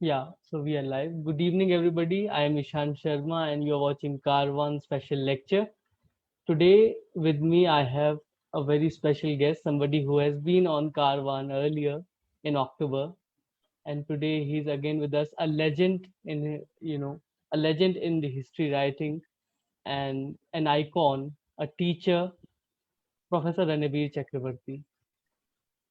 Yeah, so we are live. Good evening, everybody. I am Ishan Sharma, and you are watching Car One special lecture. Today, with me, I have a very special guest, somebody who has been on Car One earlier in October, and today he's again with us, a legend in a legend in the history writing and an icon, a teacher, Professor Ranabir Chakravarti.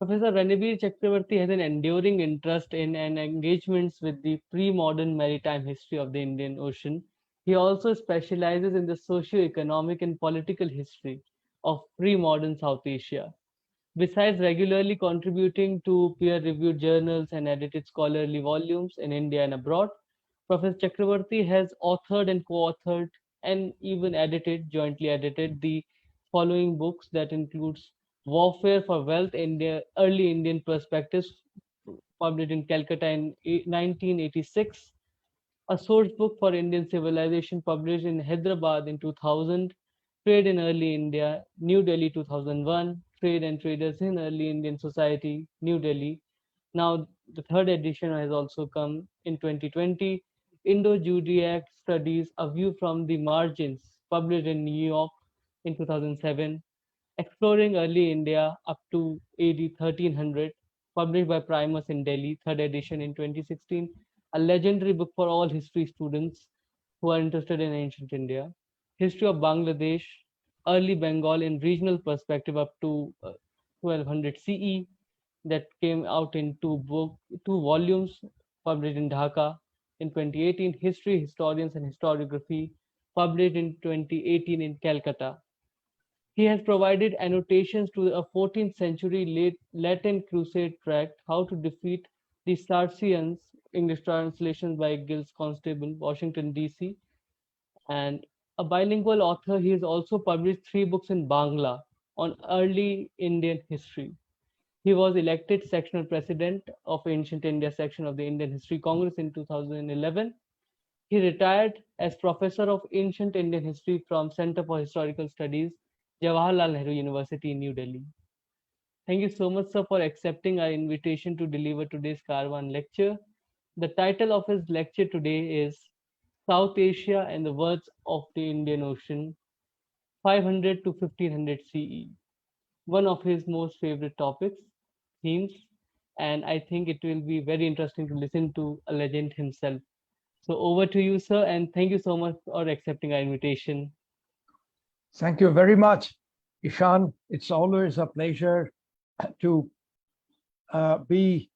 Professor Ranabir Chakravarti has an enduring interest in and engagements with the pre-modern maritime history of the Indian Ocean. He also specializes in the socio-economic and political history of pre-modern South Asia. Besides regularly contributing to peer-reviewed journals and edited scholarly volumes in India and abroad, Professor Chakravarti has authored and co-authored and even jointly edited the following books that includes Warfare for Wealth, India, Early Indian Perspectives, published in Calcutta in 1986, a source book for Indian civilization published in Hyderabad in 2000, Trade in Early India, New Delhi 2001, Trade and Traders in Early Indian Society, New Delhi. Now, the third edition has also come in 2020, Indo-Judaic Studies, A View from the Margins, published in New York in 2007, Exploring Early India up to AD 1300, published by Primus in Delhi, third edition in 2016, a legendary book for all history students who are interested in ancient India. History of Bangladesh, Early Bengal in regional perspective up to 1200 CE, that came out in two volumes, published in Dhaka in 2018. History, Historians and Historiography, published in 2018 in Calcutta. He has provided annotations to a 14th century Latin Crusade tract, How to Defeat the Saracens, English translation by Giles Constable, Washington, D.C. And a bilingual author, he has also published three books in Bangla on early Indian history. He was elected sectional president of Ancient India section of the Indian History Congress in 2011. He retired as professor of Ancient Indian History from Center for Historical Studies, Jawaharlal Nehru University, New Delhi. Thank you so much, sir, for accepting our invitation to deliver today's Karwan lecture. The title of his lecture today is South Asia and the Words of the Indian Ocean, 500 to 1500 CE. One of his most favorite topics, themes, and I think it will be very interesting to listen to a legend himself. So over to you, sir, and thank you so much for accepting our invitation. Thank you very much, Ishan. It's always a pleasure to be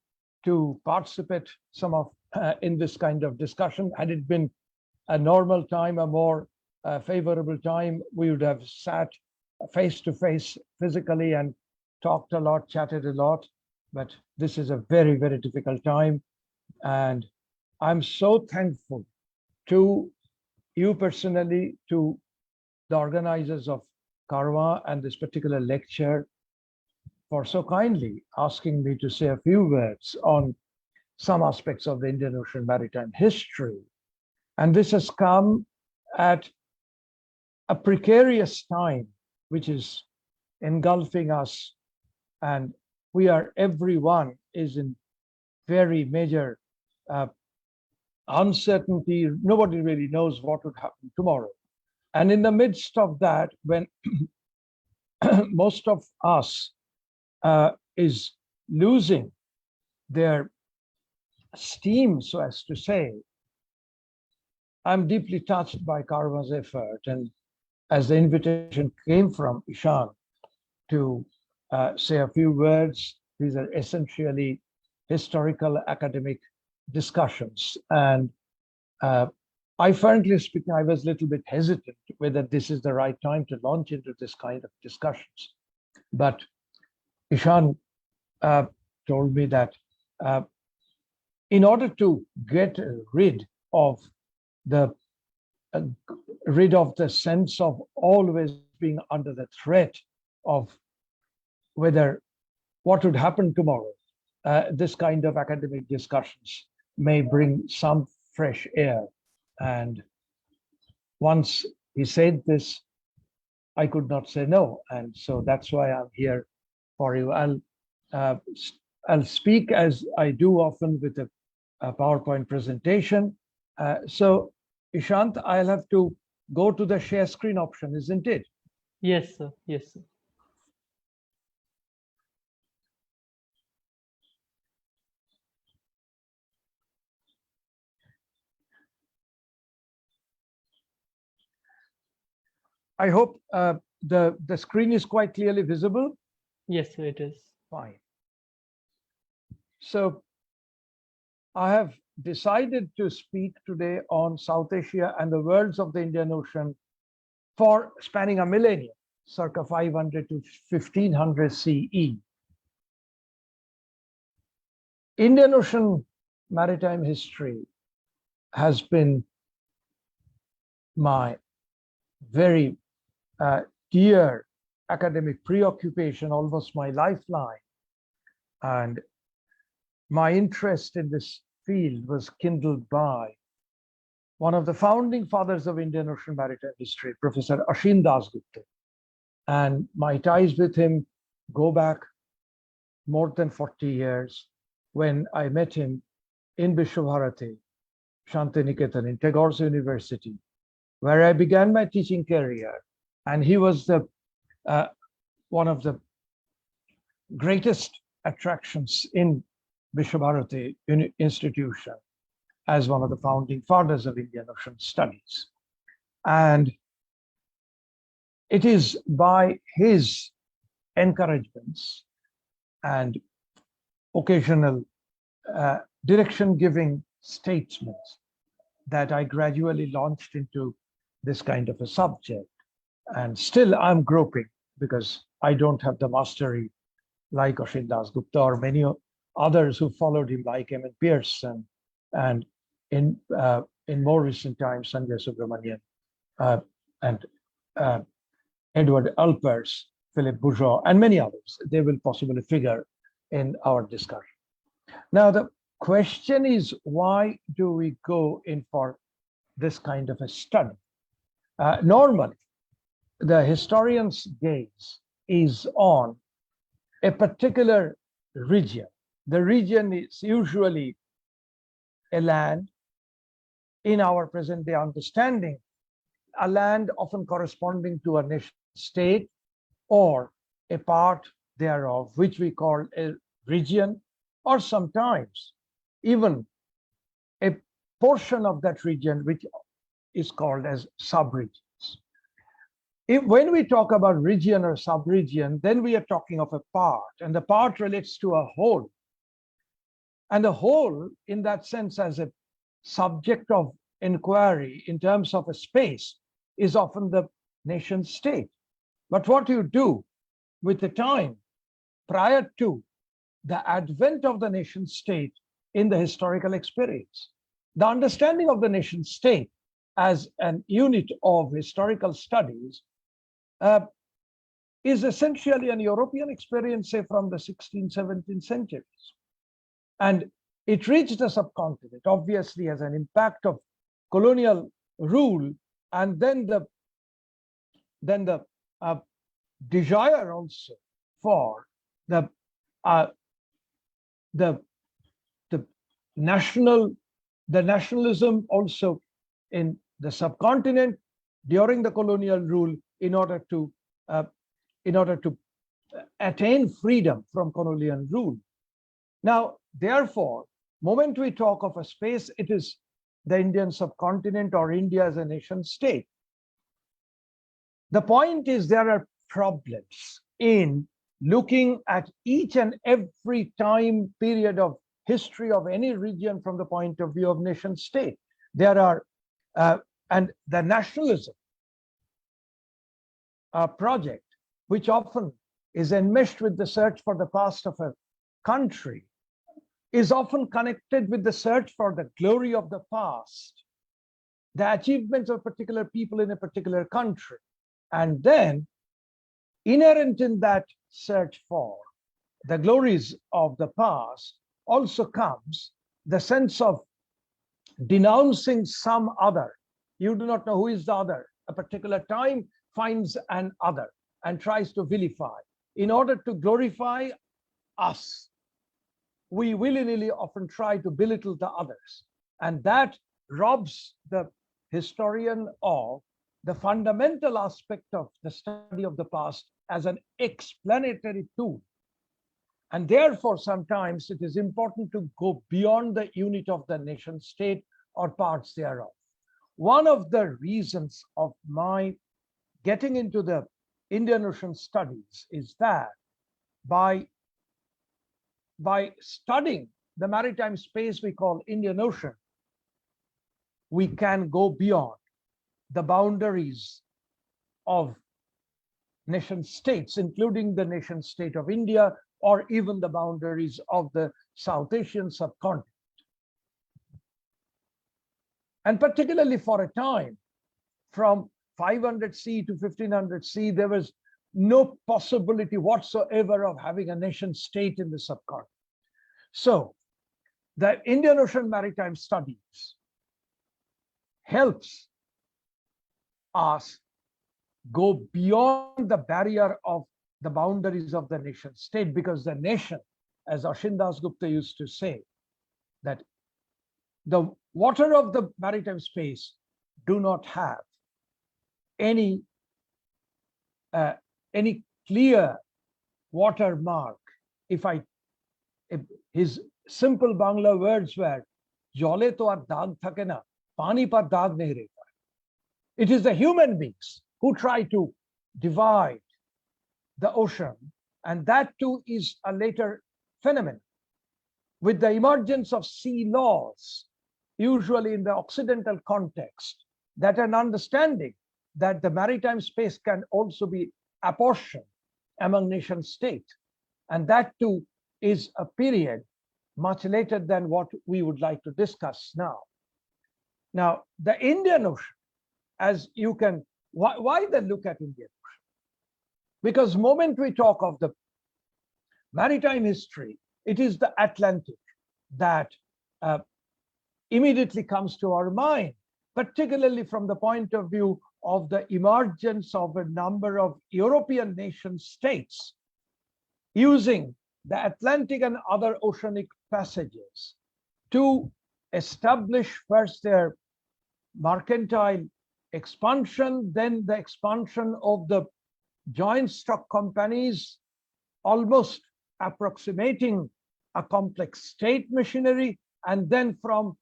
to participate some of in this kind of discussion. Had it been a normal time, a more favorable time, we would have sat face to face physically and talked a lot, chatted a lot. But this is a very, very difficult time. And I'm so thankful to you personally, to the organizers of Karwa and this particular lecture for so kindly asking me to say a few words on some aspects of the Indian Ocean maritime history. And this has come at a precarious time, which is engulfing us. And everyone is in very major uncertainty. Nobody really knows what would happen tomorrow. And in the midst of that, when most of us is losing their steam, so as to say, I'm deeply touched by Karwa's effort. And as the invitation came from Ishan to say a few words, these are essentially historical academic discussions. And I frankly speaking, I was a little bit hesitant whether this is the right time to launch into this kind of discussions. But Ishan told me that in order to get rid of the sense of always being under the threat of whether what would happen tomorrow, this kind of academic discussions may bring some fresh air. And once he said this, I could not say no. And so that's why I'm here for you. I'll speak as I do often with a PowerPoint presentation. So, Ishant, I'll have to go to the share screen option, isn't it? Yes, sir. Yes, sir. I hope the screen is quite clearly visible. Yes, sir, it is. Fine. So I have decided to speak today on South Asia and the worlds of the Indian Ocean for spanning a millennium, circa 500 to 1500 CE. Indian Ocean maritime history has been my very dear academic preoccupation, almost my lifeline. And my interest in this field was kindled by one of the founding fathers of Indian Ocean maritime history, Professor Ashim Dasgupta. And my ties with him go back more than 40 years when I met him in Vishwabharati, Shantiniketan, in Tagore's University, where I began my teaching career. And he was the one of the greatest attractions in Vishwabharati institution as one of the founding fathers of Indian Ocean studies. And it is by his encouragements and occasional direction-giving statements that I gradually launched into this kind of a subject. And still I'm groping because I don't have the mastery like Ashim Dasgupta or many others who followed him like Emmett Pearson and in more recent times, Sanjay Subramanian and Edward Alpers, Philip Bourgeois, and many others. They will possibly figure in our discussion. Now, the question is, why do we go in for this kind of a study? Normally, the historian's gaze is on a particular region. The region is usually a land, in our present day understanding, a land often corresponding to a nation state or a part thereof, which we call a region, or sometimes even a portion of that region, which is called as subregions. When we talk about region or subregion, then we are talking of a part, and the part relates to a whole. And the whole, in that sense, as a subject of inquiry in terms of a space, is often the nation state. But what you do with the time prior to the advent of the nation state in the historical experience, the understanding of the nation state as an unit of historical studies is essentially an European experience, say, from the 16th, 17th centuries. And it reached the subcontinent, obviously, as an impact of colonial rule, and then the desire also for the nationalism also in the subcontinent during the colonial rule in order to attain freedom from colonial rule. Now, therefore, moment we talk of a space, it is the Indian subcontinent or India as a nation state. The point is there are problems in looking at each and every time period of history of any region from the point of view of nation state. There are, and the nationalism project, which often is enmeshed with the search for the past of a country, is often connected with the search for the glory of the past, the achievements of particular people in a particular country. And then inherent in that search for the glories of the past also comes the sense of denouncing some other. You do not know who is the other. A particular time finds an other and tries to vilify in order to glorify us. we willy-nilly often try to belittle the others. And that robs the historian of the fundamental aspect of the study of the past as an explanatory tool. And therefore, sometimes it is important to go beyond the unit of the nation state or parts thereof. One of the reasons of my getting into the Indian Ocean studies is that by studying the maritime space we call Indian Ocean, we can go beyond the boundaries of nation states, including the nation state of India, or even the boundaries of the South Asian subcontinent. And particularly for a time, from 500 C to 1500 C, there was no possibility whatsoever of having a nation state in the subcontinent. So the Indian Ocean Maritime Studies helps us go beyond the barrier of the boundaries of the nation state, because the nation, as Ashin Das Gupta used to say, that the water of the maritime space do not have any clear watermark. If his simple Bangla words were, "Jole to ar daag thake na, pani par daag nahi rehta." It is the human beings who try to divide the ocean, and that too is a later phenomenon. With the emergence of sea laws, usually in the Occidental context, that an understanding that the maritime space can also be apportioned among nation states, and that too is a period much later than what we would like to discuss now. Now, the Indian Ocean, as you can, why then look at Indian Ocean? Because the moment we talk of the maritime history, it is the Atlantic that immediately comes to our mind, particularly from the point of view of the emergence of a number of European nation states using the Atlantic and other oceanic passages to establish first their mercantile expansion, then the expansion of the joint stock companies, almost approximating a complex state machinery, and then from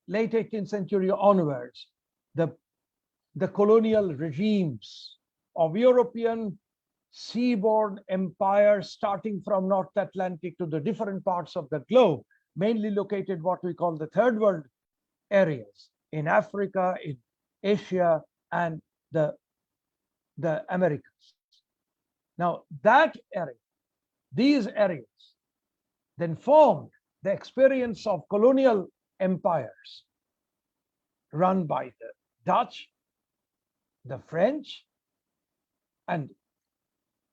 late 18th century onwards, the colonial regimes of European seaborne empires, starting from North Atlantic to the different parts of the globe, mainly located what we call the third world areas, in Africa, in Asia, and the Americas. Now that area, these areas then formed the experience of colonial empires run by the Dutch, the French, and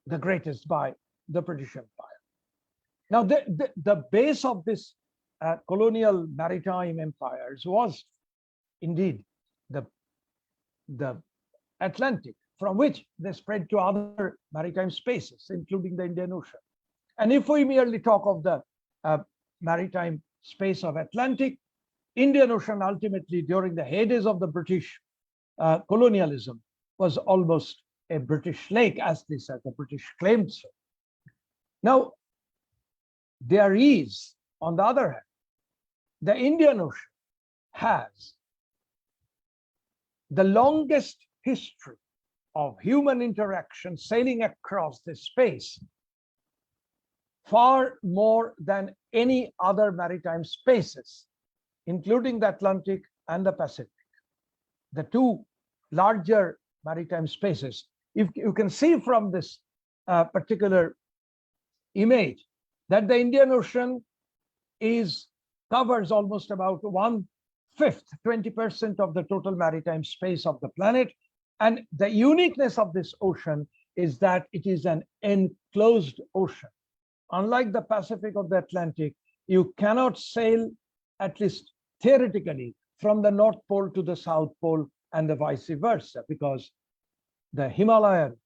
the greatest by the British Empire. Now, the base of this colonial maritime empires was indeed the Atlantic, from which they spread to other maritime spaces, including the Indian Ocean. And if we merely talk of the maritime space of Atlantic, Indian Ocean ultimately, during the heydays of the British colonialism, was almost a British lake, as they said, the British claimed so. Now, there is, on the other hand, the Indian Ocean has the longest history of human interaction sailing across this space, far more than any other maritime spaces, including the Atlantic and the Pacific, the two larger maritime spaces. If you can see from this particular image that the Indian Ocean covers almost about 1/5, 20% of the total maritime space of the planet. And the uniqueness of this ocean is that it is an enclosed ocean. Unlike the Pacific or the Atlantic, you cannot sail, at least theoretically, from the North Pole to the South Pole and the vice versa, because the Himalayan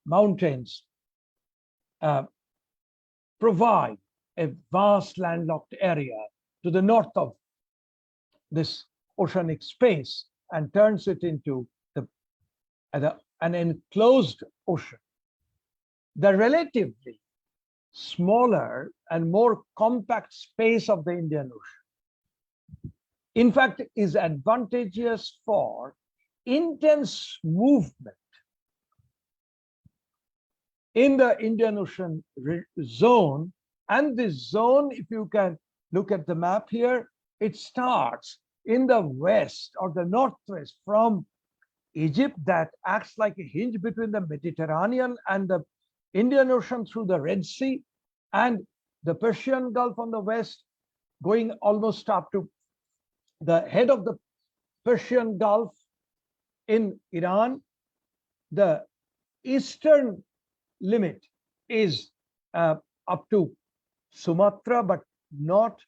mountains provide a vast landlocked area to the north of this oceanic space and turns it into an enclosed ocean. The relatively smaller and more compact space of the Indian Ocean, in fact, is advantageous for intense movement in the Indian Ocean zone. And this zone, if you can look at the map here, it starts in the west or the northwest from Egypt, that acts like a hinge between the Mediterranean and the Indian Ocean through the Red Sea, and the Persian Gulf on the west, going almost up to the head of the Persian Gulf in Iran. The eastern limit is up to Sumatra, but not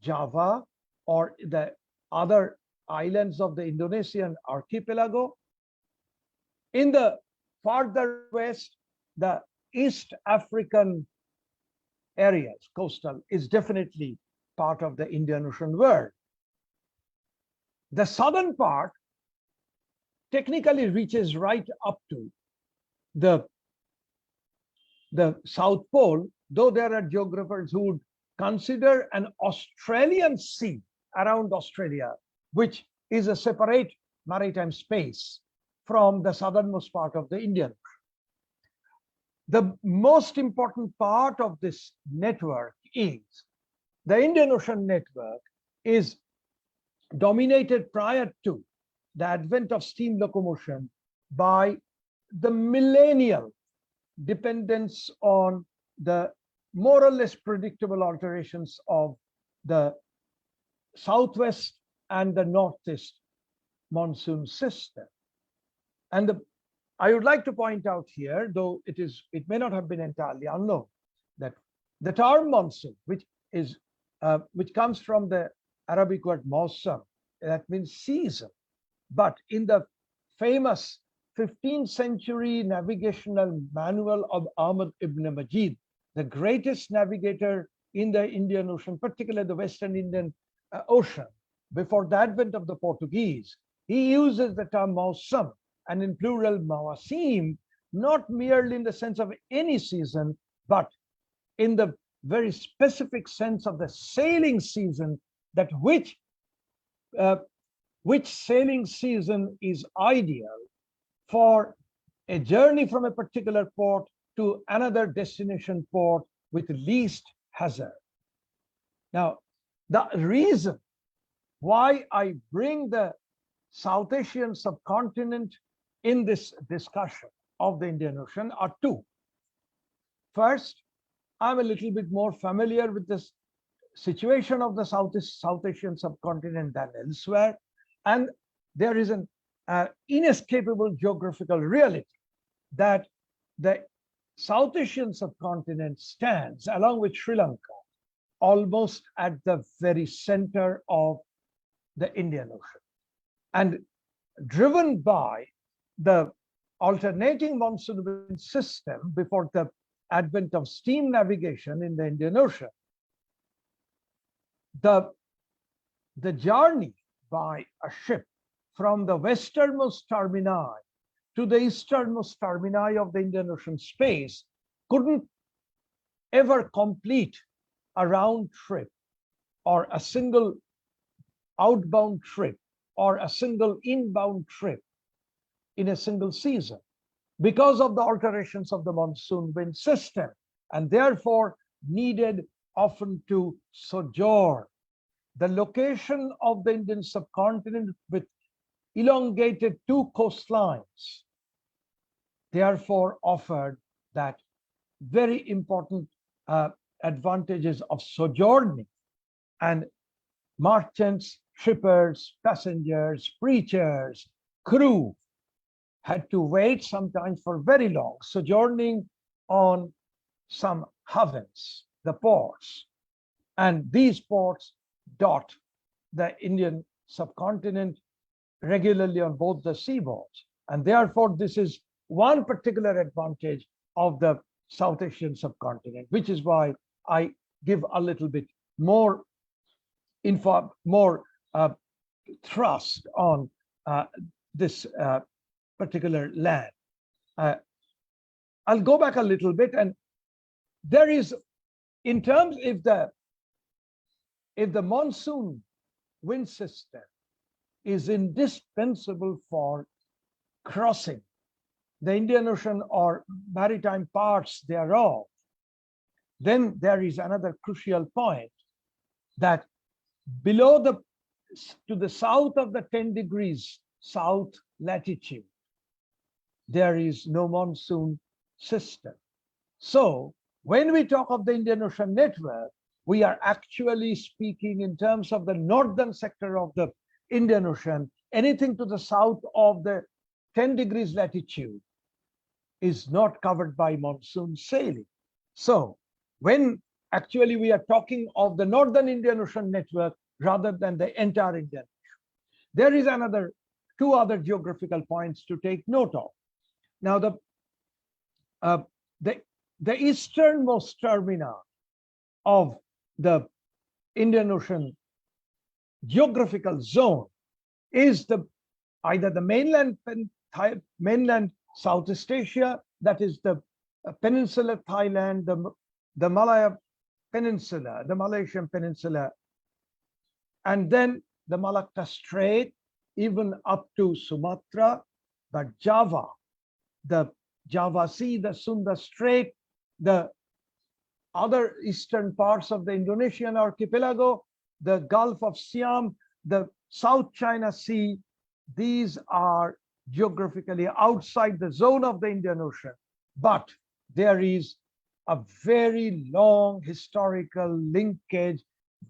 Java or the other islands of the Indonesian archipelago. In the farther west, the East African areas, coastal, is definitely part of the Indian Ocean world. The southern part technically reaches right up to the South Pole, though there are geographers who would consider an Australian sea around Australia, which is a separate maritime space from the southernmost part of the Indian Ocean. The most important part of this network is the Indian Ocean network is dominated prior to the advent of steam locomotion by the millennial dependence on the more or less predictable alterations of the southwest and the northeast monsoon system. And I would like to point out here, though it may not have been entirely unknown, that the term monsoon, which comes from the Arabic word mawsam, that means season. But in the famous 15th century navigational manual of Ahmad ibn Majid, the greatest navigator in the Indian Ocean, particularly the Western Indian Ocean, before the advent of the Portuguese, he uses the term mawsam, and in plural mawasim, not merely in the sense of any season, but in the very specific sense of the sailing season, that which sailing season is ideal for a journey from a particular port to another destination port with least hazard. Now, the reason why I bring the South Asian subcontinent in this discussion of the Indian Ocean are two. First, I'm a little bit more familiar with this situation of the South Asian subcontinent than elsewhere, and there is an inescapable geographical reality that the South Asian subcontinent stands, along with Sri Lanka, almost at the very center of the Indian Ocean. And driven by the alternating monsoon wind system before the advent of steam navigation in the Indian Ocean, the journey by a ship from the westernmost termini to the easternmost termini of the Indian Ocean space couldn't ever complete a round trip or a single outbound trip or a single inbound trip in a single season because of the alterations of the monsoon wind system, and therefore needed often to sojourn. The location of the Indian subcontinent with elongated two coastlines therefore offered that very important advantages of sojourning, and merchants, shippers, passengers, preachers, crew had to wait sometimes for very long, sojourning on some havens, the ports. And these ports dot the Indian subcontinent regularly on both the seaboards. And therefore, this is one particular advantage of the South Asian subcontinent, which is why I give a little bit more info, more thrust on this particular land. I'll go back a little bit, and there is, in terms, if the monsoon wind system is indispensable for crossing the Indian Ocean or maritime parts thereof, then there is another crucial point, that below to the south of the 10 degrees south latitude, there is no monsoon system. So when we talk of the Indian Ocean network, we are actually speaking in terms of the northern sector of the Indian Ocean. Anything to the south of the 10 degrees latitude is not covered by monsoon sailing. So when actually we are talking of the northern Indian Ocean network rather than the entire Indian Ocean, there is two other geographical points to take note of. Now, the easternmost termina of the Indian Ocean geographical zone is either the mainland Southeast Asia, that is the peninsular Thailand, the Malaya Peninsula, the Malaysian Peninsula, and then the Malacca Strait, even up to Sumatra, but Java, the Java Sea, the Sunda Strait, the other eastern parts of the Indonesian archipelago, the Gulf of Siam, the South China Sea. These are geographically outside the zone of the Indian Ocean, but there is a very long historical linkage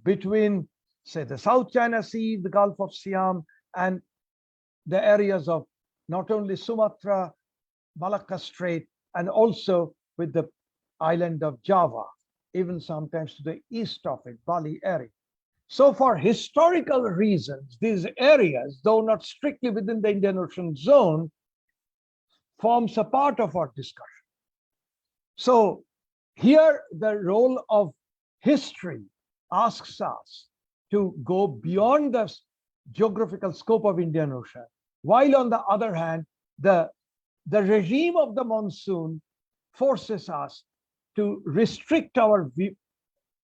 between, say, the South China Sea, the Gulf of Siam, and the areas of not only Sumatra, Malacca Strait, and also with the island of Java, even sometimes to the east of it, Bali area. So for historical reasons, these areas, though not strictly within the Indian Ocean zone, forms a part of our discussion. So here the role of history asks us to go beyond the geographical scope of Indian Ocean, while on the other hand, the regime of the monsoon forces us to restrict our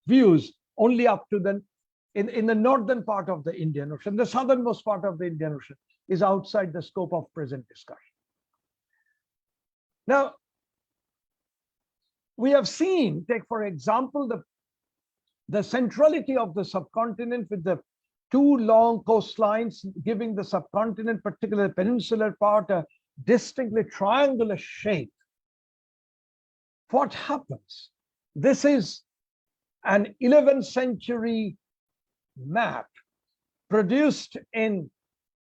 views only up to in the northern part of the Indian Ocean. The southernmost part of the Indian Ocean is outside the scope of present discussion. Now, we have seen, take for example, the centrality of the subcontinent with the two long coastlines giving the subcontinent, particularly the peninsular part, a distinctly triangular shape. What happens? This is an 11th century map produced in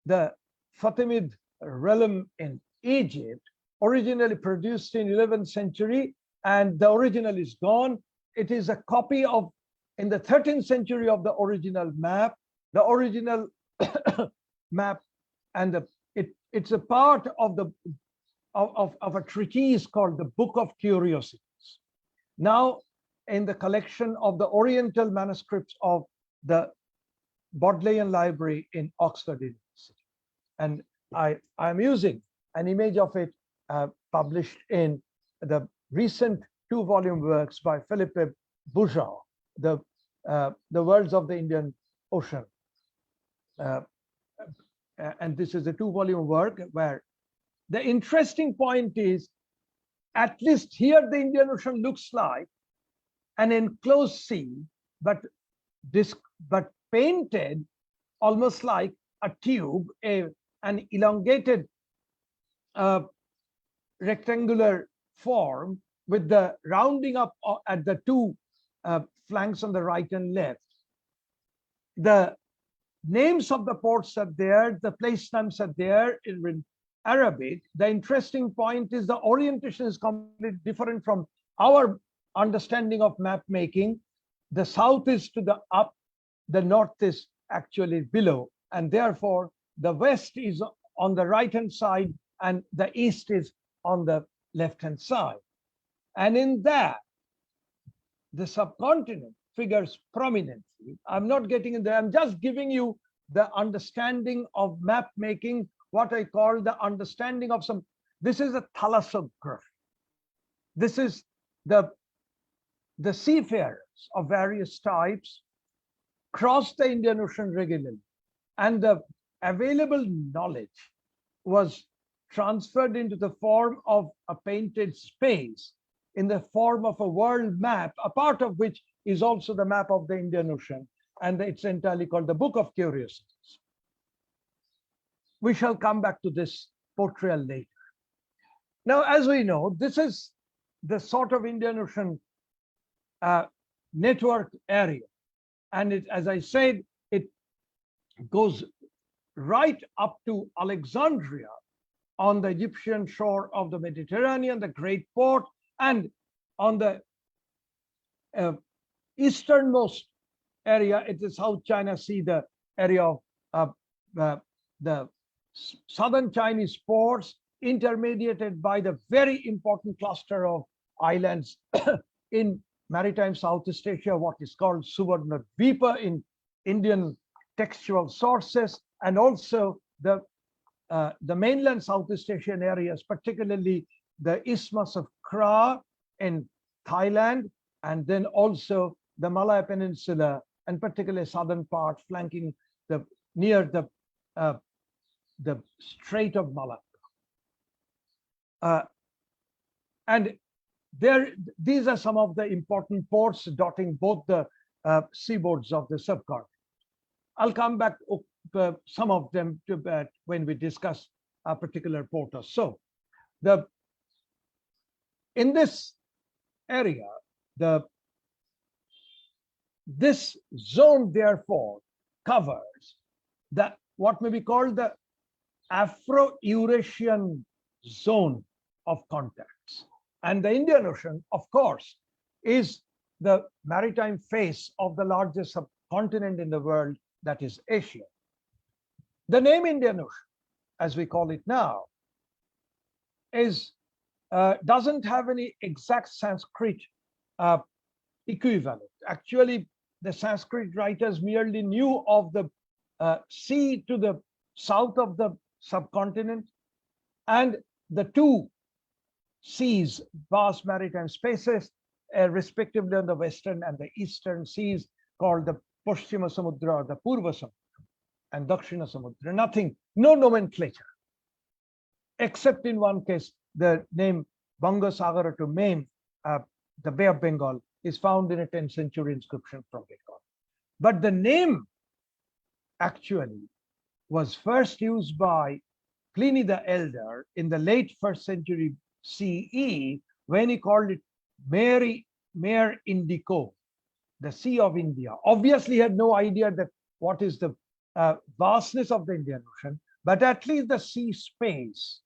the Fatimid realm in Egypt, originally produced in 11th century, and the original is gone. It is a copy of, in the 13th century, of the original map. The original map, and it's a part of a treatise called the Book of Curiosities, now in the collection of the Oriental manuscripts of the Bodleian Library in Oxford University. And I am using an image of it published in the recent 2-volume works by Philippe Bougeant, the Worlds of the Indian Ocean. And this is a 2-volume work where the interesting point is, at least here the Indian Ocean looks like an enclosed sea, but painted almost like a tube, an elongated rectangular form with the rounding up at the two flanks on the right and left. The names of the ports are there, the place names are there in Arabic. The interesting point is the orientation is completely different from our understanding of map making. The south is to the up, the north is actually below, and therefore the west is on the right hand side and the east is on the left hand side. And in that, the subcontinent figures prominently. I'm not getting in there. I'm just giving you the understanding of map making, what I call the understanding of some. This is a thalassography. This is the seafarers of various types crossed the Indian Ocean regularly, and the available knowledge was transferred into the form of a painted space in the form of a world map, a part of which is also the map of the Indian Ocean, and it's entirely called the Book of Curiosities. We shall come back to this portrayal later. Now, as we know, this is the sort of Indian Ocean network area. And it, as I said, it goes right up to Alexandria on the Egyptian shore of the Mediterranean, the Great Port, and on the easternmost area, it is South China Sea, the area of the southern Chinese ports, intermediated by the very important cluster of islands in maritime Southeast Asia, what is called Suvarnadvipa in Indian textual sources, and also the mainland Southeast Asian areas, particularly the Isthmus of Kra in Thailand, and then also the Malay Peninsula, and particularly southern part flanking near the Strait of Malacca. And these are some of the important ports dotting both the seaboards of the subcontinent. I'll come back to some of them when we discuss a particular port or so. In this area, this zone therefore covers what may be called the Afro-Eurasian zone of contacts. And the Indian Ocean, of course, is the maritime face of the largest subcontinent in the world, that is Asia. The name Indian Ocean, as we call it now, doesn't have any exact Sanskrit equivalent. Actually, the Sanskrit writers merely knew of the sea to the south of the subcontinent and the two seas, vast maritime spaces, respectively on the western and the eastern seas, called the Paschima Samudra or the Purva Samudra and Dakshina Samudra. Nothing, no nomenclature, except in one case, the name Bangasagara to Main, the Bay of Bengal, is found in a 10th century inscription from Bengal. But the name actually was first used by Pliny the Elder in the late 1st century CE, when he called it Mare Indico, the Sea of India. Obviously, he had no idea that what is the vastness of the Indian Ocean, but at least the sea space,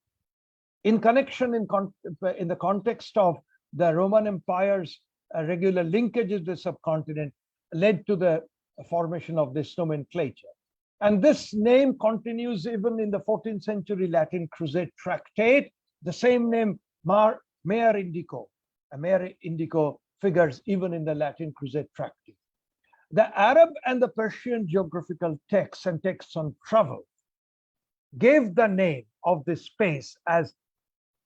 in connection in the context of the Roman Empire's regular linkages to the subcontinent, led to the formation of this nomenclature. And this name continues even in the 14th century Latin Crusade tractate. The same name, Mare Indico. Mare Indico figures even in the Latin Crusade tractate. The Arab and the Persian geographical texts and texts on travel gave the name of this space as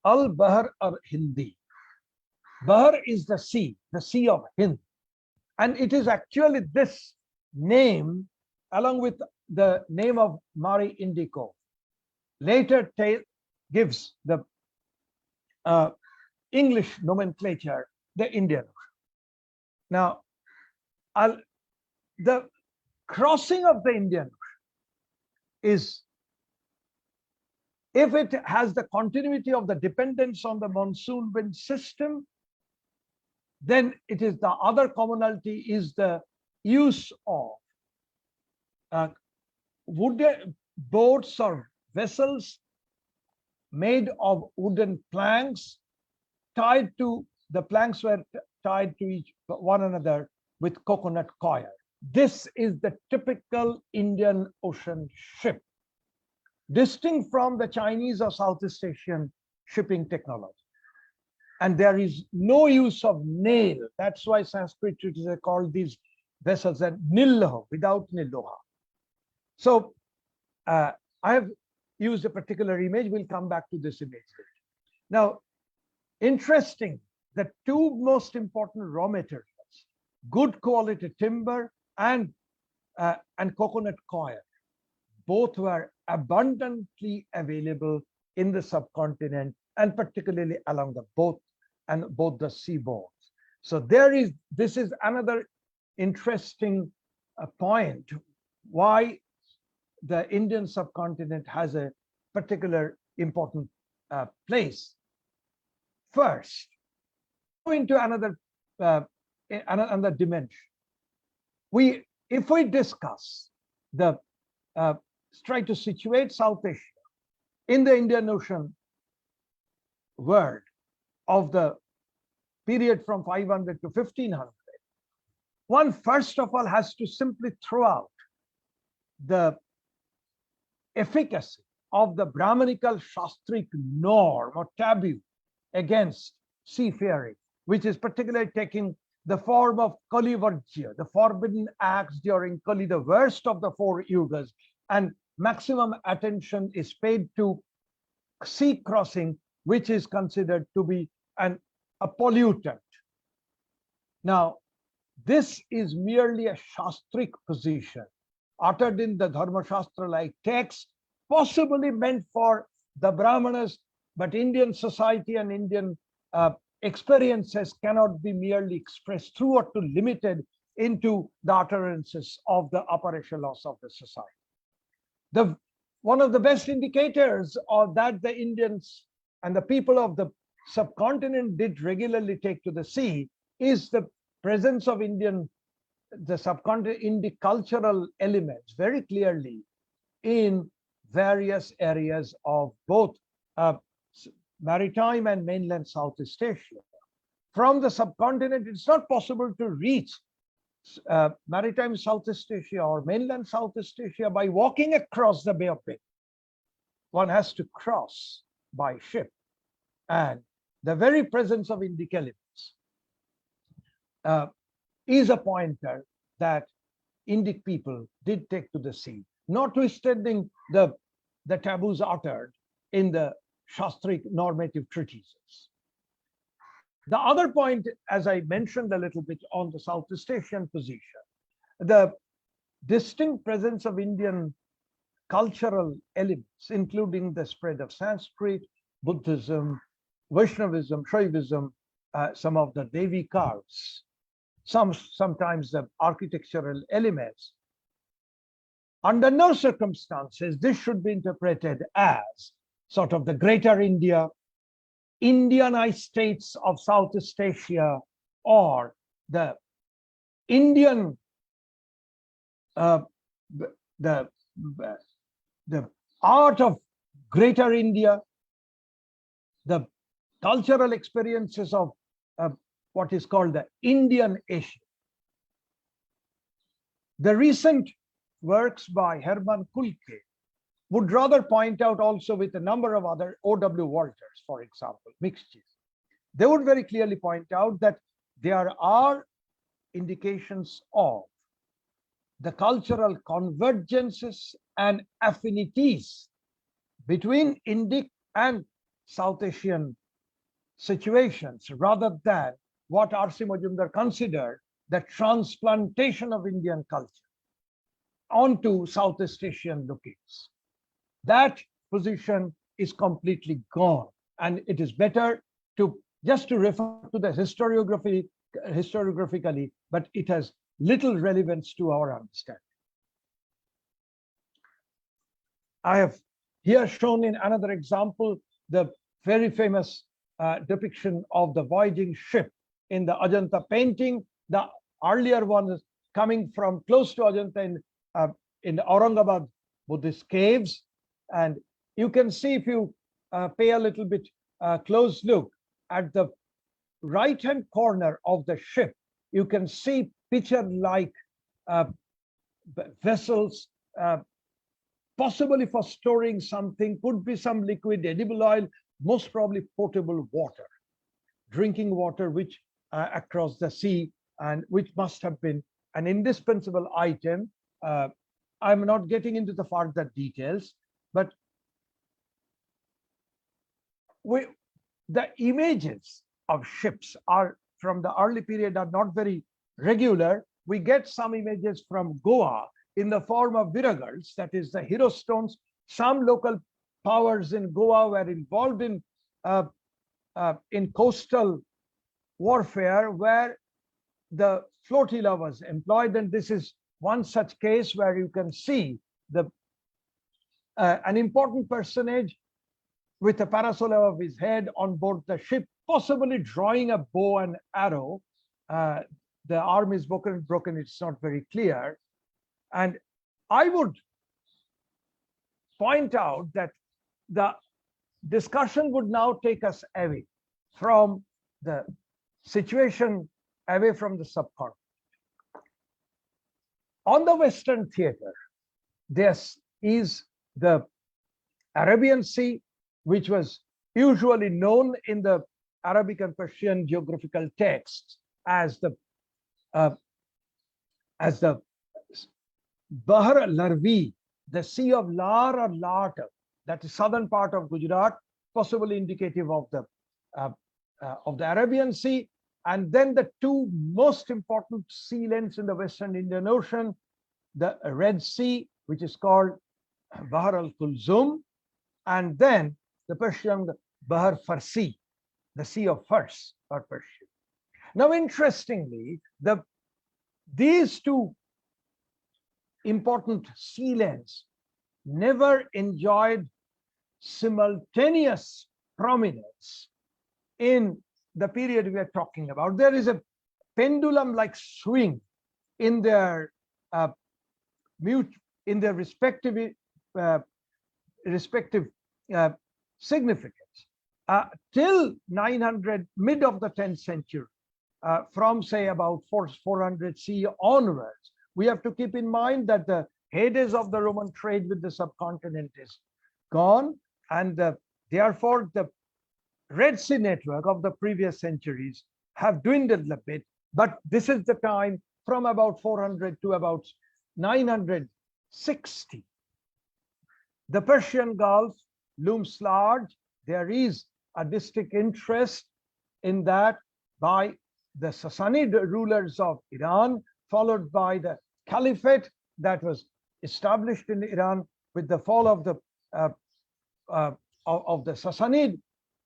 Al-Bahr al-Hindi. Bahr is the sea of Hind. And it is actually this name, along with the name of Mare Indico, later gives the English nomenclature, the Indian Ocean. Now, the crossing of the Indian Ocean is, if it has the continuity of the dependence on the monsoon wind system, then it is the other commonality is the use of wooden boats or vessels made of wooden planks, the planks were tied to one another with coconut coir. This is the typical Indian Ocean ship, distinct from the Chinese or Southeast Asian shipping technology. And there is no use of nail. That's why Sanskrit treatises called these vessels and nilloha, without nilloha. So I have used a particular image. We'll come back to this image later. Now, interesting, the two most important raw materials, good quality timber and coconut coir, both were abundantly available in the subcontinent and particularly along both the seaboards. So this is another interesting point why the Indian subcontinent has a particular important place. First, go into another dimension. If we discuss try to situate South Asia in the Indian Ocean world of the period from 500 to 1500, one first of all has to simply throw out the efficacy of the Brahmanical Shastric norm or taboo against seafaring, which is particularly taking the form of Kali Varjya, the forbidden acts during Kali, the worst of the four yugas, and maximum attention is paid to sea crossing, which is considered to be a pollutant. Now, this is merely a Shastric position uttered in the Dharma Shastra like text, possibly meant for the Brahmanas, but Indian society and Indian experiences cannot be merely expressed through or too limited into the utterances of the upper echelons of the society. One of the best indicators of that the Indians and the people of the subcontinent did regularly take to the sea is the presence of the subcontinent Indic cultural elements very clearly in various areas of both maritime and mainland Southeast Asia. From the subcontinent, it's not possible to reach maritime Southeast Asia or mainland Southeast Asia by walking across the Bay of Bengal. One has to cross by ship. And the very presence of Indic elements is a pointer that Indic people did take to the sea, notwithstanding the taboos uttered in the Shastric normative treatises. The other point, as I mentioned a little bit on the Southeast Asian position, the distinct presence of Indian cultural elements, including the spread of Sanskrit, Buddhism, Vaishnavism, Shaivism, some of the Devi cards, sometimes the architectural elements. Under no circumstances, this should be interpreted as sort of the greater India, Indianized states of Southeast Asia, or the Indian, the art of greater India, the cultural experiences of what is called the Indian Asia. The recent works by Hermann Kulke would rather point out, also with a number of other O.W. Walters, for example, mixtures. They would very clearly point out that there are indications of the cultural convergences and affinities between Indic and South Asian situations, rather than what R.C. Majumdar considered the transplantation of Indian culture onto Southeast Asian lookings. That position is completely gone, and it is better to just to refer to the historiographically, but it has little relevance to our understanding. I have here shown in another example the very famous depiction of the voyaging ship in the Ajanta painting. The earlier one is coming from close to Ajanta in the Aurangabad Buddhist caves. And you can see, if you pay a little bit close look at the right-hand corner of the ship, you can see pitcher-like vessels, possibly for storing something, could be some liquid edible oil, most probably potable water, drinking water, which across the sea, and which must have been an indispensable item. I'm not getting into the further details, but the images of ships are from the early period are not very regular. We get some images from Goa in the form of viragals, that is the hero stones. Some local powers in Goa were involved in coastal warfare where the flotilla was employed, and this is one such case where you can see an important personage with a parasol above his head on board the ship, possibly drawing a bow and arrow. The arm is broken, it's not very clear. And I would point out that the discussion would now take us away from the situation, away from the subcontinent. On the Western theater, there is the Arabian Sea, which was usually known in the Arabic and Persian geographical texts as the Bahr al-Larvi, the Sea of Lar or Lat, that is southern part of Gujarat, possibly indicative of the Arabian Sea. And then the two most important sea lanes in the Western Indian Ocean, the Red Sea, which is called Bahr al-Kulzum, and then the Persian Bahr Farsi, the Sea of Fars or Persia. Now, interestingly, these two important sea lanes never enjoyed simultaneous prominence in the period we are talking about. There is a pendulum-like swing in their respective significance till 900, mid of the 10th century, from say about 400 CE onwards. We have to keep in mind that the heydays of the Roman trade with the subcontinent is gone, and therefore the Red Sea network of the previous centuries have dwindled a bit. But this is the time from about 400 to about 960. The Persian Gulf looms large. There is a distinct interest in that by the Sassanid rulers of Iran, followed by the Caliphate that was established in Iran with the fall of the Sassanid,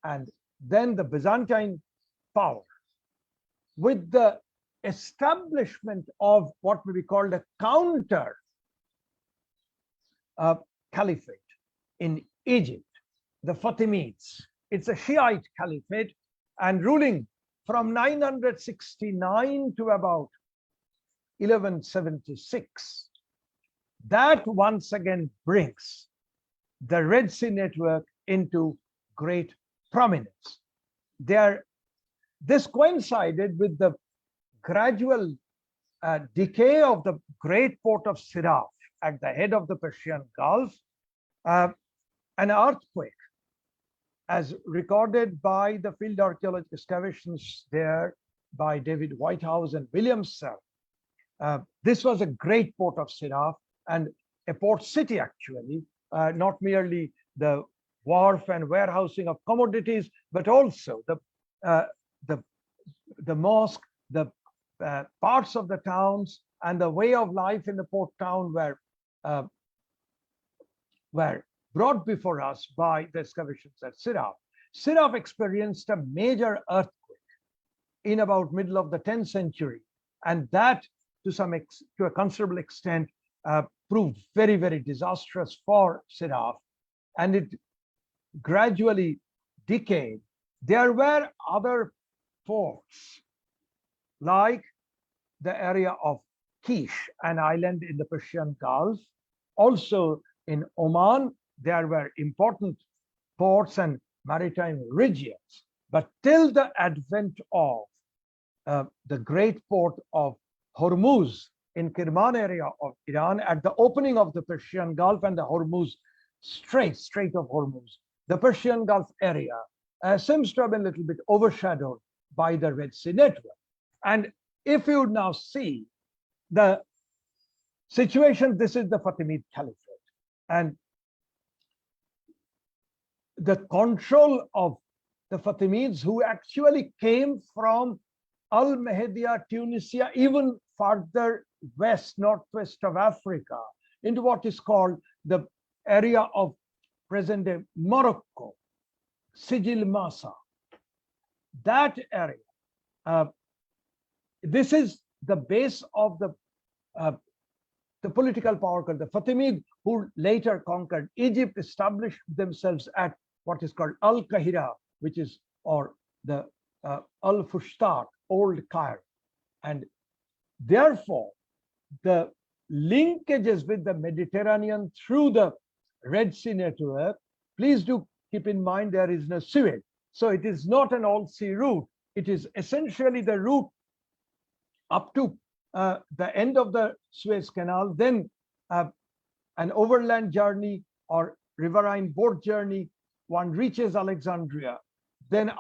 and then the Byzantine power. With the establishment of what may be called a counter caliphate in Egypt, the Fatimids. It's a Shiite caliphate, and ruling from 969 to about 1176. That once again brings the Red Sea network into great prominence. This coincided with the gradual decay of the great port of Siraf at the head of the Persian Gulf. An earthquake, as recorded by the field archaeological excavations there by David Whitehouse and Williamson. This was a great port of Siraf and a port city, actually, not merely the wharf and warehousing of commodities, but also the mosque, the parts of the towns, and the way of life in the port town were brought before us by the excavations at Siraf. Siraf experienced a major earthquake in about middle of the 10th century, and that to a considerable extent proved very, very disastrous for Siraf, and it gradually decayed. There were other ports like the area of Kish, an island in the Persian Gulf. Also in Oman, there were important ports and maritime regions. But till the advent of the great port of Hormuz in Kirman area of Iran, at the opening of the Persian Gulf and the Hormuz Strait of Hormuz, the Persian Gulf area seems to have been a little bit overshadowed by the Red Sea network. And if you now see the situation, this is the Fatimid Caliphate. And the control of the Fatimids, who actually came from Al-Mahdiya, Tunisia, even farther west, northwest of Africa, into what is called the area of present-day Morocco, Sijil Masa. That area, this is the base of the political power called the Fatimid, who later conquered Egypt, established themselves at what is called Al-Qahira, which is, or the Al-Fustat, Old Cairo. And therefore, the linkages with the Mediterranean through the Red Sea network, please do keep in mind there is no Suez. So it is not an all-sea route. It is essentially the route up to the end of the Suez Canal, then an overland journey or riverine boat journey, one reaches Alexandria, then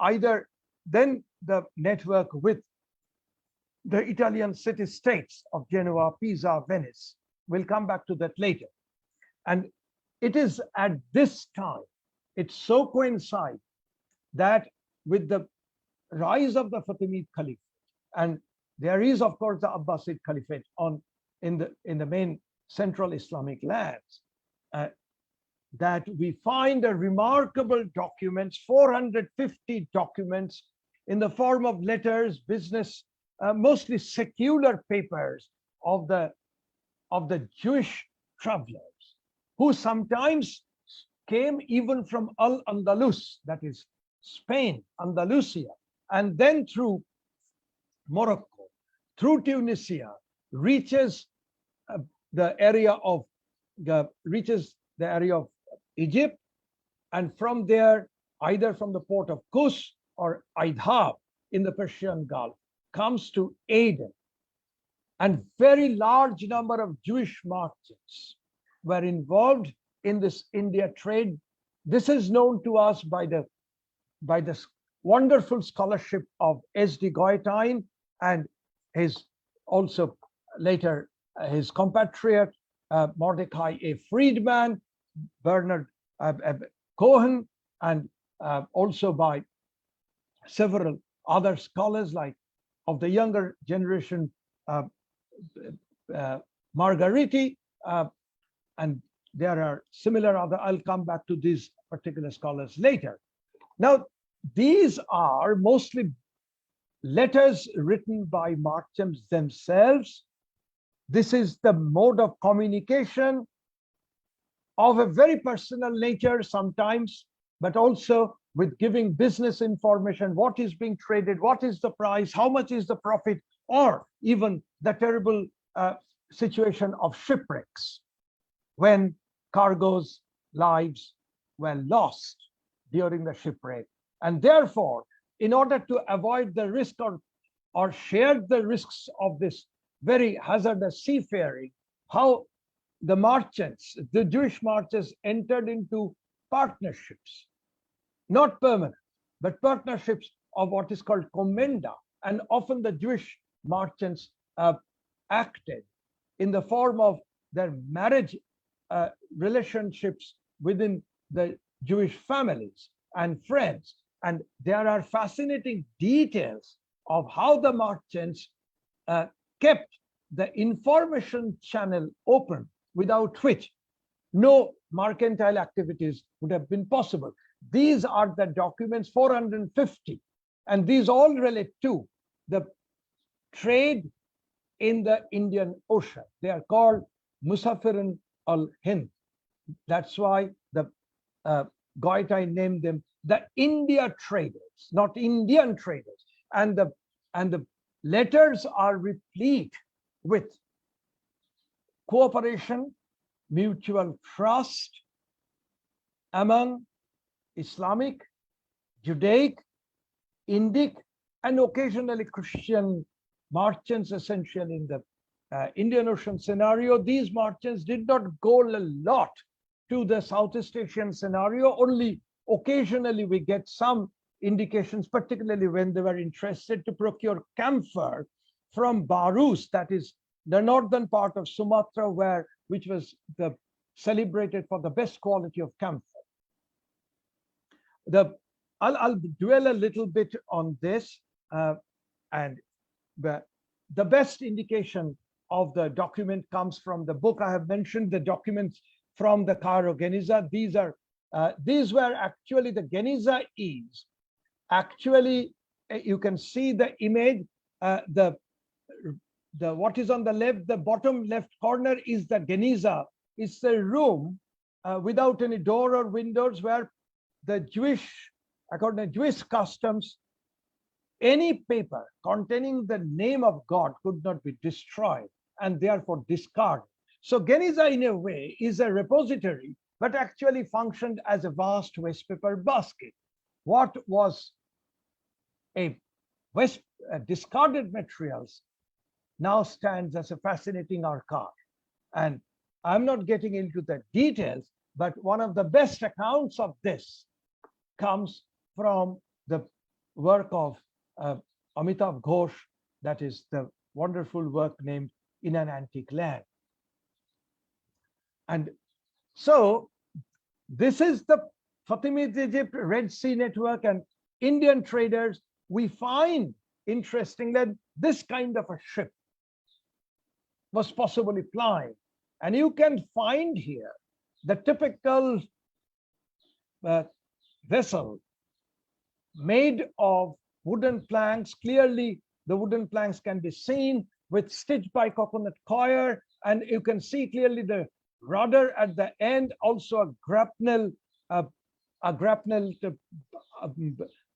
the network with the Italian city-states of Genoa, Pisa, Venice. We'll come back to that later. And it is at this time, it so coincides that with the rise of the Fatimid Caliphate, and there is, of course, the Abbasid Caliphate in the main central Islamic lands, that we find a remarkable documents, 450 documents in the form of letters, business, mostly secular papers of the Jewish travelers, who sometimes came even from Al-Andalus, that is Spain, Andalusia, and then through Morocco, through Tunisia, reaches the area of Egypt, and from there, either from the port of Kos or Aidhab in the Persian Gulf, comes to Aden. And very large number of Jewish merchants were involved in this India trade. This is known to us by the wonderful scholarship of S.D. Goetine and his also later his compatriot Mordecai A. Friedman, Bernard Cohen, and also by several other scholars like of the younger generation, Margariti, and there are similar other, I'll come back to these particular scholars later. Now, these are mostly letters written by merchants themselves. This is the mode of communication of a very personal nature sometimes, but also with giving business information, what is being traded, what is the price, how much is the profit, or even the terrible situation of shipwrecks when cargoes, lives were lost during the shipwreck. And therefore, in order to avoid the risk or share the risks of this very hazardous seafaring, how the merchants, the Jewish merchants, entered into partnerships, not permanent, but partnerships of what is called commenda. And often the Jewish merchants acted in the form of their marriage relationships within the Jewish families and friends. And there are fascinating details of how the merchants kept the information channel open, without which no mercantile activities would have been possible. These are the documents, 450, and these all relate to the trade in the Indian Ocean. They are called Musafirin al-Hind. That's why the Goethe named them the India traders, not Indian traders. And the letters are replete with cooperation, mutual trust among Islamic, Judaic, Indic, and occasionally Christian merchants, essentially in the Indian Ocean scenario. These merchants did not go a lot to the Southeast Asian scenario. Only occasionally we get some indications, particularly when they were interested to procure camphor from Barus, that is the northern part of Sumatra, which was celebrated for the best quality of camphor. I'll dwell a little bit on this, and the best indication of the document comes from the book I have mentioned, the documents from the Cairo Geniza. These were actually the Geniza is actually, you can see the image, what is on the left, the bottom left corner is the Geniza. It's a room without any door or windows, where the according to Jewish customs, any paper containing the name of God could not be destroyed and therefore discarded. So Geniza, in a way, is a repository, but actually functioned as a vast waste paper basket. What was a discarded materials now stands as a fascinating archive. And I'm not getting into the details, but one of the best accounts of this comes from the work of Amitav Ghosh, that is the wonderful work named In an Antique Land. And so this is the Fatimid Egypt, Red Sea Network, and Indian traders. We find interesting that this kind of a ship was possibly plying. And you can find here the typical vessel made of wooden planks. Clearly, the wooden planks can be seen with stitched by coconut coir, and you can see clearly the rudder at the end, also a grapnel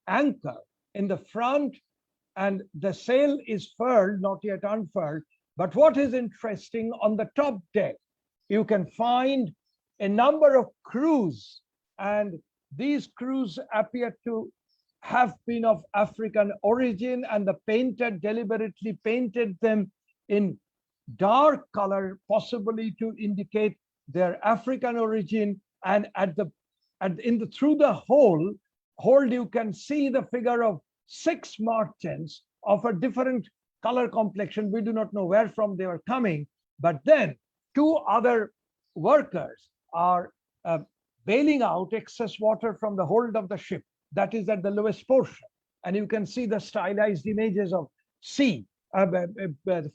anchor in the front, and the sail is furled, not yet unfurled. But what is interesting, on the top deck, you can find a number of crews, and these crews appear to have been of African origin, and the painter deliberately painted them in dark color, possibly to indicate their African origin. And through the hole, you can see the figure of 6 merchants of a different color complexion. We do not know where from they were coming, but then 2 other workers are bailing out excess water from the hold of the ship, that is at the lowest portion. And you can see the stylized images of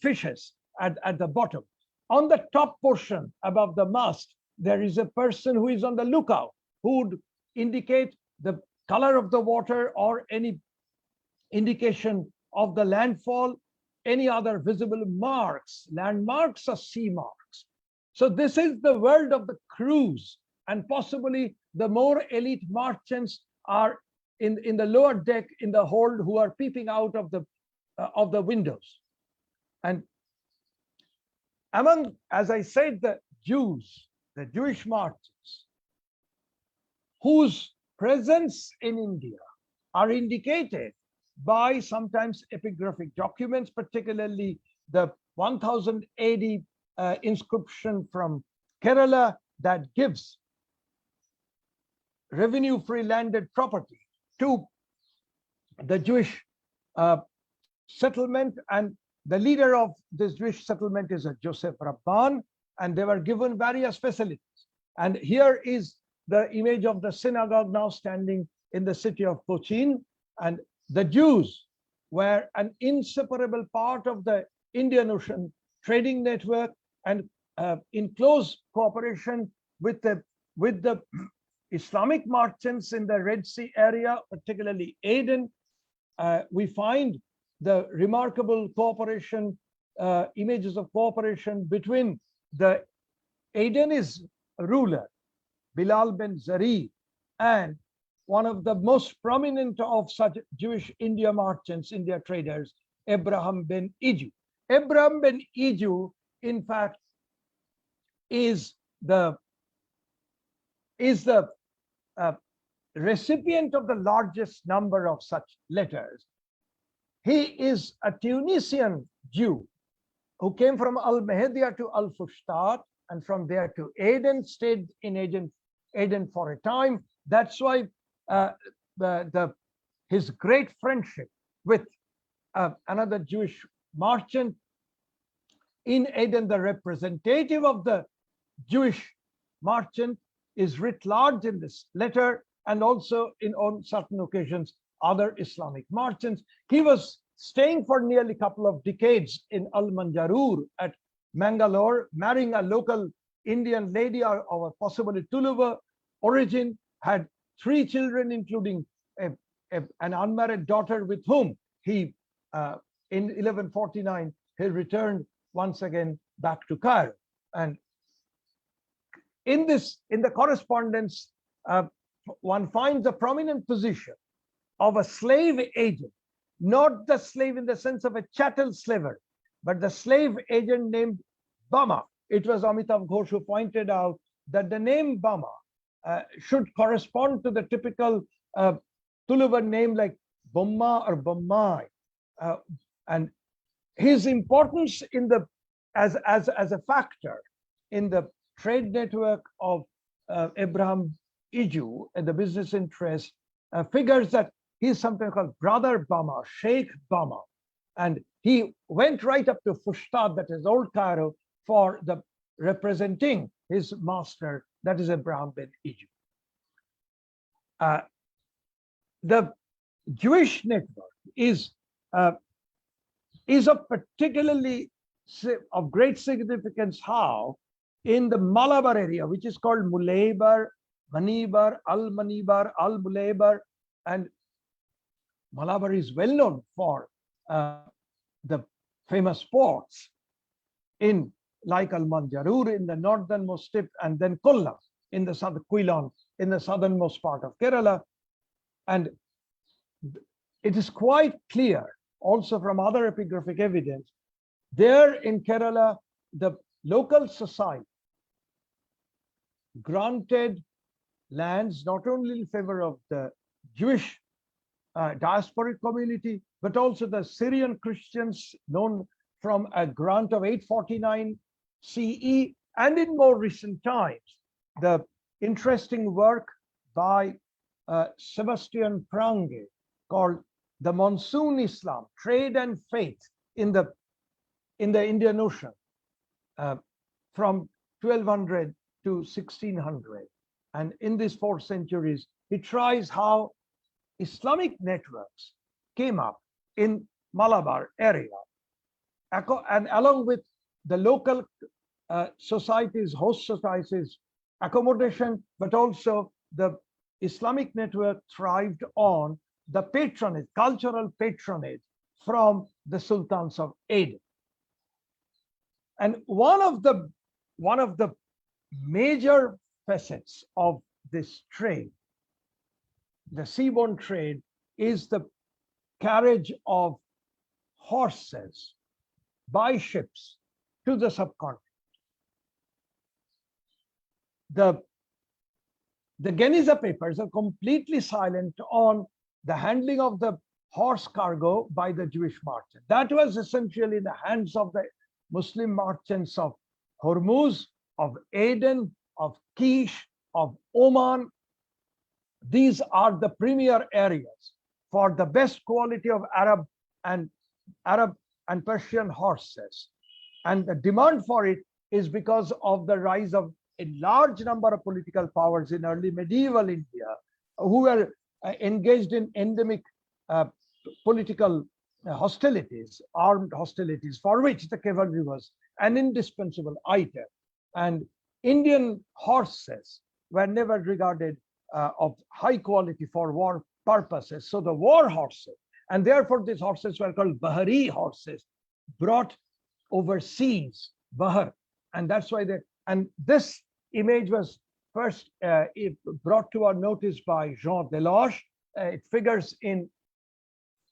fishes at the bottom. On the top portion above the mast, there is a person who is on the lookout, who would indicate the color of the water or any indication of the landfall, any other visible marks, landmarks or sea marks. So this is the world of the crews, and possibly the more elite merchants are in the lower deck in the hold, who are peeping out of the windows. And among, as I said, the Jews, the Jewish merchants, whose presence in India are indicated by sometimes epigraphic documents, particularly the 1000 AD inscription from Kerala that gives revenue-free landed property to the Jewish settlement. And the leader of this Jewish settlement is a Joseph Rabban, and they were given various facilities. And here is the image of the synagogue now standing in the city of Cochin. And the Jews were an inseparable part of the Indian Ocean trading network, and in close cooperation with the Islamic merchants in the Red Sea area, particularly Aden. We find the remarkable cooperation, images of cooperation between the Adenese ruler, Bilal ben Zari, and one of the most prominent of such Jewish India merchants, India traders, Abraham ben Iju. Abraham ben Iju, in fact, is the recipient of the largest number of such letters. He is a Tunisian Jew who came from Al-Mahdiya to Al-Fustat, and from there to Aden, stayed in Aden for a time. That's why his great friendship with another Jewish merchant in Aden, the representative of the Jewish merchant is writ large in this letter, and also on certain occasions, other Islamic merchants. He was staying for nearly a couple of decades in Al-Manjarur at Mangalore, marrying a local Indian lady of possibly Tuluva origin, had 3 children, including an unmarried daughter with whom he, in 1149, he returned once again back to Cairo. And in the correspondence, one finds a prominent position of a slave agent, not the slave in the sense of a chattel slaver, but the slave agent named Bama. It was Amitav Ghosh who pointed out that the name Bama should correspond to the typical Tuluva name like Bomma or Bommai. And his importance in the as a factor in the trade network of Abraham Iju and the business interest figures that he's something called Brother Bama, Sheikh Bama. And he went right up to Fustat, that is Old Cairo, for the representing his master, that is Abraham ben Iju. The Jewish network is of particularly of great significance how in the Malabar area, which is called Mulaybar, Manibar, Al-Manibar, Al-Mulaybar, and Malabar is well known for the famous ports in like Al-Manjarur in the northernmost tip, and then Kolla in the southern Quilon in the southernmost part of Kerala. And it is quite clear also from other epigraphic evidence, there in Kerala, the local society granted lands not only in favor of the Jewish diasporic community, but also the Syrian Christians, known from a grant of 849 CE, and in more recent times, the interesting work by Sebastian Prange called The Monsoon Islam, Trade and Faith in the Indian Ocean from 1200 to 1600. And in these 4 centuries, he tries how Islamic networks came up in Malabar area, and along with the local societies, host societies, accommodation, but also the Islamic network thrived on the patronage, cultural patronage from the sultans of Aden. And one of the major facets of this trade, the seaborne trade, is the carriage of horses by ships to the subcontinent. The Geniza papers are completely silent on the handling of the horse cargo by the Jewish merchant. That was essentially in the hands of the Muslim merchants of Hormuz, of Aden, of Kish, of Oman. These are the premier areas for the best quality of Arab and Persian horses. And the demand for it is because of the rise of a large number of political powers in early medieval India who were engaged in endemic political hostilities, armed hostilities, for which the cavalry was an indispensable item. And Indian horses were never regarded of high quality for war purposes. So the war horses, and therefore these horses were called Bahari horses, brought overseas, Bahar. And that's why and this image was first brought to our notice by Jean Deloche. It figures in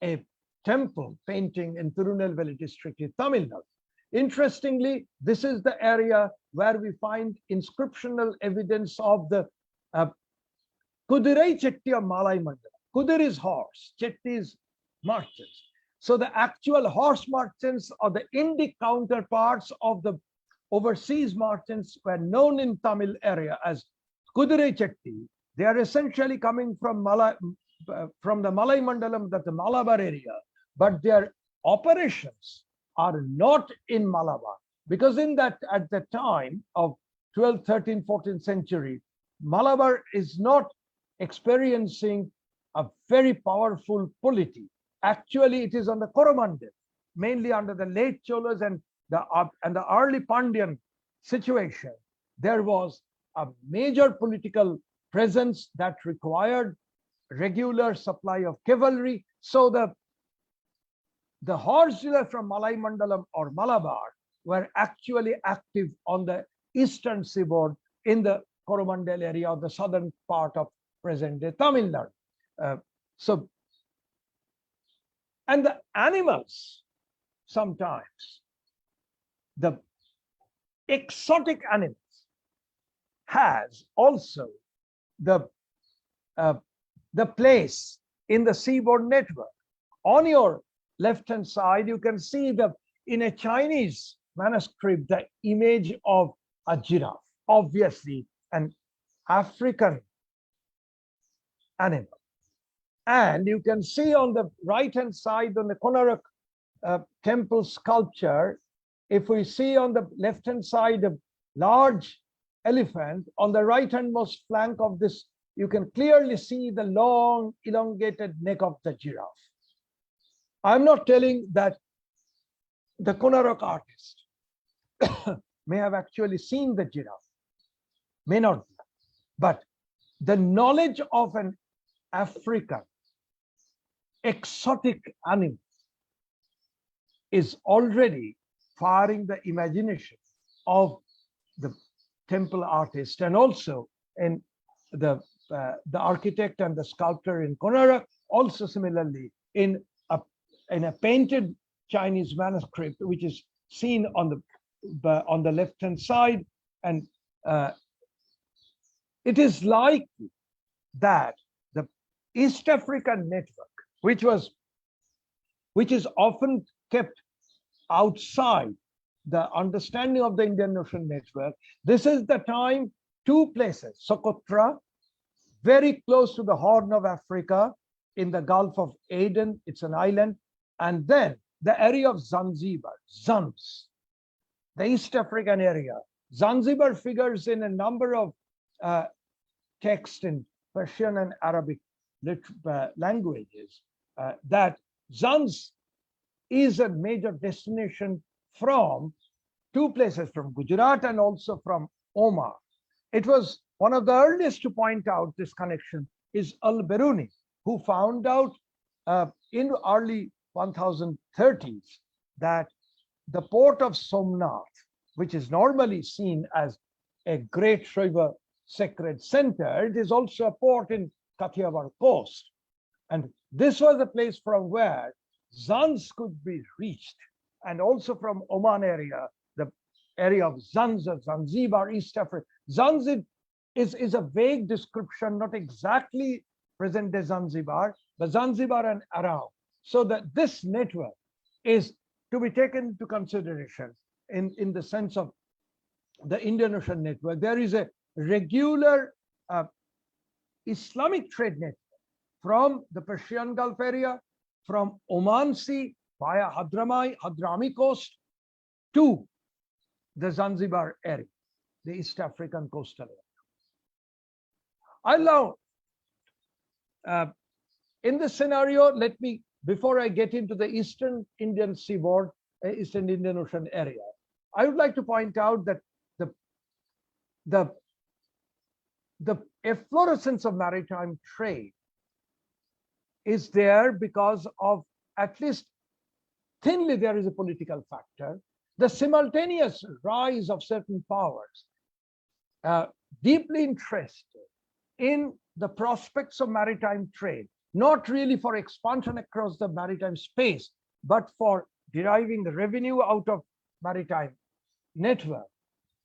a temple painting in Tirunelveli district in Tamil Nadu. Interestingly, this is the area where we find inscriptional evidence of the Kudirai Chetti of Malay Mandala. Kudir is horse, Chetti is merchants. So the actual horse merchants or the Indic counterparts of the overseas merchants were known in Tamil area as Kudirai Chetti. They are essentially coming from the Malay Mandalam, that the Malabar area, but their operations are not in Malabar. because at the time of 12th, 13th, 14th century, Malabar is not experiencing a very powerful polity. Actually, it is on the Coromandel, mainly under the late Cholas and the early Pandyan situation. There was a major political presence that required regular supply of cavalry. So the horse dealers from Malay Mandalam or Malabar were actually active on the eastern seaboard in the Coromandel area of the southern part of present-day Tamil Nadu. And the animals, sometimes, the exotic animals has also the place in the seaboard network. On your left-hand side, you can see in a Chinese manuscript, the image of a giraffe, obviously an African animal. And you can see on the right-hand side, on the Konark temple sculpture, if we see on the left-hand side a large elephant, on the right-handmost flank of this, you can clearly see the long, elongated neck of the giraffe. I'm not telling that the Konark artist may have actually seen the giraffe, may not be, but the knowledge of an African exotic animal is already firing the imagination of the temple artist, and also in the architect and the sculptor in Konark, also similarly in a painted Chinese manuscript, which is seen on the left-hand side. And it is likely that the East African network, which is often kept outside the understanding of the Indian Ocean network, this is the time two places, Socotra, very close to the Horn of Africa in the Gulf of Aden, it's an island, and then the area of Zanzibar, Zans, the East African area. Zanzibar figures in a number of texts in Persian and Arabic languages, that Zans is a major destination from two places, from Gujarat and also from Oman. It was one of the earliest to point out this connection is Al-Biruni, who found out in early 1030s that the port of Somnath, which is normally seen as a great Shaiva sacred center, it is also a port in Kathiawar coast. And this was a place from where Zans could be reached, and also from Oman area, the area of Zanzibar, East Africa. Zanzibar is a vague description, not exactly present-day Zanzibar, but Zanzibar and around. So that this network is to be taken into consideration in the sense of the Indian Ocean network. There is a regular Islamic trade network from the Persian Gulf area, from Oman Sea via Hadrami coast to the Zanzibar area, the East African coastal area. Now, in this scenario, let me, before I get into the Eastern Indian seaboard, Eastern Indian Ocean area, I would like to point out that the efflorescence of maritime trade is there because of, at least thinly, there is a political factor. The simultaneous rise of certain powers deeply interested in the prospects of maritime trade, not really for expansion across the maritime space, but for deriving the revenue out of maritime network.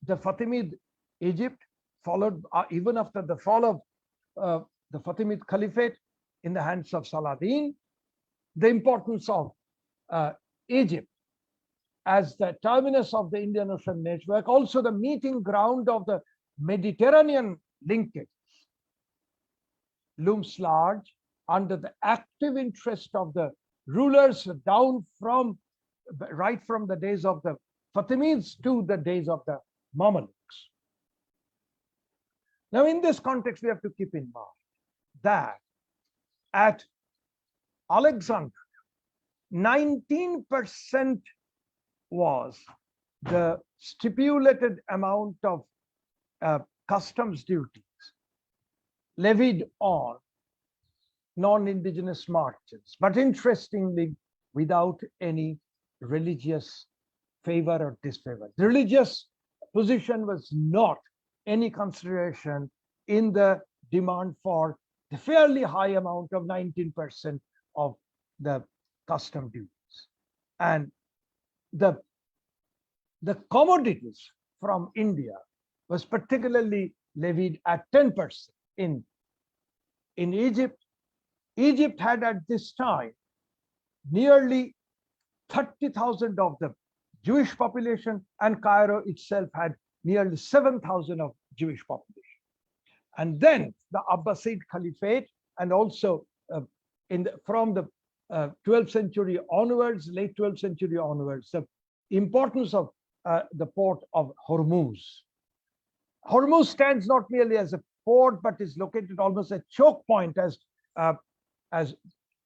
The Fatimid Egypt, followed even after the fall of the Fatimid Caliphate in the hands of Saladin, the importance of Egypt as the terminus of the Indian Ocean network, also the meeting ground of the Mediterranean linkage, looms large under the active interest of the rulers down from, right from the days of the Fatimids to the days of the Mamelukes. Now, in this context, we have to keep in mind that at Alexandria, 19% was the stipulated amount of customs duties levied on non-indigenous merchants, but interestingly, without any religious favor or disfavor. The religious position was not any consideration in the demand for the fairly high amount of 19% of the custom duties. And the commodities from India was particularly levied at 10%. In Egypt, Egypt had at this time nearly 30,000 of the Jewish population, and Cairo itself had nearly 7,000 of Jewish population. And then the Abbasid Caliphate, and also from the 12th century onwards, late 12th century onwards, the importance of the port of Hormuz. Hormuz stands not merely as a port, but is located almost a choke point, as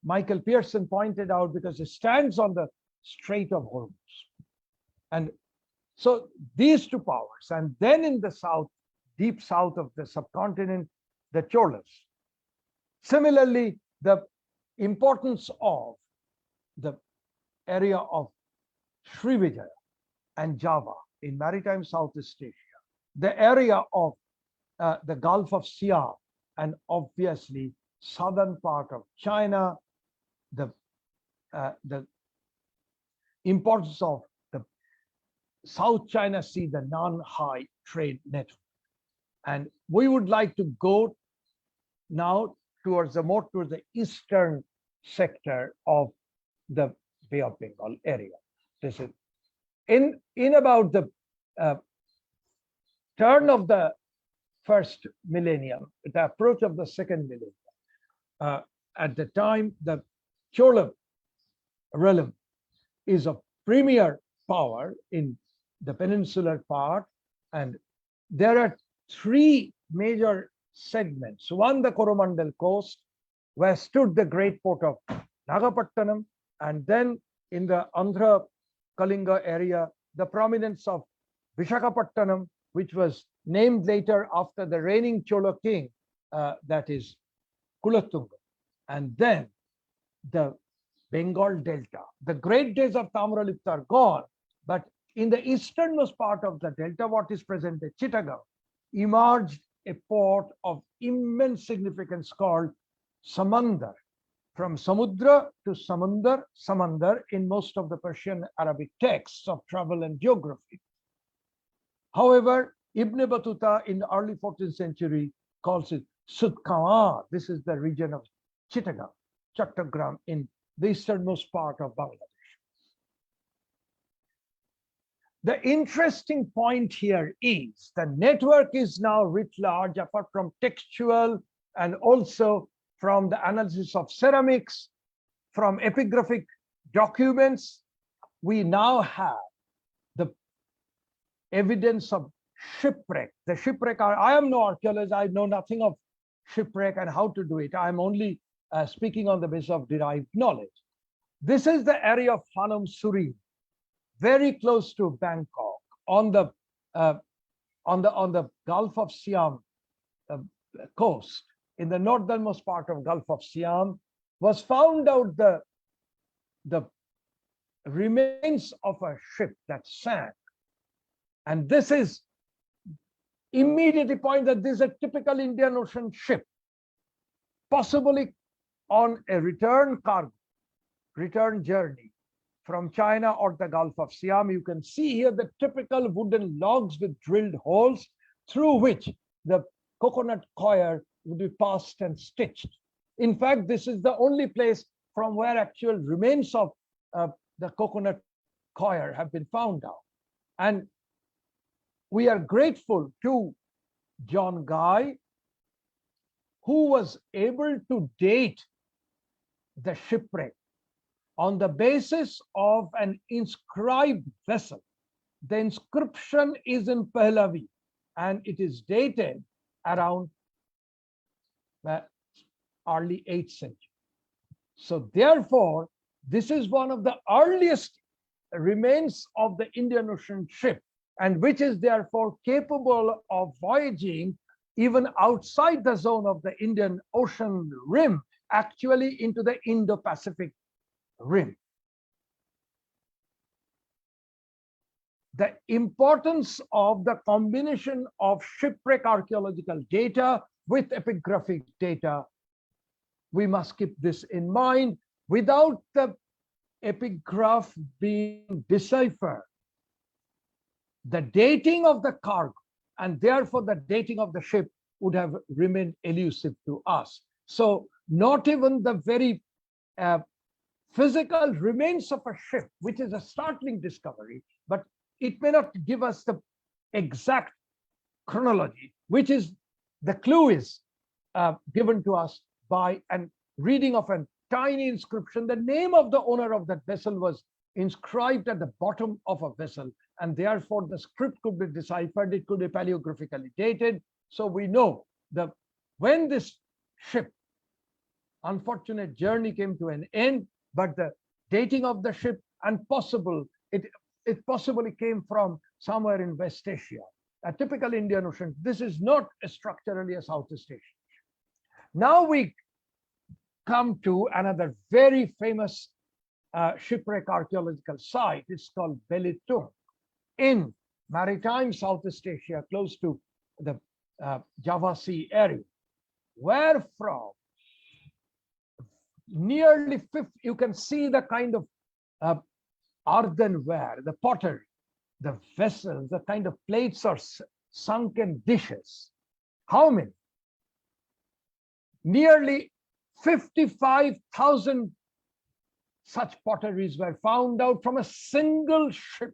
Michael Pearson pointed out, because it stands on the Strait of Hormuz. And so these two powers, and then in the south, deep south of the subcontinent, the Cholas. Similarly, the importance of the area of Srivijaya and Java in maritime Southeast Asia, the area of the Gulf of Siam, and obviously southern part of China, the importance of the South China Sea, the non-high trade network. And we would like to go now towards the eastern sector of the Bay of Bengal area. This is in about the turn of the first millennium, the approach of the second millennium. At the time, the Chola realm is a premier power in the peninsular part, and there are three major segments. One, the Coromandel coast, where stood the great port of Nagapattinam, and then in the Andhra Kalinga area, the prominence of Vishakhapatnam, which was named later after the reigning Chola king, that is Kulatunga, and then the Bengal Delta. The great days of Tamralipta are gone, but in the easternmost part of the delta, what is present at Chittagong, emerged a port of immense significance called Samandar. From Samudra to Samandar, Samandar in most of the Persian Arabic texts of travel and geography. However, Ibn Battuta in the early 14th century calls it Sudkawa. This is the region of Chittagong, Chattogram, in the easternmost part of Bangladesh. The interesting point here is the network is now writ large, apart from textual and also from the analysis of ceramics, from epigraphic documents. We now have the evidence of shipwreck. The shipwreck, I am no archaeologist, I know nothing of shipwreck and how to do it. I'm only speaking on the basis of derived knowledge. This is the area of Phanom Suri, very close to Bangkok, on the Gulf of Siam coast, in the northernmost part of Gulf of Siam, was found out the remains of a ship that sank. And this is immediately point that this is a typical Indian Ocean ship, possibly on a return cargo, return journey from China or the Gulf of Siam. You can see here the typical wooden logs with drilled holes through which the coconut coir would be passed and stitched. In fact, this is the only place from where actual remains of the coconut coir have been found out. And we are grateful to John Guy, who was able to date the shipwreck on the basis of an inscribed vessel The inscription is in Pahlavi and it is dated around the early 8th century. So therefore, this is one of the earliest remains of the Indian Ocean ship, and which is therefore capable of voyaging even outside the zone of the Indian Ocean rim, actually into the Indo-Pacific rim. The importance of the combination of shipwreck archaeological data with epigraphic data, we must keep this in mind. Without the epigraph being deciphered, the dating of the cargo and therefore the dating of the ship would have remained elusive to us. So not even the very physical remains of a ship, which is a startling discovery, but it may not give us the exact chronology, which is the clue is given to us by a reading of a tiny inscription. The name of the owner of that vessel was inscribed at the bottom of a vessel, and therefore the script could be deciphered. It could be paleographically dated. So we know that when this ship unfortunate journey came to an end, but the dating of the ship and it possibly came from somewhere in West Asia, a typical Indian Ocean. This is not structurally a Southeast Asian. Now we come to another very famous shipwreck archaeological site. It's called Belitung in maritime Southeast Asia, close to the Java Sea area, where from nearly 50, you can see the kind of earthenware, the pottery, the vessels, the kind of plates or sunken dishes. How many? Nearly 55,000 such potteries were found out from a single ship.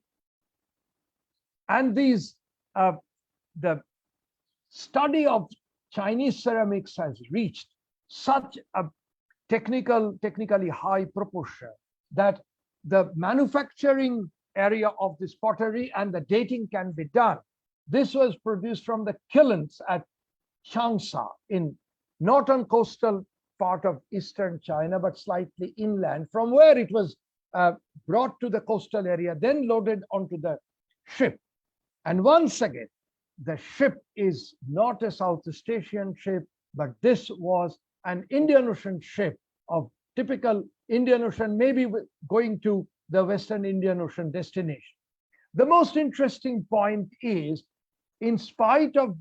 And these, the study of Chinese ceramics has reached such a technically high proportion that the manufacturing area of this pottery and the dating can be done. This was produced from the kilns at Changsha in northern coastal part of eastern China, but slightly inland, from where it was brought to the coastal area, then loaded onto the ship. And once again, the ship is not a Southeast Asian ship, but this was an Indian Ocean ship of typical Indian Ocean, maybe going to the Western Indian Ocean destination. The most interesting point is, in spite of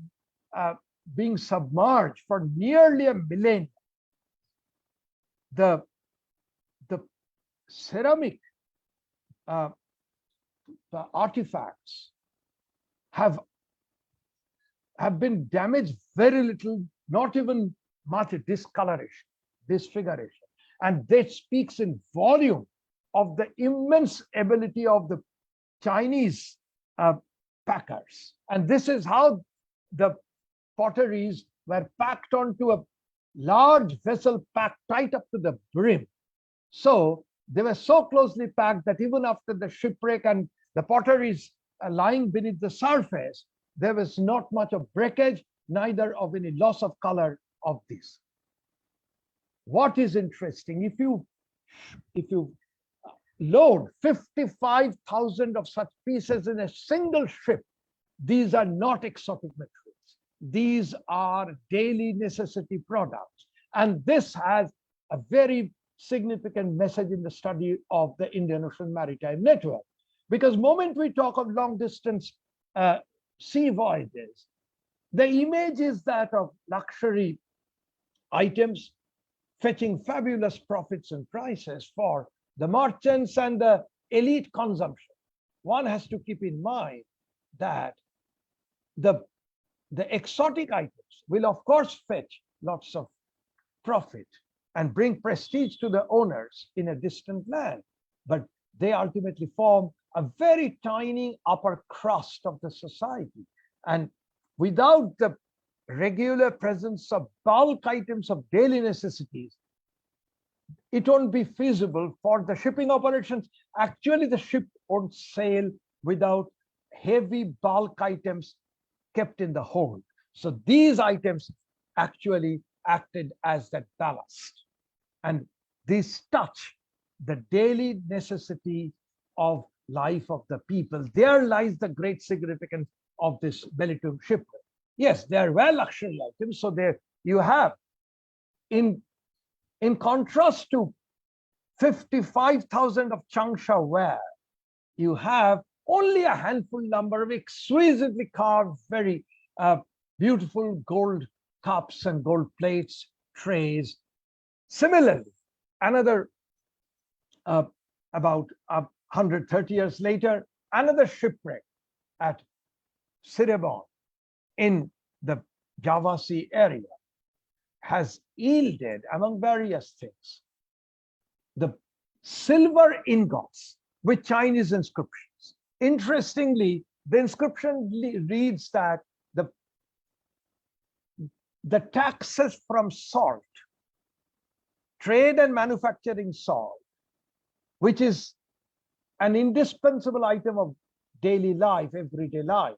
being submerged for nearly a millennia, the ceramic the artifacts have been damaged very little, not even much discoloration, disfiguration. And that speaks in volume of the immense ability of the Chinese packers. And this is how the potteries were packed onto a large vessel, packed tight up to the brim. So they were so closely packed that even after the shipwreck and the potteries lying beneath the surface, there was not much of breakage, neither of any loss of color of this. What is interesting, if you load 55,000 of such pieces in a single ship, these are not exotic materials. These are daily necessity products. And this has a very significant message in the study of the Indian Ocean Maritime Network. Because moment we talk of long distance sea voyages, the image is that of luxury items fetching fabulous profits and prices for the merchants and the elite consumption. One has to keep in mind that the exotic items will of course fetch lots of profit and bring prestige to the owners in a distant land, but they ultimately form a very tiny upper crust of the society. And without the regular presence of bulk items of daily necessities, it won't be feasible for the shipping operations. Actually, the ship won't sail without heavy bulk items kept in the hold. So these items actually acted as that ballast. And these touch the daily necessity of life of the people. There lies the great significance of this military shipwreck. Yes, there were luxury items. So there you have, in contrast to 55,000 of Changsha ware, you have only a handful number of exquisitely carved, very beautiful gold cups and gold plates, trays. Similarly, another about 130 years later, another shipwreck at Cirebon in the Java Sea area has yielded, among various things, the silver ingots with Chinese inscriptions. Interestingly, the inscription reads that the taxes from salt, trade and manufacturing salt, which is an indispensable item of daily life, everyday life,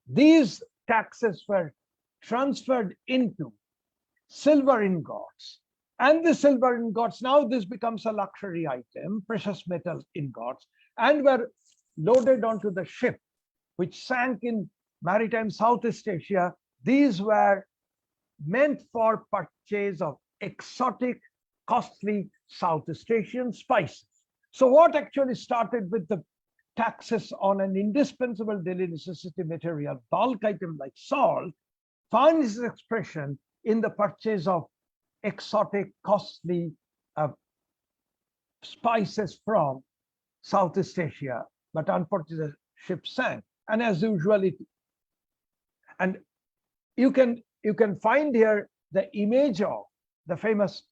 these taxes were transferred into silver ingots. And the silver ingots, now this becomes a luxury item, precious metal ingots, and were loaded onto the ship, which sank in maritime Southeast Asia. These were meant for purchase of exotic, costly Southeast Asian spices. So what actually started with the taxes on an indispensable daily necessity material, bulk item like salt, found its expression in the purchase of exotic, costly spices from Southeast Asia. But unfortunately, the ship sank. And as usual, and you can find here the image of the famous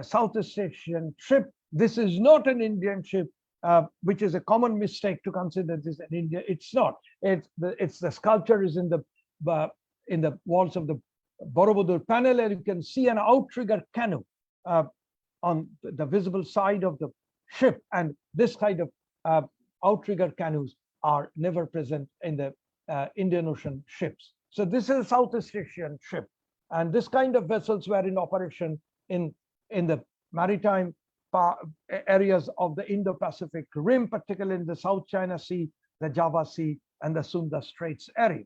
Southeast Asian ship. This is not an Indian ship, which is a common mistake to consider this an Indian. It's not. It's the sculpture is in the walls of the Borobudur panel, and you can see an outrigger canoe on the visible side of the ship. And this kind of outrigger canoes are never present in the Indian Ocean ships. So this is a Southeast Asian ship, and this kind of vessels were in operation in the maritime areas of the Indo-Pacific Rim, particularly in the South China Sea, the Java Sea, and the Sunda Straits area.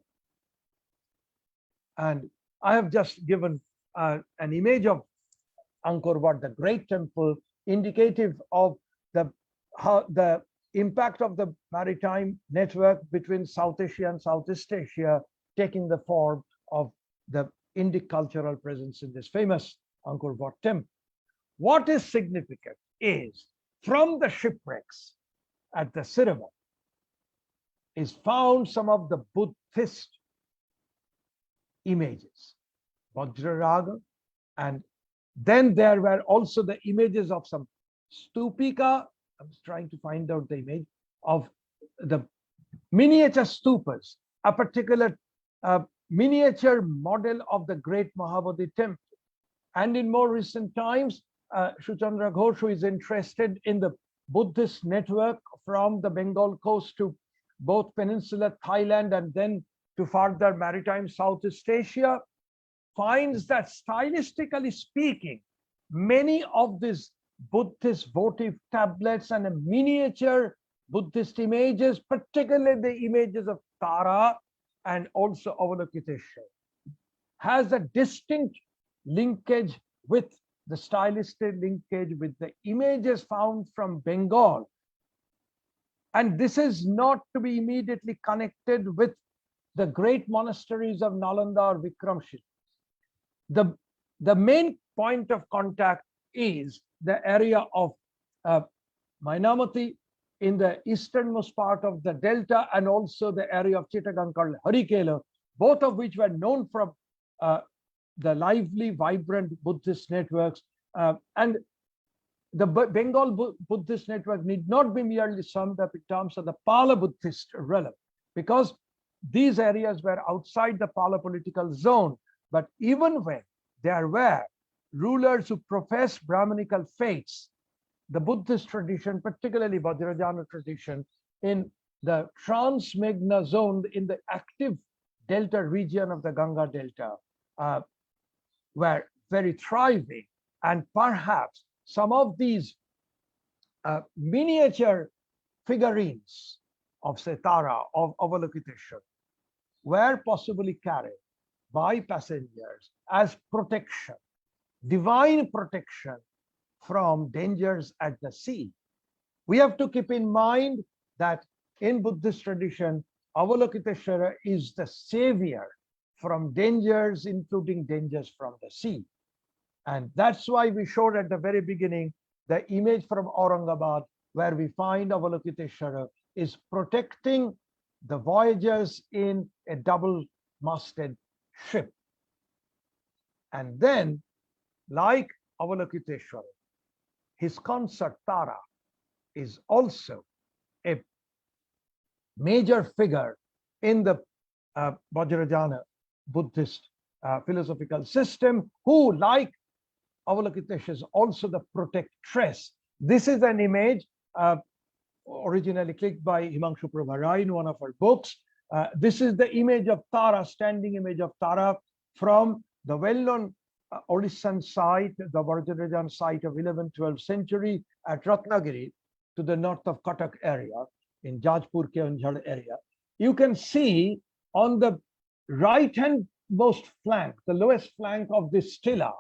And I have just given an image of Angkor Wat, the great temple, indicative of the impact of the maritime network between South Asia and Southeast Asia, taking the form of the Indic cultural presence in this famous Angkor Wat temple. What is significant is, from the shipwrecks at the Cirebon is found some of the Buddhist images, Vajraraga, and then there were also the images of some stupika. I was trying to find out the image of the miniature stupas, a particular miniature model of the great Mahabodhi temple. And in more recent times, Shuchandra Ghosh, who is interested in the Buddhist network from the Bengal coast to both Peninsular Thailand and then to further maritime Southeast Asia, finds that stylistically speaking, many of these Buddhist votive tablets and miniature Buddhist images, particularly the images of Tara and also Avalokiteshwar, has a distinct linkage with the stylistic linkage with the images found from Bengal. And this is not to be immediately connected with the great monasteries of Nalanda or Vikramshila. The main point of contact is the area of Mainamati in the easternmost part of the delta, and also the area of Chittagong called Harikela, both of which were known from the lively, vibrant Buddhist networks. And the Bengal Buddhist network need not be merely summed up in terms of the Pala Buddhist realm, because these areas were outside the Pala political zone. But even when there were rulers who professed Brahminical faiths, the Buddhist tradition, particularly Vajrayana tradition in the Trans-Meghna zone in the active delta region of the Ganga Delta were very thriving, and perhaps some of these miniature figurines of Setara, of Avalokiteshvara, were possibly carried by passengers as protection, divine protection from dangers at the sea. We have to keep in mind that in Buddhist tradition, Avalokiteshvara is the savior from dangers, including dangers from the sea. And that's why we showed at the very beginning the image from Aurangabad, where we find Avalokiteshvara is protecting the voyagers in a double-masted ship. And then, like Avalokiteshvara, his consort Tara is also a major figure in the Vajrayana Buddhist philosophical system, who, like Avalokiteshvara, is also the protectress. This is an image originally clicked by Himanshu Prabha in one of her books. This is the image of Tara, standing image of Tara from the well-known Odishan site, the Vajrayana site of 11th, 12th century at Ratnagiri, to the north of Cuttack area, in Jajpur Keonjhar area. You can see on the right-hand most flank, the lowest flank of this stela,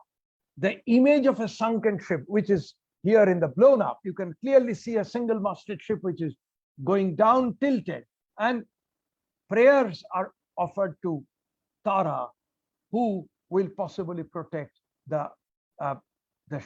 the image of a sunken ship, which is here in the blown up. You can clearly see a single-masted ship which is going down tilted, and prayers are offered to Tara, who will possibly protect the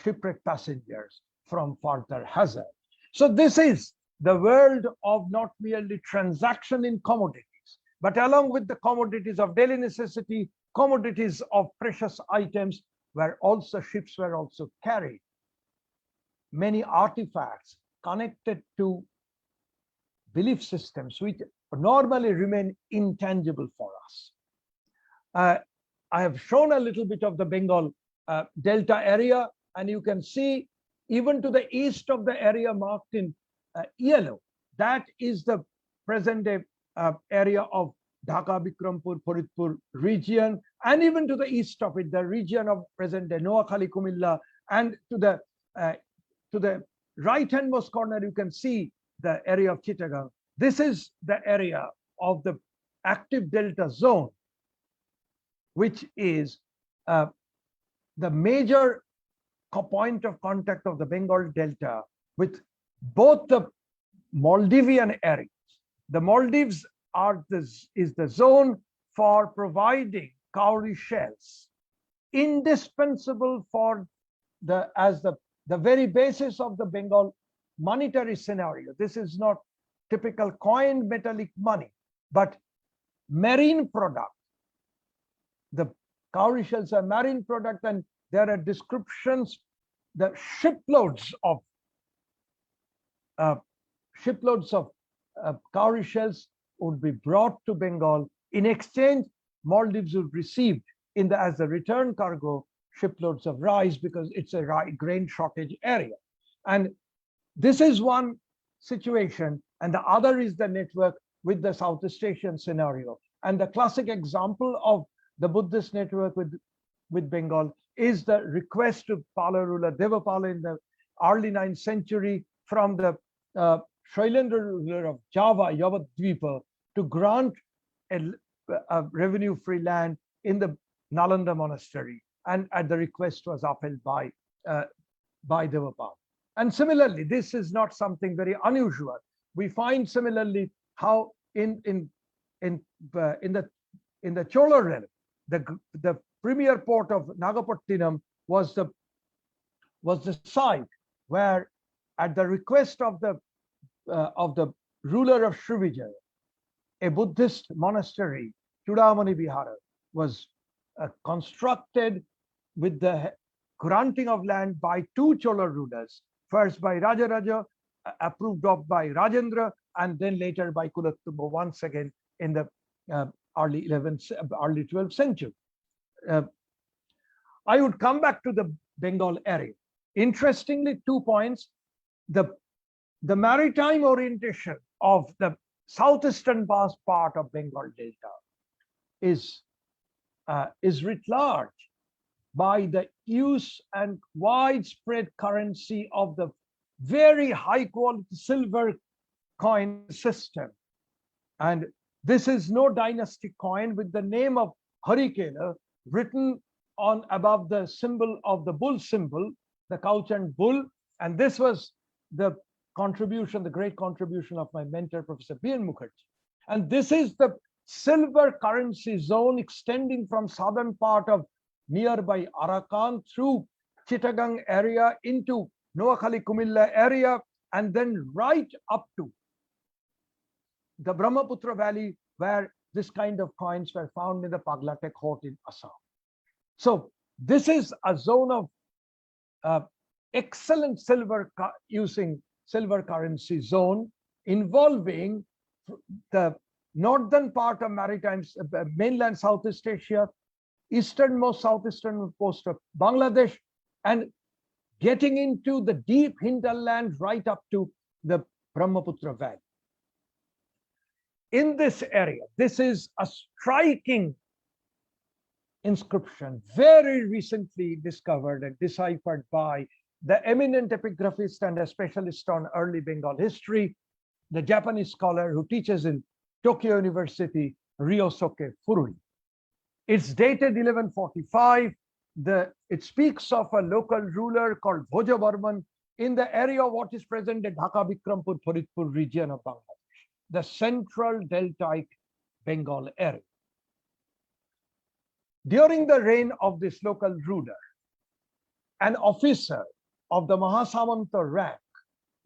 shipwrecked passengers from further hazard. So this is the world of not merely transaction in commodities, but along with the commodities of daily necessity, commodities of precious items, where also ships were also carried. Many artifacts connected to belief systems which normally remain intangible for us. I have shown a little bit of the Bengal Delta area, and you can see even to the east of the area marked in yellow, that is the present day area of Dhaka, Bikrampur, Faridpur region, and even to the east of it, the region of present day Noakhali, Kumilla, and to the right-handmost corner, you can see the area of Chittagong. This is the area of the active delta zone, which is the major point of contact of the Bengal Delta with both the Maldivian areas. The Maldives is the zone for providing cowrie shells, indispensable for the very basis of the Bengal monetary scenario. This is not typical coined metallic money, but marine product. The cowrie shells are marine product, and there are descriptions, the shiploads of cowrie shells would be brought to Bengal. In exchange, Maldives would receive as a return cargo shiploads of rice, because it's a grain shortage area. And this is one situation, and the other is the network with the Southeast Asian scenario. And the classic example of the Buddhist network with Bengal is the request to Pala ruler Devapala in the early 9th century from the Shailendra ruler of Java, Yavatdvipa, to grant a revenue-free land in the Nalanda monastery, and at the request was upheld by Devapala. And similarly, this is not something very unusual. We find similarly how in the Chola realm, the premier port of Nagapattinam was the site where, at the request of the ruler of Srivijaya, a Buddhist monastery, Chudamani Vihara, was constructed with the granting of land by two Chola rulers, first by Rajaraja, approved of by Rajendra, and then later by Kulattumba once again in the early 12th century. I would come back to the Bengal area. Interestingly, 2 points. The maritime orientation of the southeastern vast part of Bengal Delta is writ large by the use and widespread currency of the very high quality silver coin system. And this is no dynastic coin with the name of Harikela written on above the symbol of the bull symbol, the couch and bull. And this was the contribution, the great contribution of my mentor, Professor B.N. Mukherjee. And this is the silver currency zone extending from southern part of nearby Arakan through Chittagong area into Noakhali Kumilla area, and then right up to the Brahmaputra Valley, where this kind of coins were found in the Paglatek Hort in Assam. So this is a zone of excellent using silver currency zone involving the northern part of maritime mainland Southeast Asia, easternmost southeastern coast of Bangladesh, and getting into the deep hinterland right up to the Brahmaputra Valley. In this area, this is a striking inscription, very recently discovered and deciphered by the eminent epigraphist and a specialist on early Bengal history, the Japanese scholar who teaches in Tokyo University, Ryosuke Furui. It's dated 1145. It speaks of a local ruler called Bhojavarman in the area of what is present in Dhaka, Bikrampur, Faridpur region of Bangladesh, the central deltaic Bengal area. During the reign of this local ruler, an officer of the Mahasamanta rank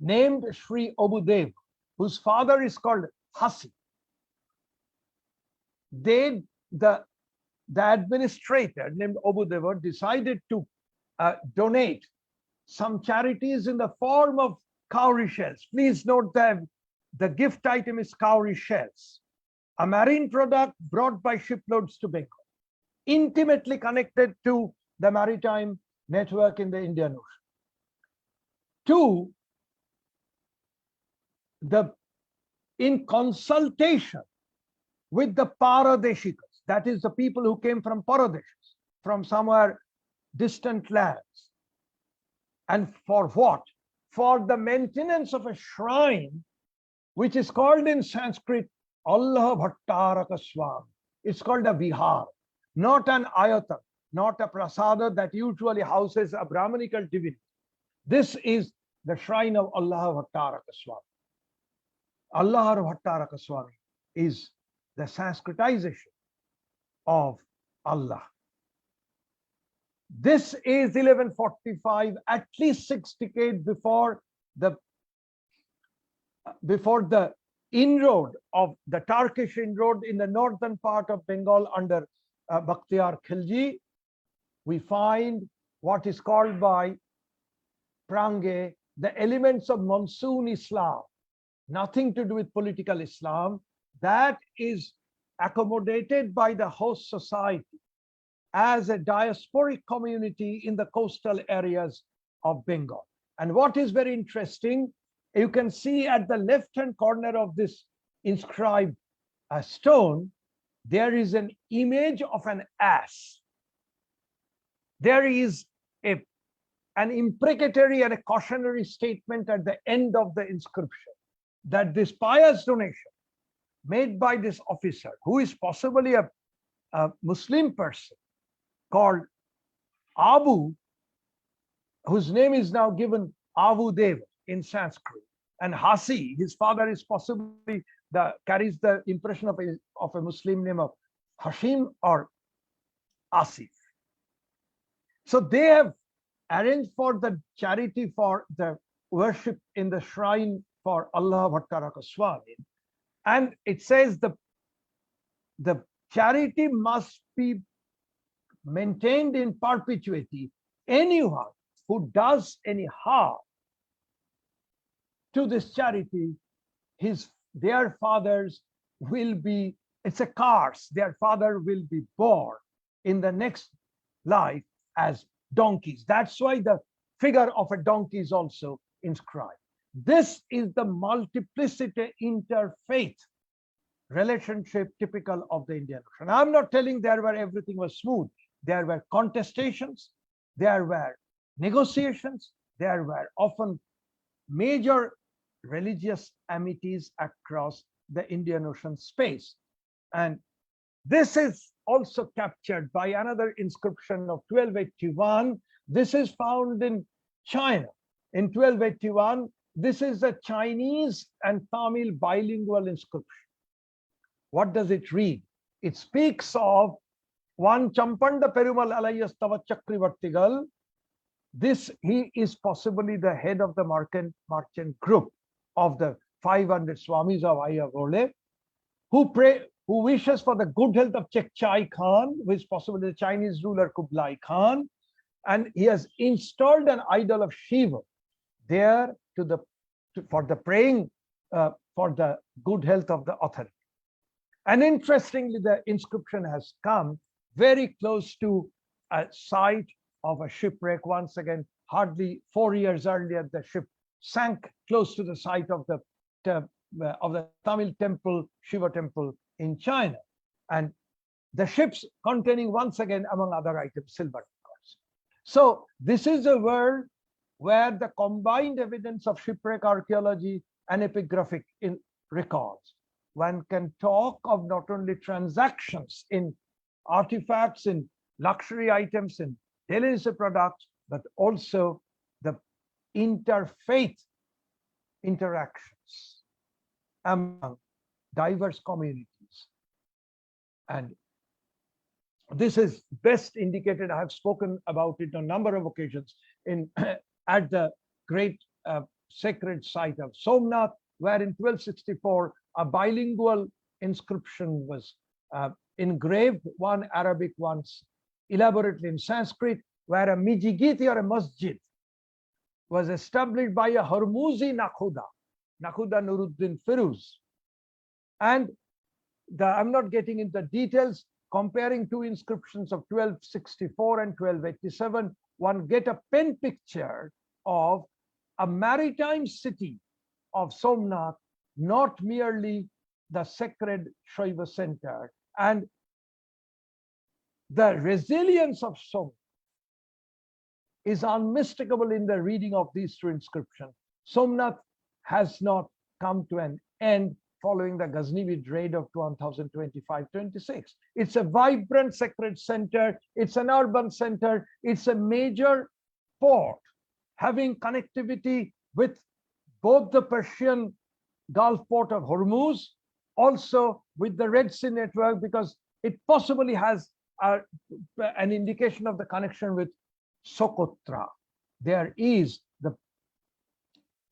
named Sri Obudev, whose father is called Hasi, the administrator named Obudeva decided to donate some charities in the form of cowrie shells. Please note that the gift item is cowrie shells, a marine product brought by shiploads to Bengal, intimately connected to the maritime network in the Indian Ocean. Two, in consultation with the Paradeshikas, that is the people who came from Paradeshas, from somewhere distant lands. And for what? For the maintenance of a shrine, which is called in Sanskrit, Allah Bhattaraka Swam. It's called a vihar, not an ayatan, not a prasada that usually houses a Brahmanical divinity. This is the shrine of Allah Bhattaraka Swami. Allah Bhattaraka Swami is the Sanskritization of Allah. This is 1145, at least 6 decades before the inroad of the Turkish inroad in the northern part of Bengal under Bakhtiyar Khilji. We find what is called by Prange the elements of monsoon Islam, nothing to do with political Islam, that is accommodated by the host society as a diasporic community in the coastal areas of Bengal. And what is very interesting, you can see at the left-hand corner of this inscribed stone, there is an image of an ass. There is an imprecatory and a cautionary statement at the end of the inscription that this pious donation made by this officer, who is possibly a Muslim person called Abu, whose name is now given Abu Dev in Sanskrit, and Hasi, his father is possibly carries the impression of a Muslim name of Hashim or Asif. So they have arranged for the charity for the worship in the shrine for Allah Bhattaraka Swami. And it says the charity must be maintained in perpetuity. Anyone who does any harm to this charity, their fathers will be, it's a curse, their father will be born in the next life as donkeys. That's why the figure of a donkey is also inscribed. This is the multiplicity interfaith relationship typical of the Indian Ocean. I'm not telling there where everything was smooth. There were contestations, there were negotiations, there were often major religious amities across the Indian Ocean space. And this is also captured by another inscription of 1281. This is found in China. In 1281, this is a Chinese and Tamil bilingual inscription. What does it read? It speaks of one Champanda Perumal Alayastava Chakravartigal. This, he is possibly the head of the merchant group of the 500 Swamis of Ayavole, who wishes for the good health of Chekchai Khan, who is possibly the Chinese ruler Kublai Khan, and he has installed an idol of Shiva there for the praying for the good health of the authority. And interestingly, the inscription has come very close to a site of a shipwreck. Once again, hardly 4 years earlier, the ship sank close to the site of the Tamil temple, Shiva temple in China. And the ships containing, once again, among other items, silver coins. So this is a world where the combined evidence of shipwreck archaeology and epigraphic records, one can talk of not only transactions in artifacts, in luxury items, in daily products, but also the interfaith interactions among diverse communities. And this is best indicated, I have spoken about it on a number of occasions, in at the great sacred site of Somnath, where in 1264 a bilingual inscription was engraved, one Arabic, one elaborately in Sanskrit, where a mijigiti or a masjid was established by a Hormuzi Nakhuda Nuruddin Firuz. And I'm not getting into details, comparing two inscriptions of 1264 and 1287, one get a pen picture of a maritime city of Somnath, not merely the sacred Shaiva center. And the resilience of Somnath is unmistakable in the reading of these two inscriptions. Somnath has not come to an end following the Ghaznavid raid of 1025-26. It's a vibrant sacred center. It's an urban center. It's a major port having connectivity with both the Persian Gulf port of Hormuz, also with the Red Sea network, because it possibly has an indication of the connection with Socotra. There is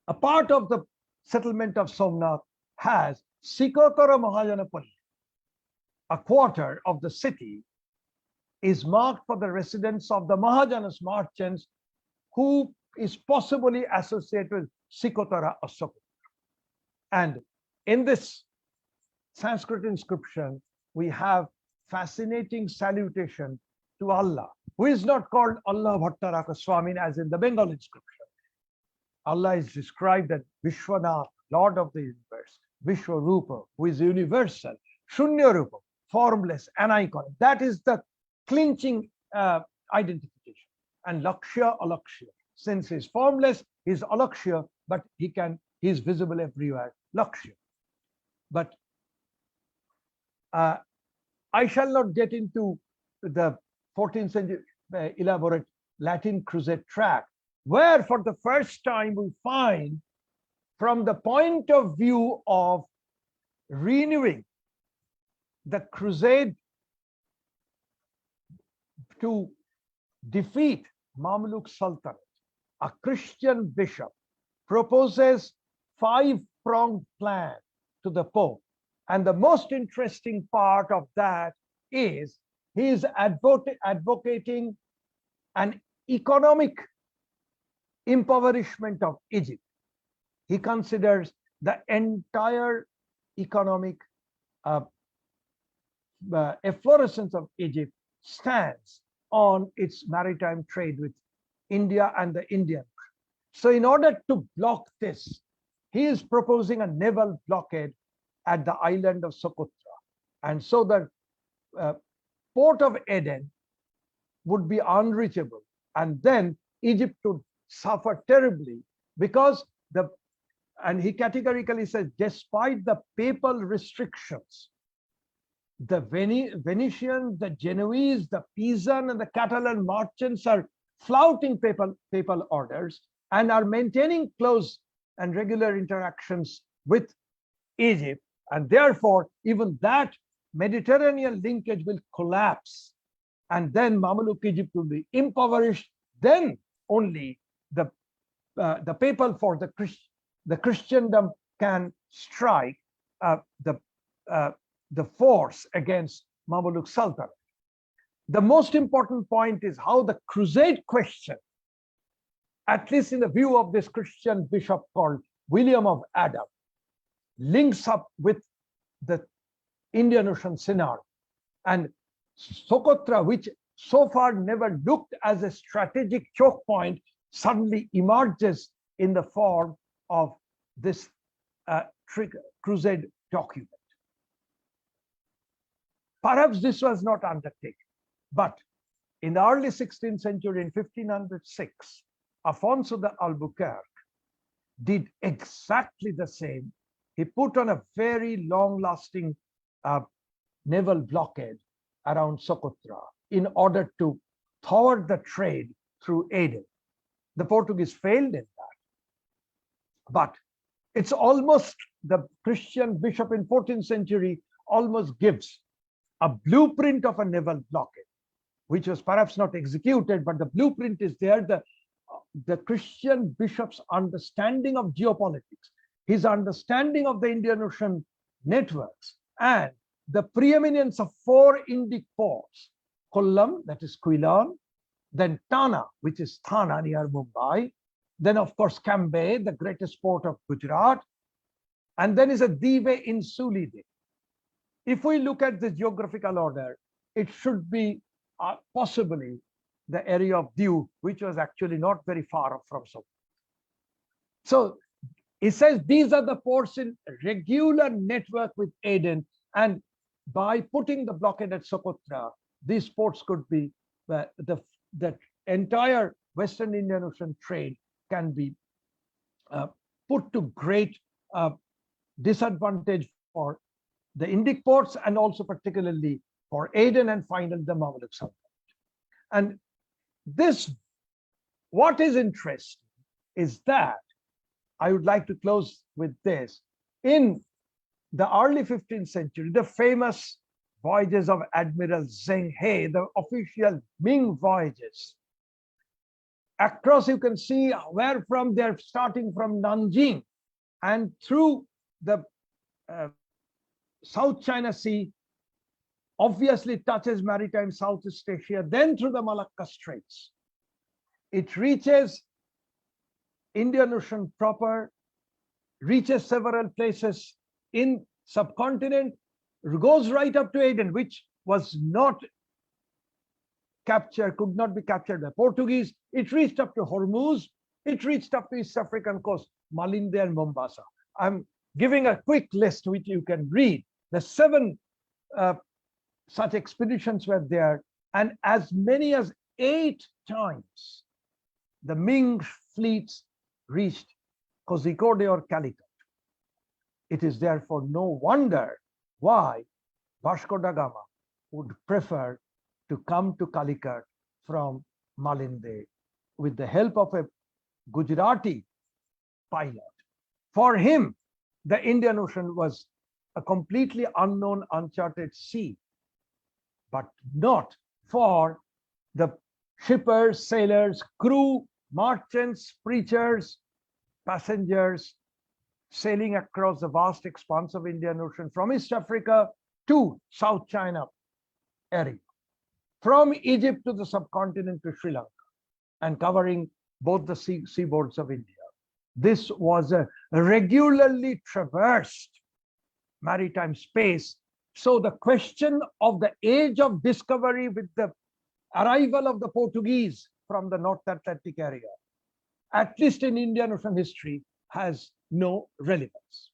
a part of the settlement of Somnath has Sikotara Mahajanapalli, a quarter of the city is marked for the residence of the Mahajanas merchants, who is possibly associated with Sikotara or Socotra. And in this Sanskrit inscription, we have fascinating salutation to Allah, who is not called Allah Bhattaraka Swamin as in the Bengal inscription. Allah is described as Vishwanath, Lord of the universe, Vishwarupa, who is universal, Shunyarupa, formless, aniconic. That is the clinching identification. And Lakshya, Alakshya. Since he's formless, he's Alakshya, but he's visible everywhere, Lakshya. But I shall not get into the 14th century elaborate Latin crusade tract, where for the first time we find, from the point of view of renewing the crusade to defeat Mamluk Sultanate, a Christian bishop proposes 5-pronged plan to the Pope. And the most interesting part of that is he is advocating an economic impoverishment of Egypt. He considers the entire economic efflorescence of Egypt stands on its maritime trade with India and the Indian. So in order to block this, he is proposing a naval blockade at the island of Socotra. And so the port of Aden would be unreachable. And then Egypt would suffer terribly because and he categorically says, despite the papal restrictions, the Venetians, the Genoese, the Pisan, and the Catalan merchants are flouting papal orders and are maintaining close and regular interactions with Egypt. And therefore, even that Mediterranean linkage will collapse. And then Mamluk Egypt will be impoverished. Then only the papal for the Christendom can strike the force against Mamluk Sultanate. The most important point is how the Crusade question, at least in the view of this Christian bishop called William of Adam, links up with the Indian Ocean scenario. And Socotra, which so far never looked as a strategic choke point, suddenly emerges in the form of this Crusade document. Perhaps this was not undertaken, but in the early 16th century, in 1506, Afonso de Albuquerque did exactly the same. He put on a very long-lasting naval blockade around Socotra in order to thwart the trade through Aden. The Portuguese failed in that. But it's almost, the Christian bishop in 14th century almost gives a blueprint of a naval blockade, which was perhaps not executed, but the blueprint is there. The Christian bishop's understanding of geopolitics, his understanding of the Indian Ocean networks, and the preeminence of 4 Indic ports, Kollam, that is Quilon, then Tana, which is Thana near Mumbai, then of course Cambay, the greatest port of Gujarat, and then is a Dive Insulide. If we look at the geographical order, it should be possibly the area of Diu, which was actually not very far from Socotra. So he says these are the ports in regular network with Aden, and by putting the blockade at Socotra, these ports could be the entire Western Indian Ocean trade can be put to great disadvantage for the Indic ports, and also particularly for Aden and finally the Mamluk Sultanate. And this, what is interesting is that, I would like to close with this, in the early 15th century, the famous voyages of Admiral Zheng He, the official Ming voyages, across you can see where from they're starting from Nanjing and through the South China Sea, obviously touches maritime Southeast Asia, then through the Malacca Straits. It reaches Indian Ocean proper, reaches several places in subcontinent, goes right up to Aden, which was not captured, could not be captured by Portuguese. It reached up to Hormuz. It reached up to East African coast, Malindi and Mombasa. I'm giving a quick list which you can read. The 7 such expeditions were there, and as many as 8 times the Ming fleets reached Kozhikode or Calicut. It is therefore no wonder why Vasco da Gama would prefer to come to Calicut from Malindi with the help of a Gujarati pilot. For him, the Indian Ocean was a completely unknown, uncharted sea, but not for the shippers, sailors, crew, merchants, preachers, passengers sailing across the vast expanse of Indian Ocean from East Africa to South China area, from Egypt to the subcontinent to Sri Lanka, and covering both the seaboards of India. This was a regularly traversed maritime space. So the question of the age of discovery with the arrival of the Portuguese from the North Atlantic area, at least in Indian Ocean history, has no relevance.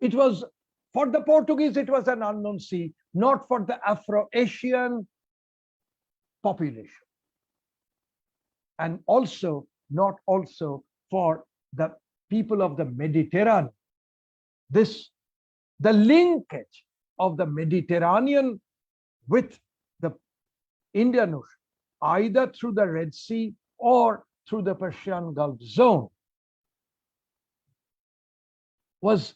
It was, for the Portuguese, it was an unknown sea, not for the Afro-Asian population. And also, not also for the people of the Mediterranean. The linkage of the Mediterranean with the Indian Ocean, either through the Red Sea or through the Persian Gulf zone, was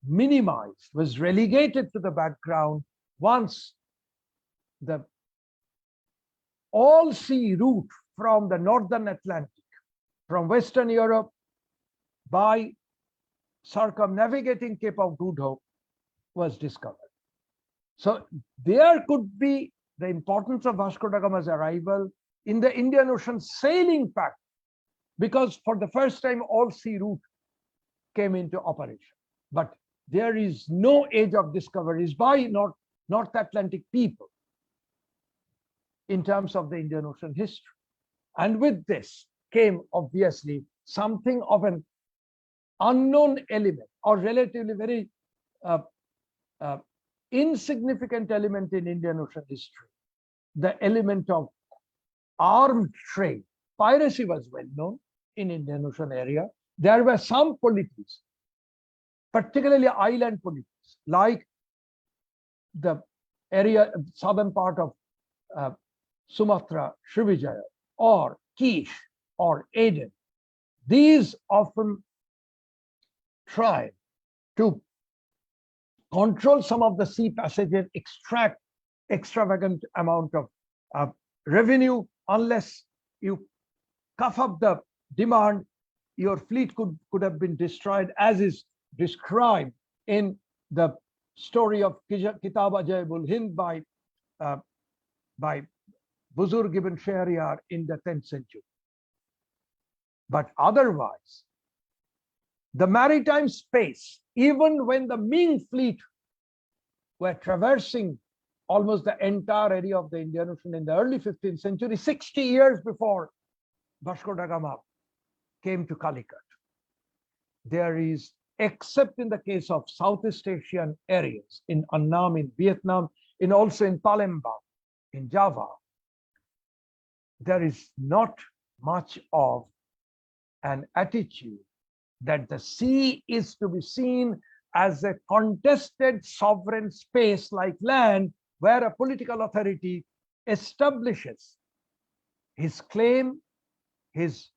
minimized, was relegated to the background once the all-sea route from the northern Atlantic, from Western Europe, by circumnavigating Cape of Good Hope, was discovered. So there could be the importance of Vasco da Gama's arrival in the Indian Ocean sailing pact, because for the first time all-sea route came into operation. But there is no age of discoveries by North Atlantic people in terms of the Indian Ocean history. And with this came obviously something of an unknown element, or relatively very insignificant element in Indian Ocean history, the element of armed trade. Piracy was well known in Indian Ocean area. There were some polities, particularly island polities, like the area, southern part of Sumatra, Srivijaya, or Kish, or Aden. These often try to control some of the sea passages, extract extravagant amount of revenue. Unless you cough up the demand, your fleet could have been destroyed, as is described in the story of Kitab Ajaibul Hind by Buzurg ibn Shahriyar in the 10th century. But otherwise, the maritime space, even when the Ming fleet were traversing almost the entire area of the Indian Ocean in the early 15th century, 60 years before Vasco da Gama came to Calicut, there is, except in the case of Southeast Asian areas, in Annam, in Vietnam, and also in Palembang, in Java, there is not much of an attitude that the sea is to be seen as a contested sovereign space like land, where a political authority establishes his claim, his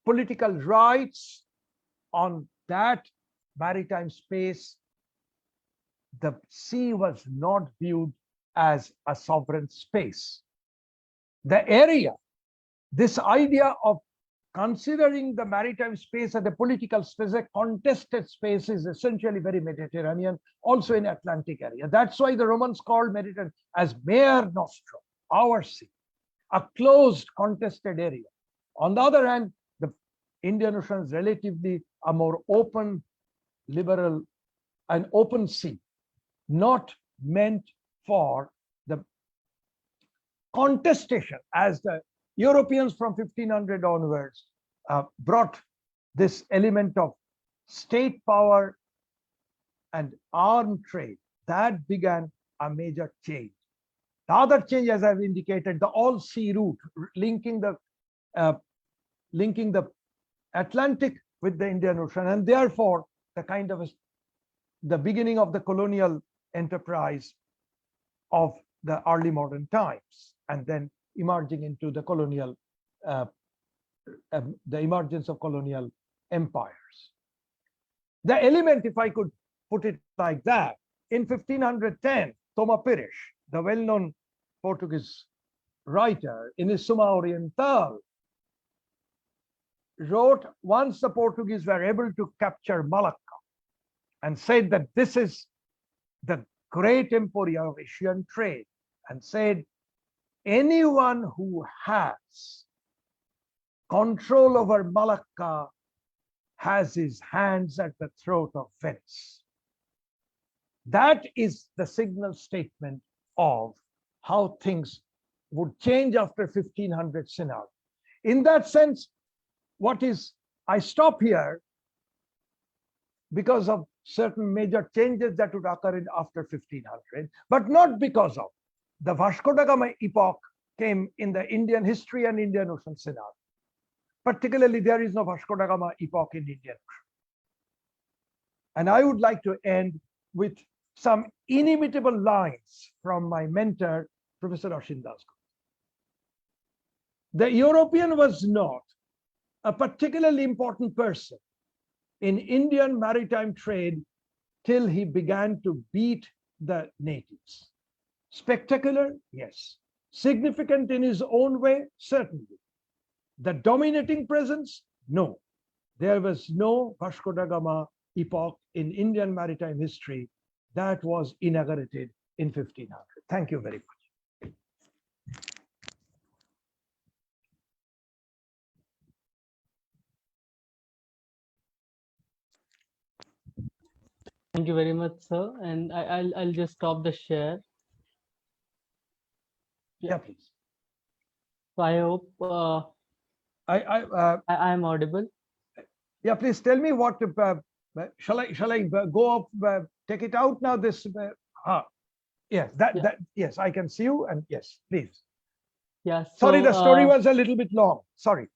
political rights on that maritime space. The sea was not viewed as a sovereign space. The area, this idea of considering the maritime space as a political space, a contested space, is essentially very Mediterranean, also in Atlantic area. That's why the Romans called Mediterranean as Mare Nostrum, our sea, a closed, contested area. On the other hand, the Indian Ocean is relatively a more open, liberal, and open sea, not meant for the contestation, as the Europeans from 1500 onwards brought this element of state power and armed trade. That began a major change. The other change, as I've indicated, the all-sea route linking the Atlantic with the Indian Ocean, and therefore the kind of the beginning of the colonial enterprise of the early modern times, and then emerging into the colonial, the emergence of colonial empires. The element, if I could put it like that, in 1510, Toma Pires, the well-known Portuguese writer, in his Suma Oriental, wrote, once the Portuguese were able to capture Malacca, and said that this is the great emporia of Asian trade, and said, anyone who has control over Malacca has his hands at the throat of Venice. That is the signal statement of how things would change after 1500 scenario. In that sense, I stop here because of certain major changes that would occur in after 1500, but not because of the Vasco da Gama epoch came in the Indian history and Indian Ocean scenario. Particularly, there is no Vasco da Gama epoch in Indian Ocean. And I would like to end with some inimitable lines from my mentor, Professor Ashin Das. The European was not a particularly important person in Indian maritime trade till he began to beat the natives. Spectacular? Yes. Significant in his own way? Certainly. The dominating presence? No. There was no Vasco da Gama epoch in Indian maritime history that was inaugurated in 1500. Thank you very much. Thank you very much, sir. And I'll just stop the share. Yeah, please. So I hope I am audible. Yeah, please tell me what shall I go up, take it out now? This yes, that yes, I can see you, and yes, please. Yeah. So, sorry, the story was a little bit long. Sorry.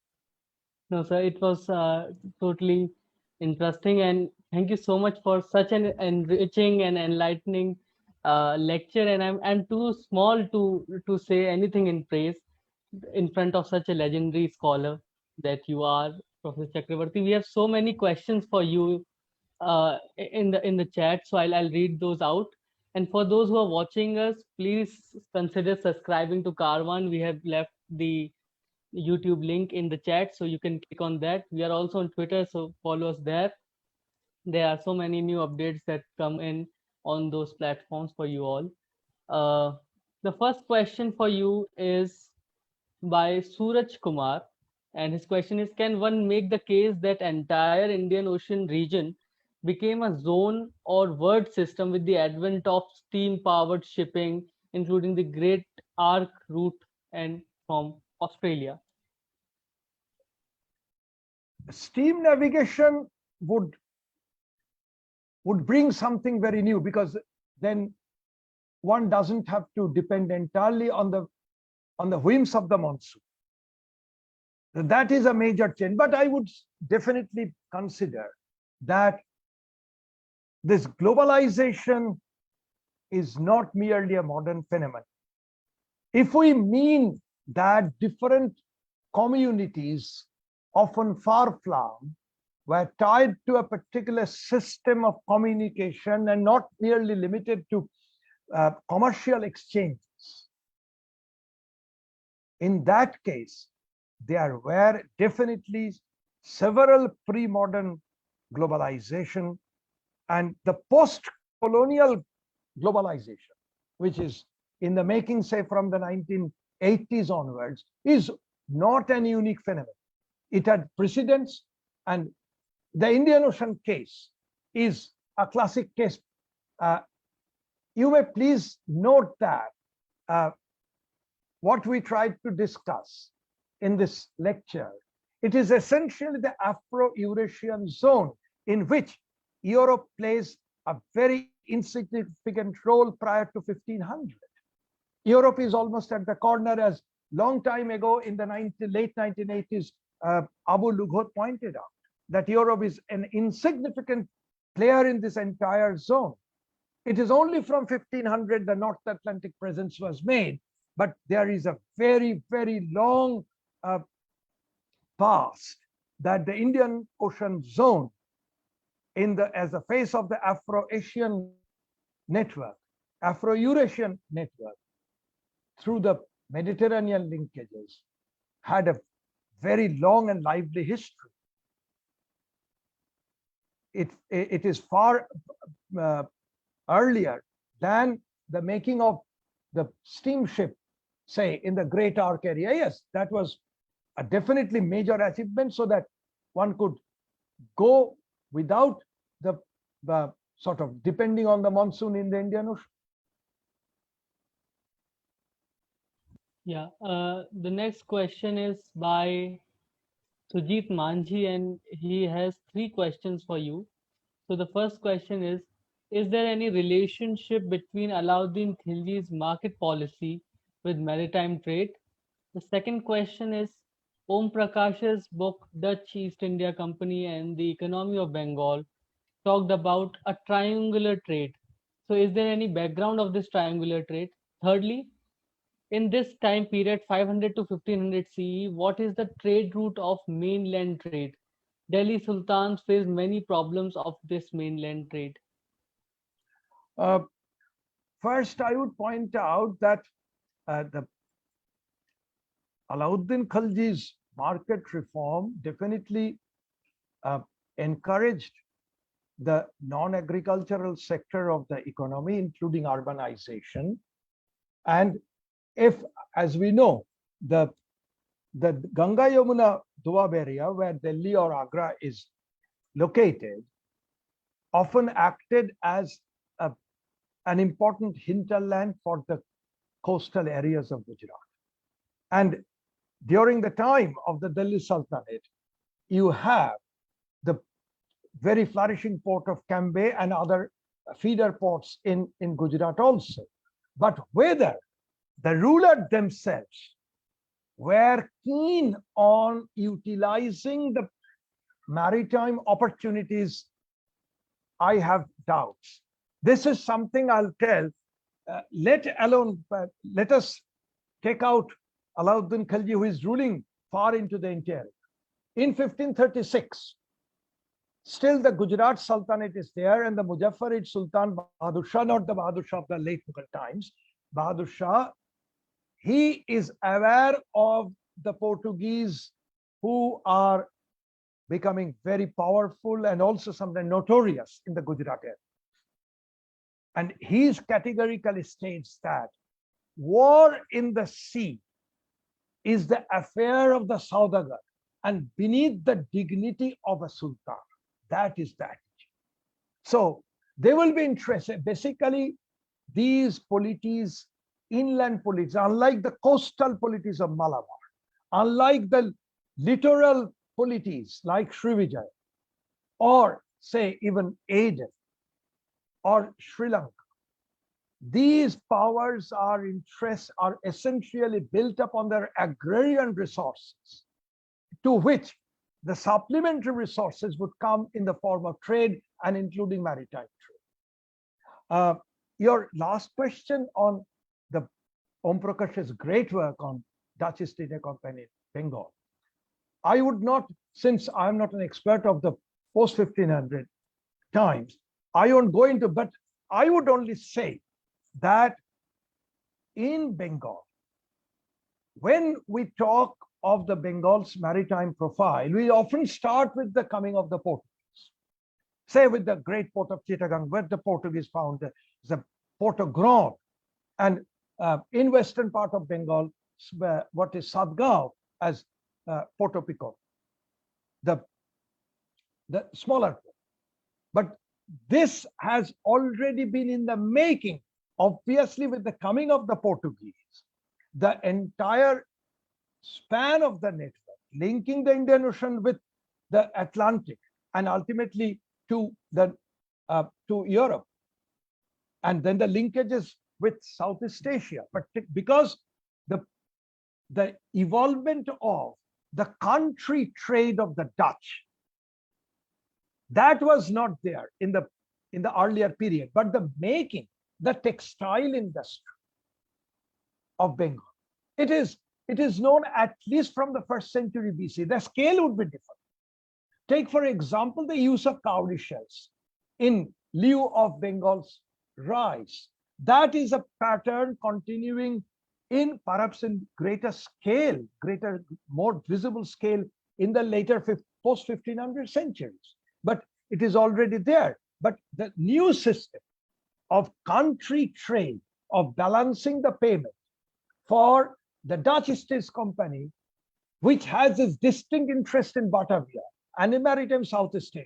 No, sir, it was totally interesting, and thank you so much for such an enriching and enlightening lecture. And I'm too small to say anything in praise in front of such a legendary scholar that you are, Professor Chakravarti. We have so many questions for you in the chat, so I'll read those out. And for those who are watching us, please consider subscribing to Carvan. We have left the YouTube link in the chat, so you can click on that. We are also on Twitter, so follow us there. There are so many new updates that come in on those platforms for you all. The first question for you is by Suraj Kumar, and his question is: can one make the case that entire Indian Ocean region became a zone or word system with the advent of steam-powered shipping, including the Great Arc route and from Australia? Steam navigation would bring something very new, because then one doesn't have to depend entirely on the whims of the monsoon. That is a major change. But I would definitely consider that this globalization is not merely a modern phenomenon. If we mean that different communities, often far-flung, were tied to a particular system of communication and not merely limited to commercial exchanges, in that case, there were definitely several pre-modern globalization, and the post-colonial globalization, which is in the making, say, from the 1980s onwards, is not an unique phenomenon. It had precedents, and the Indian Ocean case is a classic case. You may please note that what we tried to discuss in this lecture, it is essentially the Afro-Eurasian zone in which Europe plays a very insignificant role prior to 1500. Europe is almost at the corner, as long time ago in the late 1980s, Abu Lughod pointed out, that Europe is an insignificant player in this entire zone. It is only from 1500 the North Atlantic presence was made, but there is a very, very long past that the Indian Ocean zone, as the face of the Afro-Asian network, Afro-Eurasian network, through the Mediterranean linkages, had a very long and lively history. It is far earlier than the making of the steamship, say, in the Great Arc area. Yes, that was a definitely major achievement, so that one could go without the sort of depending on the monsoon in the Indian Ocean. Yeah, the next question is by Sujit Manji, and he has 3 questions for you. So the first question is there any relationship between Alauddin Khilji's market policy with maritime trade? The second question is Om Prakash's book Dutch East India Company and the Economy of Bengal talked about a triangular trade. So is there any background of this triangular trade? Thirdly, in this time period 500 to 1500 CE, what is the trade route of mainland trade? Delhi sultans faced many problems of this mainland trade. Uh, First, I would point out that the Alauddin Khalji's market reform definitely uh, encouraged the non-agricultural sector of the economy, including urbanization. And if, as we know, the Ganga Yamuna Doab area where Delhi or Agra is located often acted as an important hinterland for the coastal areas of Gujarat. And during the time of the Delhi Sultanate, you have the very flourishing port of Cambay and other feeder ports in Gujarat also. But whether the rulers themselves were keen on utilizing the maritime opportunities, I have doubts. This is something I'll tell. Let us take out Alauddin Khalji, who is ruling far into the interior. In 1536, still the Gujarat Sultanate is there, and the Muzaffarid Sultan Bahadur Shah, not the Bahadur Shah of the late Mughal times, Bahadur Shah, he is aware of the Portuguese who are becoming very powerful and also sometimes notorious in the Gujarat area. And he categorically states that war in the sea is the affair of the Saudagar and beneath the dignity of a sultan. That is the attitude. So they will be interested. Basically, these polities, inland polities, unlike the coastal polities of Malabar, unlike the littoral polities like Srivijaya, or say even Aden or Sri Lanka, these powers are interests are essentially built upon their agrarian resources, to which the supplementary resources would come in the form of trade and including maritime trade. Your last question on the Om Prakash's great work on Dutch East India Company in Bengal. I would not, since I'm not an expert of the post 1500 times, I won't go into, but I would only say that in Bengal, when we talk of the Bengal's maritime profile, we often start with the coming of the Portuguese. Say with the great port of Chittagong, where the Portuguese found the Port of Grand, and in western part of Bengal, what is Sadgaon as Porto Pico, the smaller port. But this has already been in the making. Obviously, with the coming of the Portuguese, the entire span of the network, linking the Indian Ocean with the Atlantic and ultimately to Europe, and then the linkages with Southeast Asia. But because the evolvement of the country trade of the Dutch, that was not there in the earlier period, but the textile industry of Bengal, it is known at least from the 1st century BC. The scale would be different. Take, for example, the use of cowrie shells in lieu of Bengal's rice. That is a pattern continuing in perhaps in greater scale, more visible scale in the later post 1500 centuries. But it is already there. But the new system of country trade, of balancing the payment for the Dutch East India Company, which has its distinct interest in Batavia and in maritime Southeast Asia,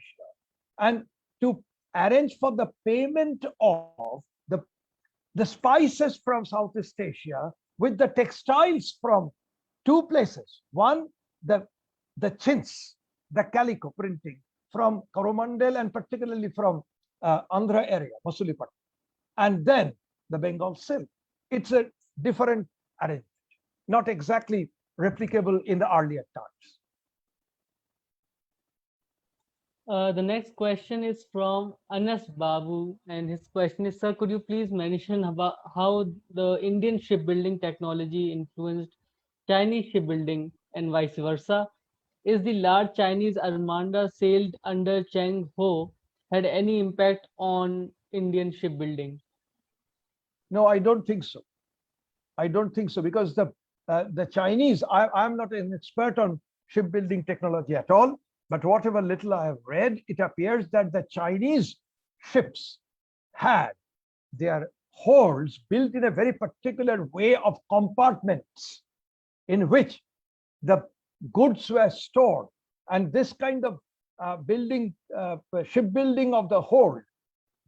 and to arrange for the payment of the spices from Southeast Asia with the textiles from two places. One, the chintz, the calico printing from Coromandel and particularly from Andhra area, Masulipatam, and then the Bengal silk. It's a different arrangement, not exactly replicable in the earlier times. The next question is from Anas Babu, and his question is, Sir, could you please mention about how the Indian shipbuilding technology influenced Chinese shipbuilding and vice versa? Is the large Chinese armada sailed under Cheng Ho had any impact on Indian shipbuilding? No, I don't think so. I don't think so, because the Chinese, I'm not an expert on shipbuilding technology at all, but whatever little I have read, it appears that the Chinese ships had their holds built in a very particular way of compartments in which the goods were stored. And this kind of shipbuilding of the hold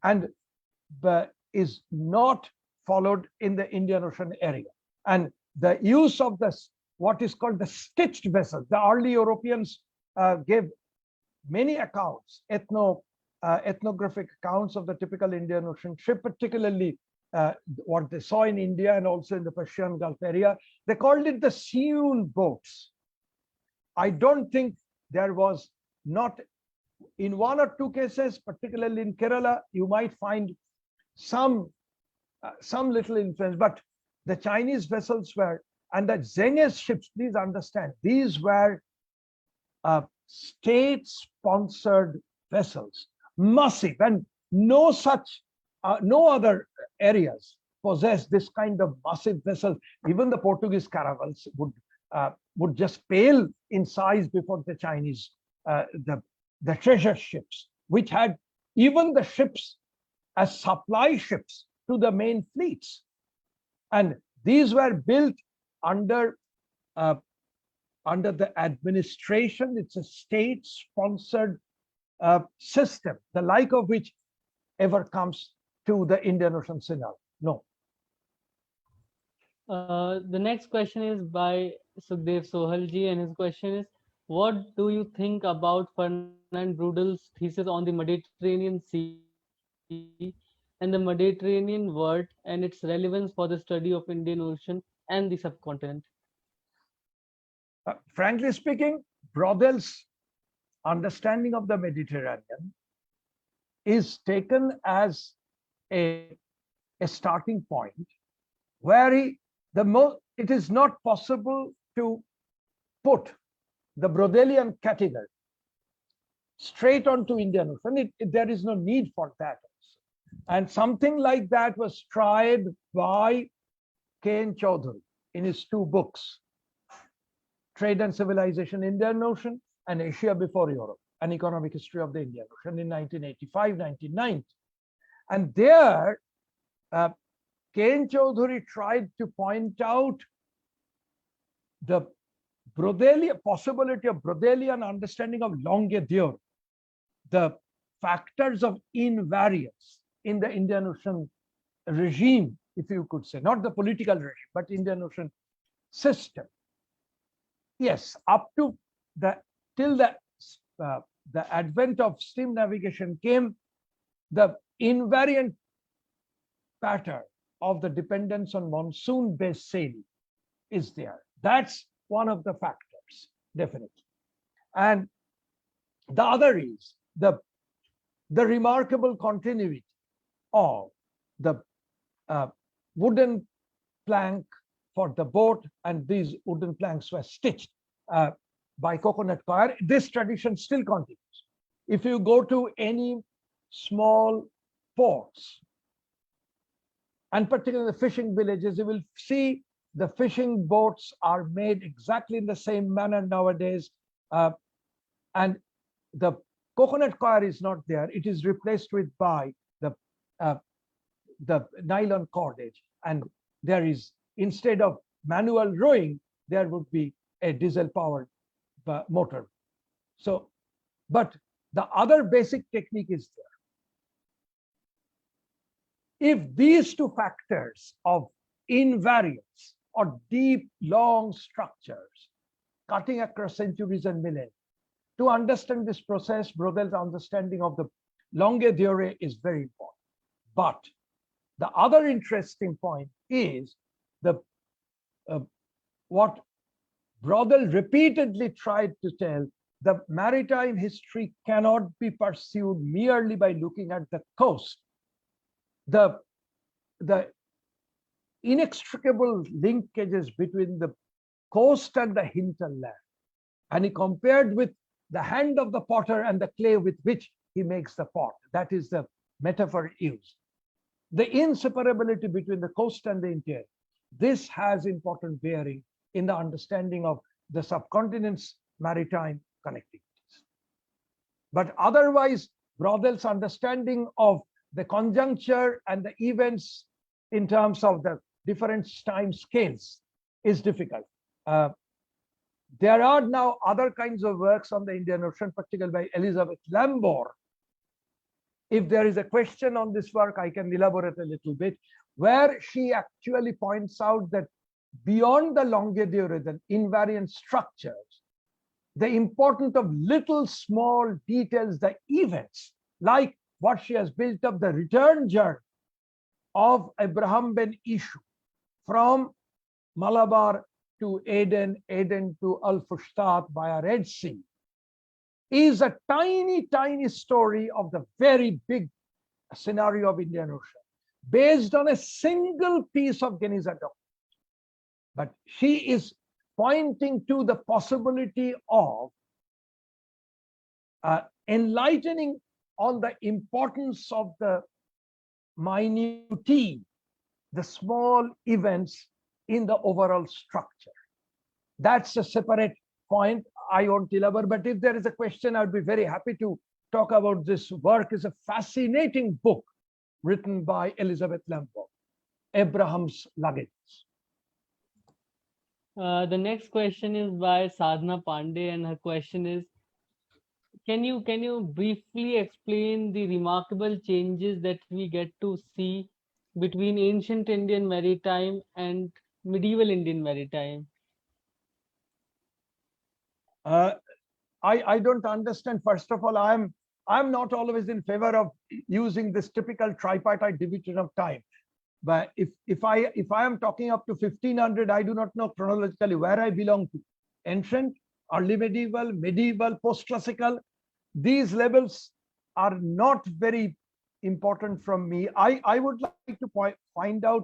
and is not followed in the Indian Ocean area. And the use of what is called the stitched vessels, the early Europeans gave many accounts, ethnographic accounts of the typical Indian Ocean ship, particularly what they saw in India and also in the Persian Gulf area. They called it the sewn boats. I don't think there was not, in one or two cases, particularly in Kerala, you might find some little influence, but the Chinese vessels were, and the Zeng's ships, please understand, these were state-sponsored vessels, massive, and no other areas possess this kind of massive vessels. Even the Portuguese caravels would just pale in size before the Chinese, the treasure ships, which had even the ships as supply ships to the main fleets. And these were built under the administration. It's a state-sponsored system, the like of which ever comes to the Indian Ocean scenario. No. The next question is by Sukhdev Sohalji, and his question is, what do you think about Fernand Braudel's thesis on the Mediterranean Sea and the Mediterranean world and its relevance for the study of Indian Ocean and the subcontinent? Frankly speaking, Braudel's understanding of the Mediterranean is taken as a starting point where it is not possible to put the Braudelian category straight onto Indian Ocean. There is no need for that. And something like that was tried by K.N. Chaudhuri in his two books, Trade and Civilization, Indian Ocean, and Asia Before Europe, an economic history of the Indian Ocean in 1985, 1990. And there, K.N. Chaudhuri tried to point out the possibility of Braudelian understanding of longue durée, the factors of invariance in the Indian Ocean regime, if you could say, not the political regime, but Indian Ocean system. Yes, up to till the advent of steam navigation came, the invariant pattern of the dependence on monsoon-based sailing is there. That's one of the factors, definitely. And the other is the remarkable continuity of the wooden plank for the boat, and these wooden planks were stitched by coconut coir. This tradition still continues. If you go to any small ports, and particularly the fishing villages, you will see the fishing boats are made exactly in the same manner nowadays. And the coconut coir is not there. It is replaced by the nylon cordage. And there is, instead of manual rowing, there would be a diesel powered motor. So, but the other basic technique is there. If these two factors of invariance or deep, long structures cutting across centuries and millennia To understand this process, Brodell's understanding of the longue durée is very important. But the other interesting point is the what Brodell repeatedly tried to tell: the maritime history cannot be pursued merely by looking at the coast. The inextricable linkages between the coast and the hinterland. And he compared with the hand of the potter and the clay with which he makes the pot. That is the metaphor used. The inseparability between the coast and the interior. This has important bearing in the understanding of the subcontinent's maritime connectivities. But otherwise, Brodell's understanding of the conjuncture and the events in terms of the different time scales is difficult. There are now other kinds of works on the Indian Ocean, particularly by Elizabeth Lambor. If there is a question on this work, I can elaborate a little bit, where she actually points out that beyond the longue durée, the invariant structures, the importance of little small details, the events, like what she has built up, the return journey of Abraham ben Ishu from Malabar to Aden, Aden to Al-Fustat via Red Sea, is a tiny, tiny story of the very big scenario of Indian Ocean, based on a single piece of Geniza document. But she is pointing to the possibility of enlightening on the importance of the minutiae, the small events in the overall structure. That's a separate point. I won't elaborate, but if there is a question, I'd be very happy to talk about this work. It's a fascinating book written by Elizabeth Lambert, Abraham's Luggage. The next question is by Sadhana Pandey, and her question is: Can you briefly explain the remarkable changes that we get to see between ancient Indian maritime and medieval Indian maritime? I don't understand. First of all, I'm not always in favor of using this typical tripartite division of time. But if I am talking up to 1500, I do not know chronologically where I belong to. Ancient, early medieval, medieval, post-classical. These levels are not very important from me. I would like to find out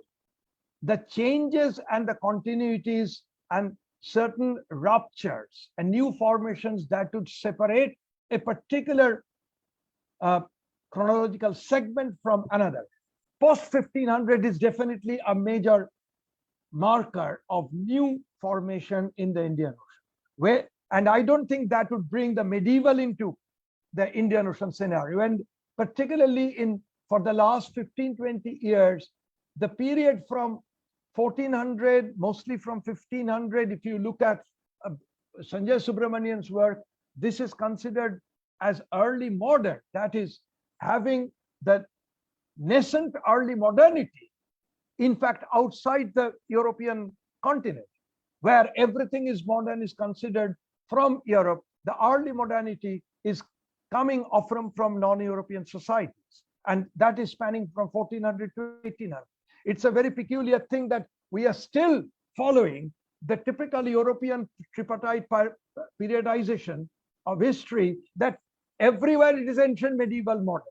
the changes and the continuities and certain ruptures and new formations that would separate a particular chronological segment from another. Post 1500 is definitely a major marker of new formation in the Indian Ocean. And I don't think that would bring the medieval into the Indian Ocean scenario. And particularly for the last 15-20 years, the period from 1400, mostly from 1500, if you look at Sanjay Subramanian's work, this is considered as early modern, that is having the nascent early modernity, in fact, outside the European continent, where everything is modern, is considered from Europe. The early modernity is coming often from non-European societies, and that is spanning from 1400 to 1800. It's a very peculiar thing that we are still following the typical European tripartite periodization of history, that everywhere it is ancient, medieval, modern.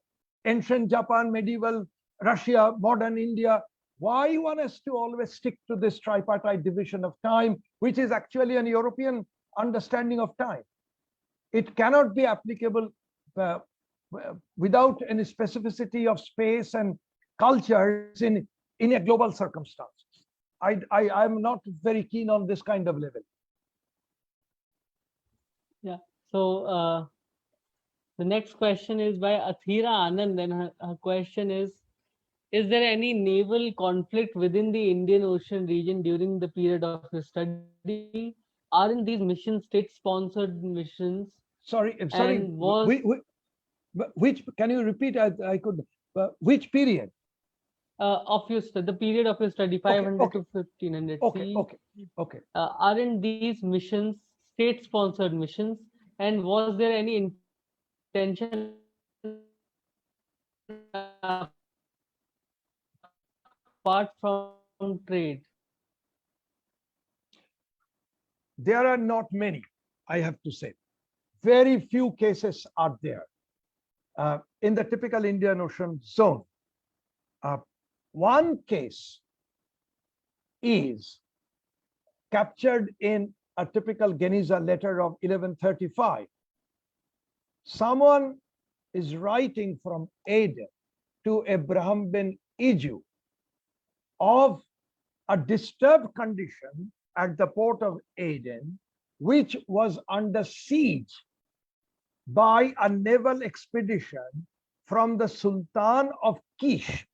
Ancient Japan, medieval Russia, modern India. Why one has to always stick to this tripartite division of time, which is actually an European understanding of time? It cannot be applicable without any specificity of space and cultures in a global circumstance. I'm not very keen on this kind of level. Yeah. So the next question is by Athira Anand, and her question is there any naval conflict within the Indian Ocean region during the period of your study? Aren't these missions state-sponsored missions? Sorry. Which can you repeat? I could. Which period? Of your the period of your study, 500 to 1500. Okay. Aren't these missions state-sponsored missions? And was there any intention apart from trade? There are not many, I have to say. Very few cases are there. In the typical Indian Ocean zone. One case is captured in a typical Geniza letter of 1135. Someone is writing from Aden to Abraham bin Iju of a disturbed condition at the port of Aden, which was under siege by a naval expedition from the Sultan of Kish.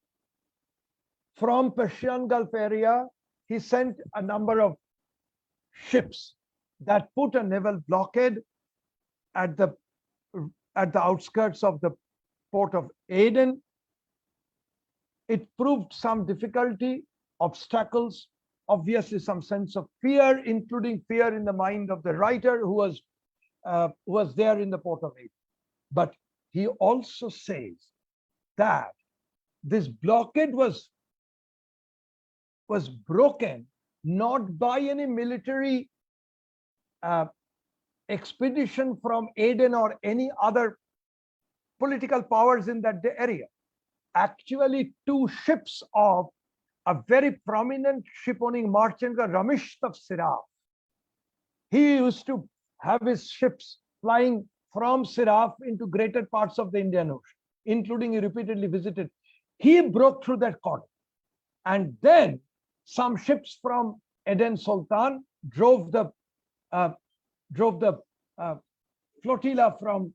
From Persian Gulf area, he sent a number of ships that put a naval blockade at the outskirts of the port of Aden. It proved some difficulty, obstacles, obviously some sense of fear, including fear in the mind of the writer who was there in the port of Aden. But he also says that this blockade was broken not by any military expedition from Aden or any other political powers in that area. Actually, two ships of a very prominent ship-owning merchant, Ramesh of Siraf. He used to have his ships flying from Siraf into greater parts of the Indian Ocean, including he repeatedly visited. He broke through that cordon. And then some ships from Aden Sultan drove the flotilla from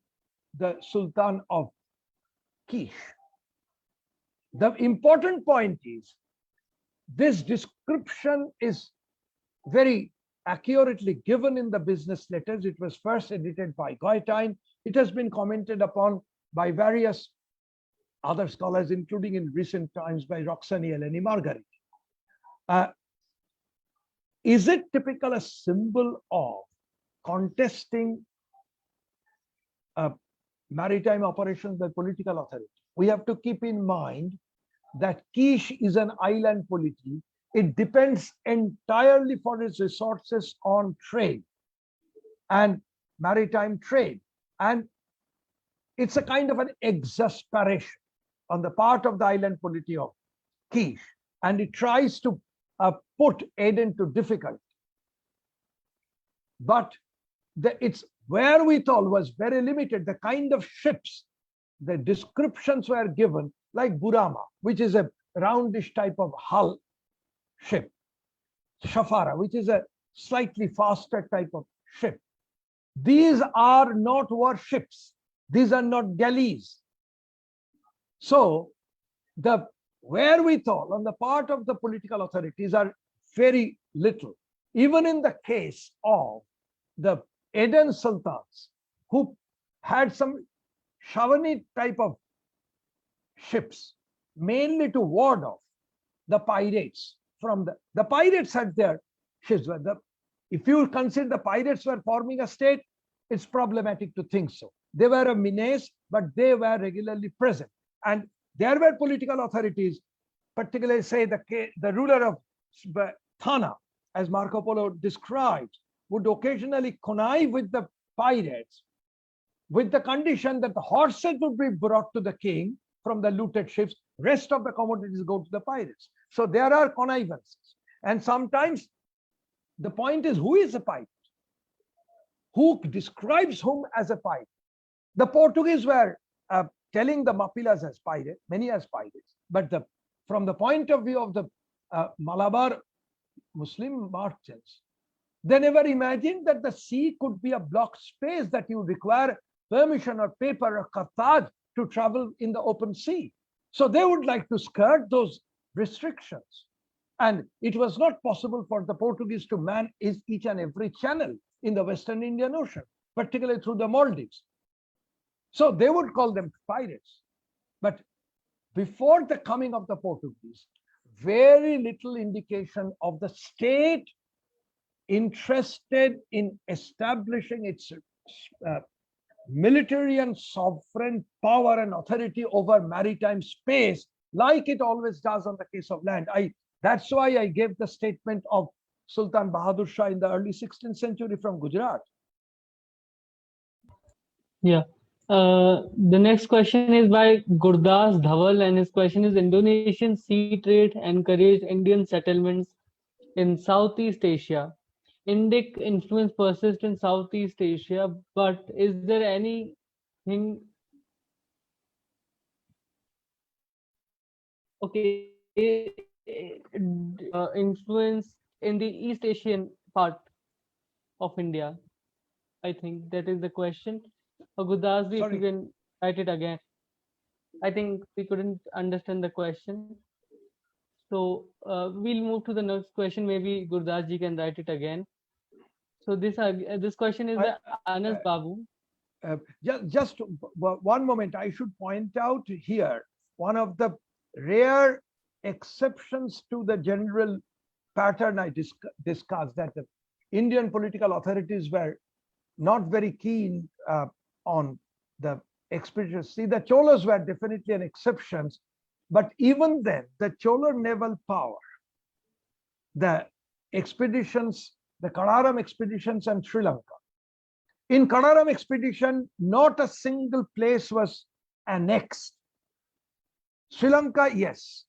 the Sultan of Kish. The important point is this description is very accurately given in the business letters. It was first edited by Goitein. It has been commented upon by various other scholars, including in recent times by Roxani Eleni Margaret. Is it typical a symbol of contesting maritime operations by political authority? We have to keep in mind that Kish is an island polity. It depends entirely for its resources on trade and maritime trade. And it's a kind of an exasperation on the part of the island polity of Kish. And it tries to put Aden to difficulty. But its wherewithal was very limited. The kind of ships, the descriptions were given like Burama, which is a roundish type of hull ship. Shafara, which is a slightly faster type of ship. These are not warships. These are not galleys. So the wherewithal on the part of the political authorities are very little. Even in the case of the Aden sultans, who had some Shawanese type of ships, mainly to ward off the pirates from the pirates had their ships. If you consider the pirates were forming a state, it's problematic to think so. They were a menace, but they were regularly present. And there were political authorities, particularly say the ruler of Thana, as Marco Polo described, would occasionally connive with the pirates with the condition that the horses would be brought to the king from the looted ships, rest of the commodities go to the pirates. So there are connivances. And sometimes the point is, who is a pirate? Who describes whom as a pirate? The Portuguese were telling the Mapilas as pirates, many as pirates. But from the point of view of the Malabar Muslim merchants, they never imagined that the sea could be a blocked space that you require permission or paper or Carthage to travel in the open sea. So they would like to skirt those restrictions. And it was not possible for the Portuguese to man each and every channel in the Western Indian Ocean, particularly through the Maldives. So they would call them pirates. But before the coming of the Portuguese, very little indication of the state interested in establishing its military and sovereign power and authority over maritime space, like it always does on the case of land. That's why I gave the statement of Sultan Bahadur Shah in the early 16th century from Gujarat. Yeah. The next question is by Gurdas Dhaval, and his question is: Indonesian sea trade encouraged Indian settlements in Southeast Asia. Indic influence persists in Southeast Asia, but is there anything influence in the East Asian part of India? I think that is the question. Gurdas, if you Sorry. can write it again. I think we couldn't understand the question. So we'll move to the next question. Maybe Gurdas ji can write it again. So this question is by Anas Babu. Just one moment. I should point out here one of the rare exceptions to the general pattern I discussed, that the Indian political authorities were not very keen on the expeditions. See, the Cholas were definitely an exception, but even then, the Chola naval power, the expeditions, the Kalaram expeditions and Sri Lanka. In Kalaram expedition, not a single place was annexed. Sri Lanka, yes.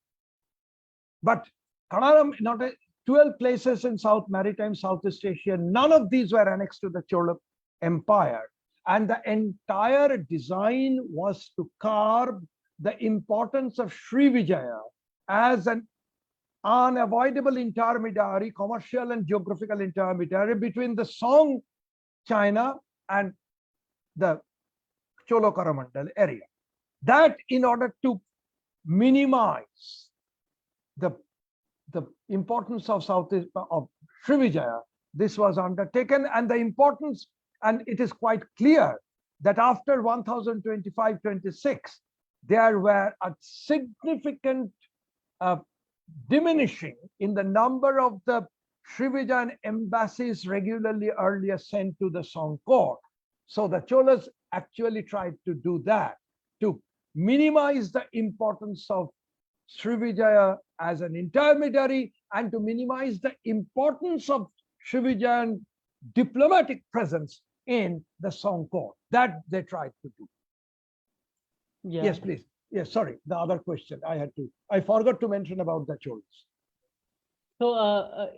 But Kalaram, not 12 places in South Maritime, Southeast Asia, none of these were annexed to the Chola Empire. And the entire design was to carve the importance of Srivijaya as an unavoidable intermediary, commercial and geographical intermediary between the Song China and the Cholo Coromandel area. That in order to minimize the importance of Southeast of Srivijaya, this was undertaken, and the importance, and it is quite clear that after 1025-26, there were a significant diminishing in the number of the Srivijayan embassies regularly earlier sent to the Song court. So the Cholas actually tried to do that, to minimize the importance of Srivijaya as an intermediary and to minimize the importance of Srivijayan diplomatic presence in the Song court. That they tried to do. Yeah. Yes, please. Yes, sorry, the other question I forgot to mention about the Cholas. So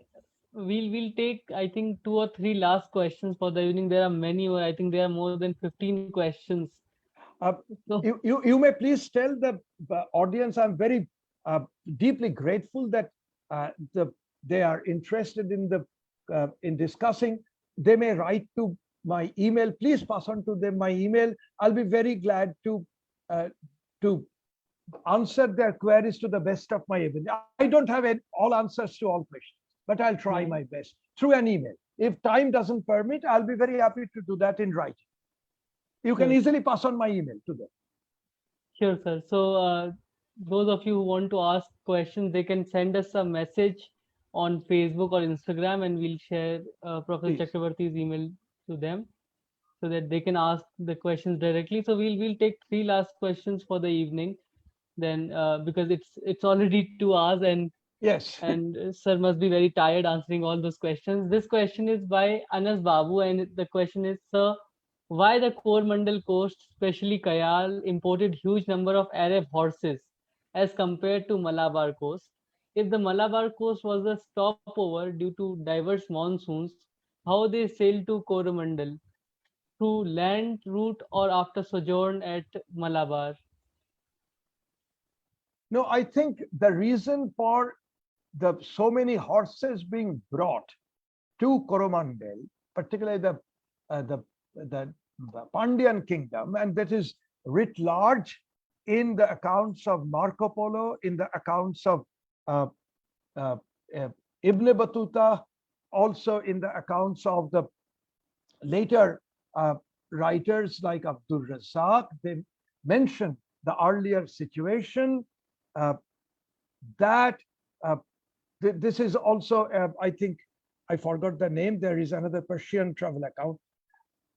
we'll take, I think, 2 or 3 last questions for the evening. There are many, or I think there are more than 15 questions. So, you may please tell the audience, I'm very deeply grateful that they are interested in discussing. They may write to my email. Please pass on to them my email. I'll be very glad to answer their queries to the best of my ability. I don't have all answers to all questions, but I'll try my best through an email. If time doesn't permit, I'll be very happy to do that in writing. You can easily pass on my email to them. Sure, sir. So those of you who want to ask questions, they can send us a message on Facebook or Instagram, and we'll share Professor Chakravarti's email to them so that they can ask the questions directly. So we'll take 3 last questions for the evening, then because it's already 2 hours, and yes, and sir must be very tired answering all those questions. This question is by Anas Babu, and the question is, sir, why the Coromandel coast, especially Kayal, imported huge number of Arab horses as compared to Malabar coast? If the Malabar coast was a stopover due to diverse monsoons, how they sailed to Coromandel? Through land route or after sojourn at Malabar? No, I think the reason for so many horses being brought to Coromandel, particularly the Pandyan kingdom, and that is writ large in the accounts of Marco Polo, in the accounts of Ibn Battuta, also in the accounts of the later writers like Abdul Razzaq. They mention the earlier situation that this is also, I think, I forgot the name. There is another Persian travel account.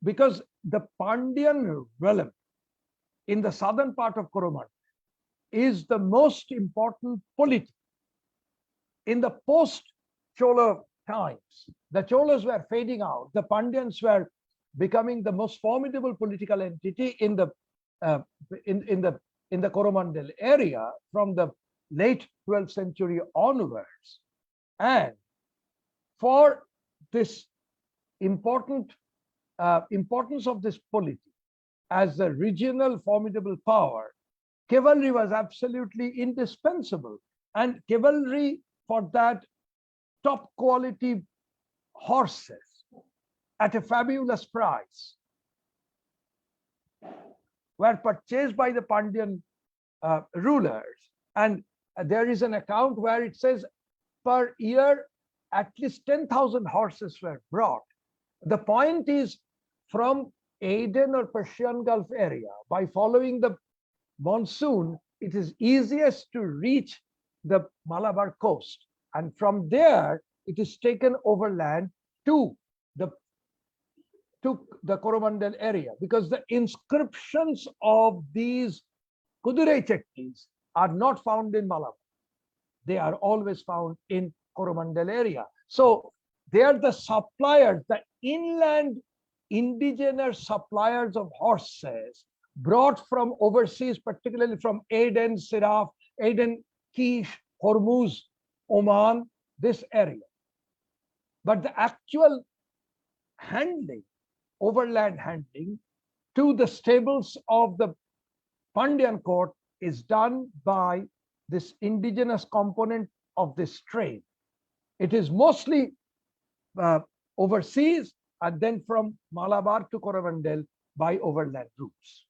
because the Pandyan realm in the southern part of Coromandel is the most important polity. In the post-Chola times, the Cholas were fading out. The Pandyans were becoming the most formidable political entity in the Coromandel area from the late 12th century onwards. And for this importance of this polity as the regional formidable power, cavalry was absolutely indispensable. And cavalry, for that, top quality horses at a fabulous price were purchased by the Pandyan rulers. And there is an account where it says per year at least 10,000 horses were brought. The point is, from Aden or Persian Gulf area, by following the monsoon, it is easiest to reach the Malabar coast. And from there, it is taken overland to the Coromandel area, because the inscriptions of these Kudurei Chettis are not found in Malabar. They are always found in Coromandel area. So they are the suppliers, the inland indigenous suppliers of horses brought from overseas, particularly from Aden, Siraf, Aden, Kish, Hormuz, Oman, this area. But the actual handling, overland handling to the stables of the Pandyan court is done by this indigenous component of this trade. It is mostly overseas and then from Malabar to Coromandel by overland routes.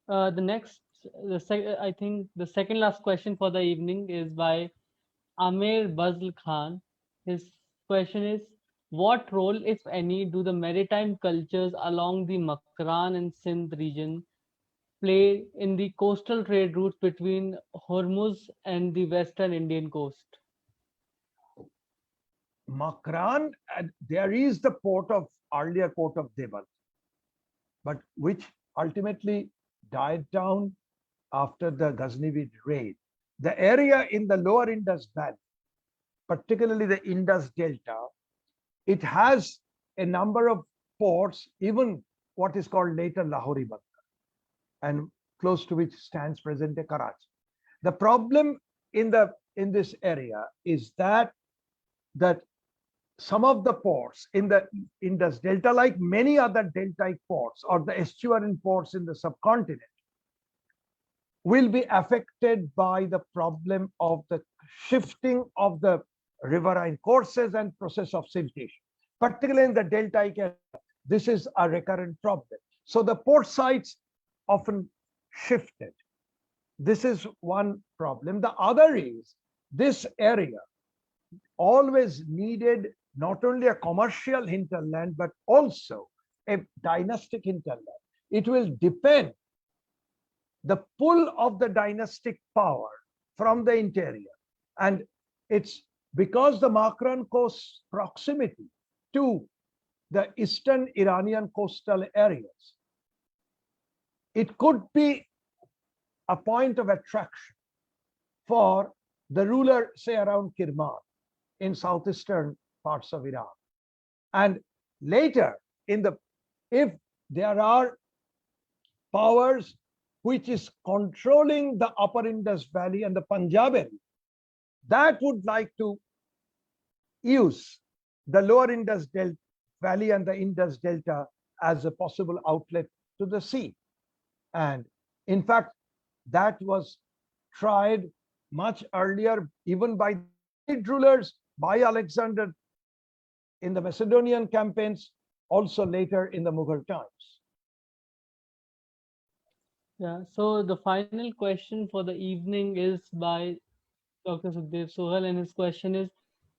I think the second last question for the evening is by Amir Bazl Khan. His question is, what role, if any, do the maritime cultures along the Makran and Sindh region play in the coastal trade routes between Hormuz and the western Indian coast? Makran, there is the earlier port of Devan, but which ultimately died down after the Ghaznavid raid. The area in the lower Indus Valley, particularly the Indus Delta, it has a number of ports, even what is called later Lahori Bandar, and close to which stands present-day Karachi. The problem in this area is that some of the ports in the Indus Delta, like many other deltaic ports or the estuarine ports in the subcontinent, will be affected by the problem of the shifting of the riverine courses and process of siltation. Particularly in the deltaic area, this is a recurrent problem. So the port sites often shifted. This is one problem. The other is this area always needed not only a commercial hinterland, but also a dynastic hinterland. It will depend the pull of the dynastic power from the interior. And it's because the Makran coast proximity to the eastern Iranian coastal areas, it could be a point of attraction for the ruler, say around Kirman in southeastern parts of Iran. And later, if there are powers which is controlling the upper Indus Valley and the Punjab area, that would like to use the lower Indus Delta Valley and the Indus Delta as a possible outlet to the sea. And in fact, that was tried much earlier, even by rulers, by Alexander in the Macedonian campaigns, also later in the Mughal times. Yeah, so the final question for the evening is by Dr. Sukhdev Sohal, and his question is,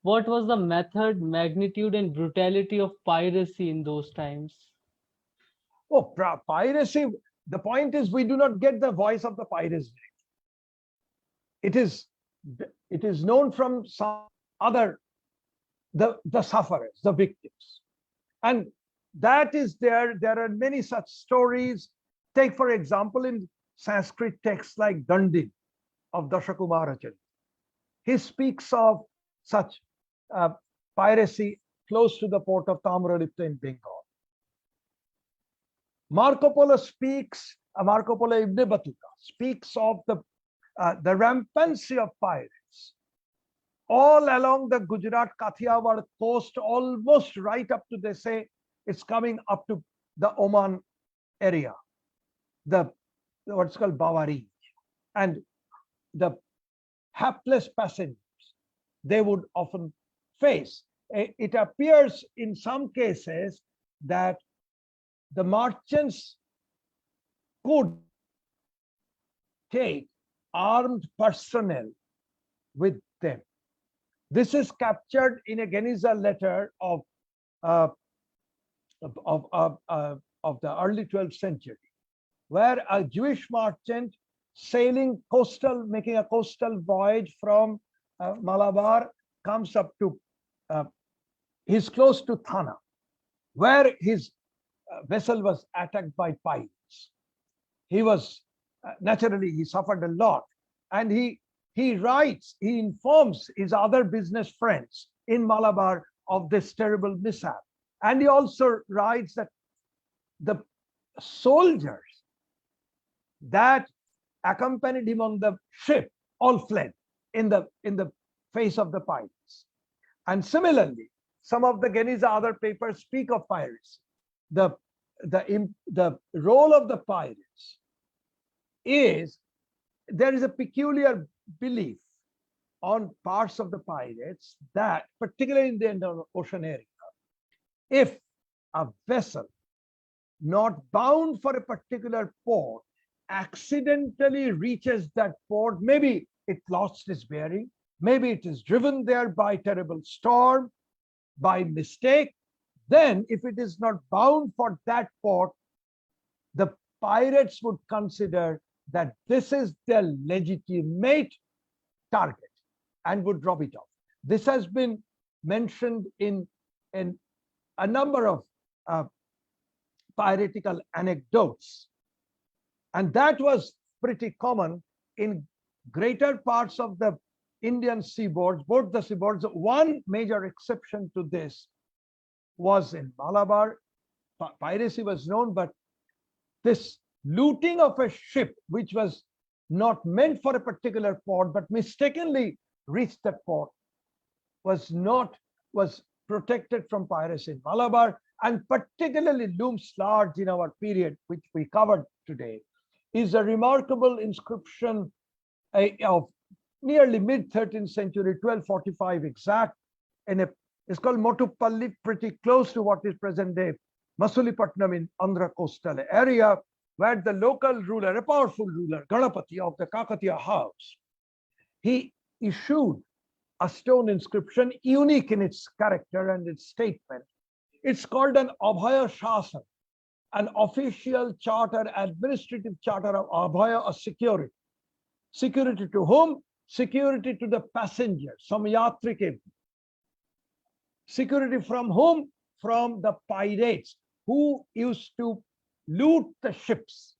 what was the method, magnitude, and brutality of piracy in those times? Oh, piracy, the point is we do not get the voice of the pirates. It is known from some other, the sufferers, the victims. And that is there. There are many such stories. Take, for example, in Sanskrit texts like Dandin of Dashakumaracharya. He speaks of such piracy close to the port of Tamaralipta in Bengal. Marco Polo Ibn Battuta speaks of the rampancy of pirates all along the Gujarat Kathiawar coast, almost right up to, they say, it's coming up to the Oman area, the what's called Bawari, and the hapless passengers they would often face. It appears in some cases that the merchants could take armed personnel with them. This is captured in a Geniza letter of the early 12th century, where a Jewish merchant sailing coastal, making a coastal voyage from Malabar, comes up to, he's close to Thana, where his vessel was attacked by pirates. He was, naturally, he suffered a lot. And he writes, he informs his other business friends in Malabar of this terrible mishap. And he also writes that the soldiers that accompanied him on the ship all fled in the face of the pirates. And similarly, some of the Geniza other papers speak of pirates. The role of the pirates is, there is a peculiar belief on parts of the pirates that, particularly in the Indian Ocean area, if a vessel not bound for a particular port accidentally reaches that port, maybe it lost its bearing, maybe it is driven there by terrible storm, by mistake, then if it is not bound for that port, the pirates would consider that this is their legitimate target and would drop it off. This has been mentioned in a number of piratical anecdotes. And that was pretty common in greater parts of the Indian seaboards, both the seaboards. One major exception to this was in Malabar. Piracy was known, but this looting of a ship which was not meant for a particular port but mistakenly reached that port was protected from piracy in Malabar, and particularly looms large in our period, which we covered today, is a remarkable inscription of nearly mid-13th century, 1245 exact, and it's called Motupalli, pretty close to what is present-day Masulipatnam in Andhra coastal area, where the local ruler, a powerful ruler, Ganapati of the Kakatiya house, he issued a stone inscription unique in its character and its statement. It's called an Abhaya Shasan, an official charter, administrative charter of Abhaya, a security. Security to whom? Security to the passengers, Samyatrike. Security from whom? From the pirates who used to loot the ships,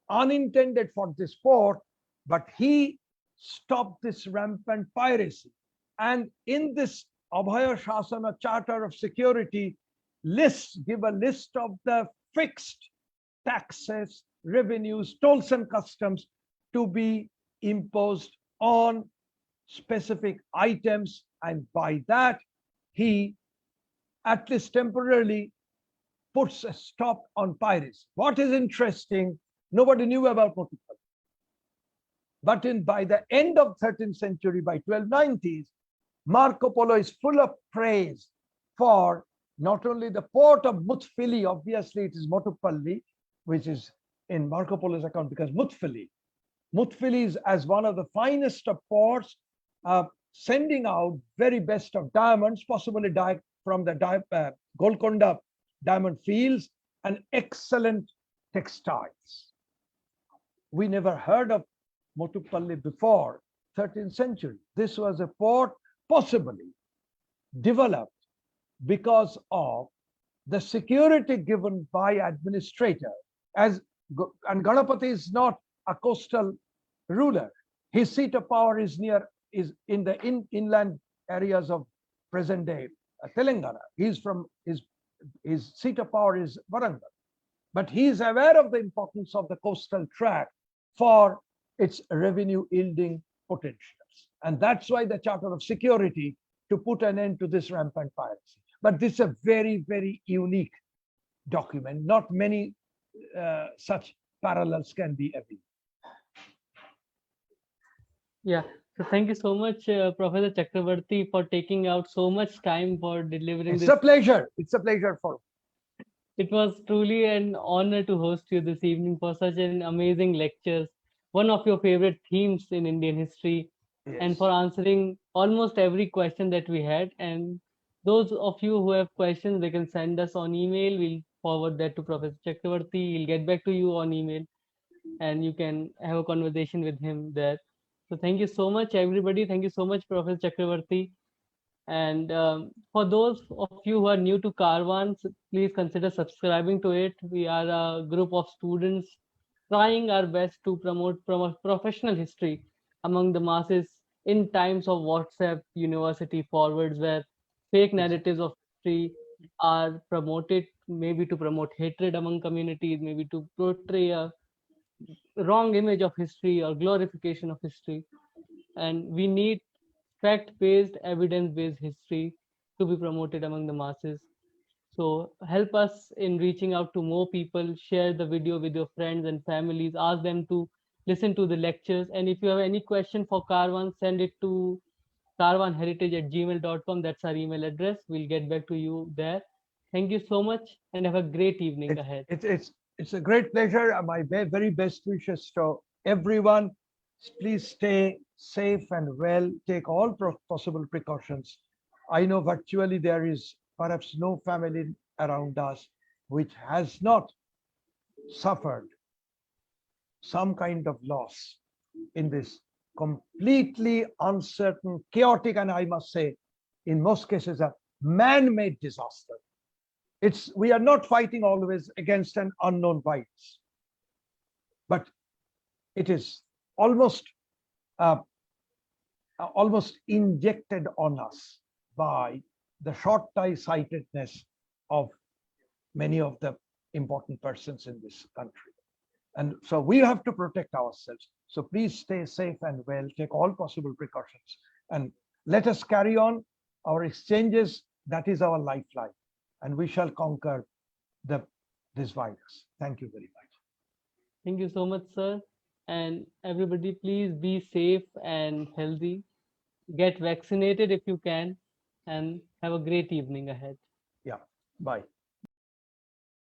unintended for this port, but he stopped this rampant piracy. And in this Abhaya Shasana charter of security, give a list of the fixed taxes, revenues, tolls and customs to be imposed on specific items. And by that, he, at least temporarily, puts a stop on piracy. What is interesting, nobody knew about Motupalli. But by the end of 13th century, by 1290s, Marco Polo is full of praise for not only the port of Mutfili, obviously it is Motupalli, which is in Marco Polo's account, because Mutfili is as one of the finest of ports, sending out very best of diamonds, possibly from the Golconda diamond fields, and excellent textiles. We never heard of Motupalli before 13th century. This was a port possibly developed because of the security given by administrator, and Ganapati is not a coastal ruler. His seat of power is in the inland areas of present day Telangana. He's from his seat of power is Warangal, but he is aware of the importance of the coastal tract for its revenue yielding potentials, and that's why the Charter of Security, to put an end to this rampant piracy. But this is a very, very unique document. Not many such parallels can be available. Yeah. So thank you so much, Professor Chakravarti, for taking out so much time for delivering It's this. a pleasure. It's a pleasure for. It was truly an honor to host you this evening for such an amazing lectures, one of your favorite themes in Indian history, and Yes. for answering almost every question that we had. And those of you who have questions, they can send us on email. We'll forward that to Professor Chakravarti. He'll get back to you on email, and you can have a conversation with him there. So thank you so much, everybody. Thank you so much, Professor Chakravarti. And for those of you who are new to Carvans, please consider subscribing to it. We are a group of students trying our best to promote professional history among the masses in times of WhatsApp university forwards, where fake narratives of history are promoted, maybe to promote hatred among communities, maybe to portray a wrong image of history or glorification of history. And we need fact-based, evidence-based history to be promoted among the masses. So help us in reaching out to more people, share the video with your friends and families, ask them to listen to the lectures. And if you have any question for Carvan, send it to carvanheritage@gmail.com. That's our email address. We'll get back to you there. Thank you so much and have a great evening ahead. It's a great pleasure. My very best wishes to everyone. Please stay safe and well. Take all possible precautions. I know virtually there is perhaps no family around us which has not suffered some kind of loss in this completely uncertain, chaotic, and I must say, in most cases, a man-made disaster. We are not fighting always against an unknown virus, but it is almost injected on us by the short-sightedness of many of the important persons in this country. And so we have to protect ourselves. So please stay safe and well, take all possible precautions, and let us carry on our exchanges. That is our lifeline, and we shall conquer this virus. Thank you very much. Thank you so much, sir. And everybody, please be safe and healthy. Get vaccinated if you can, and have a great evening ahead. Yeah, bye.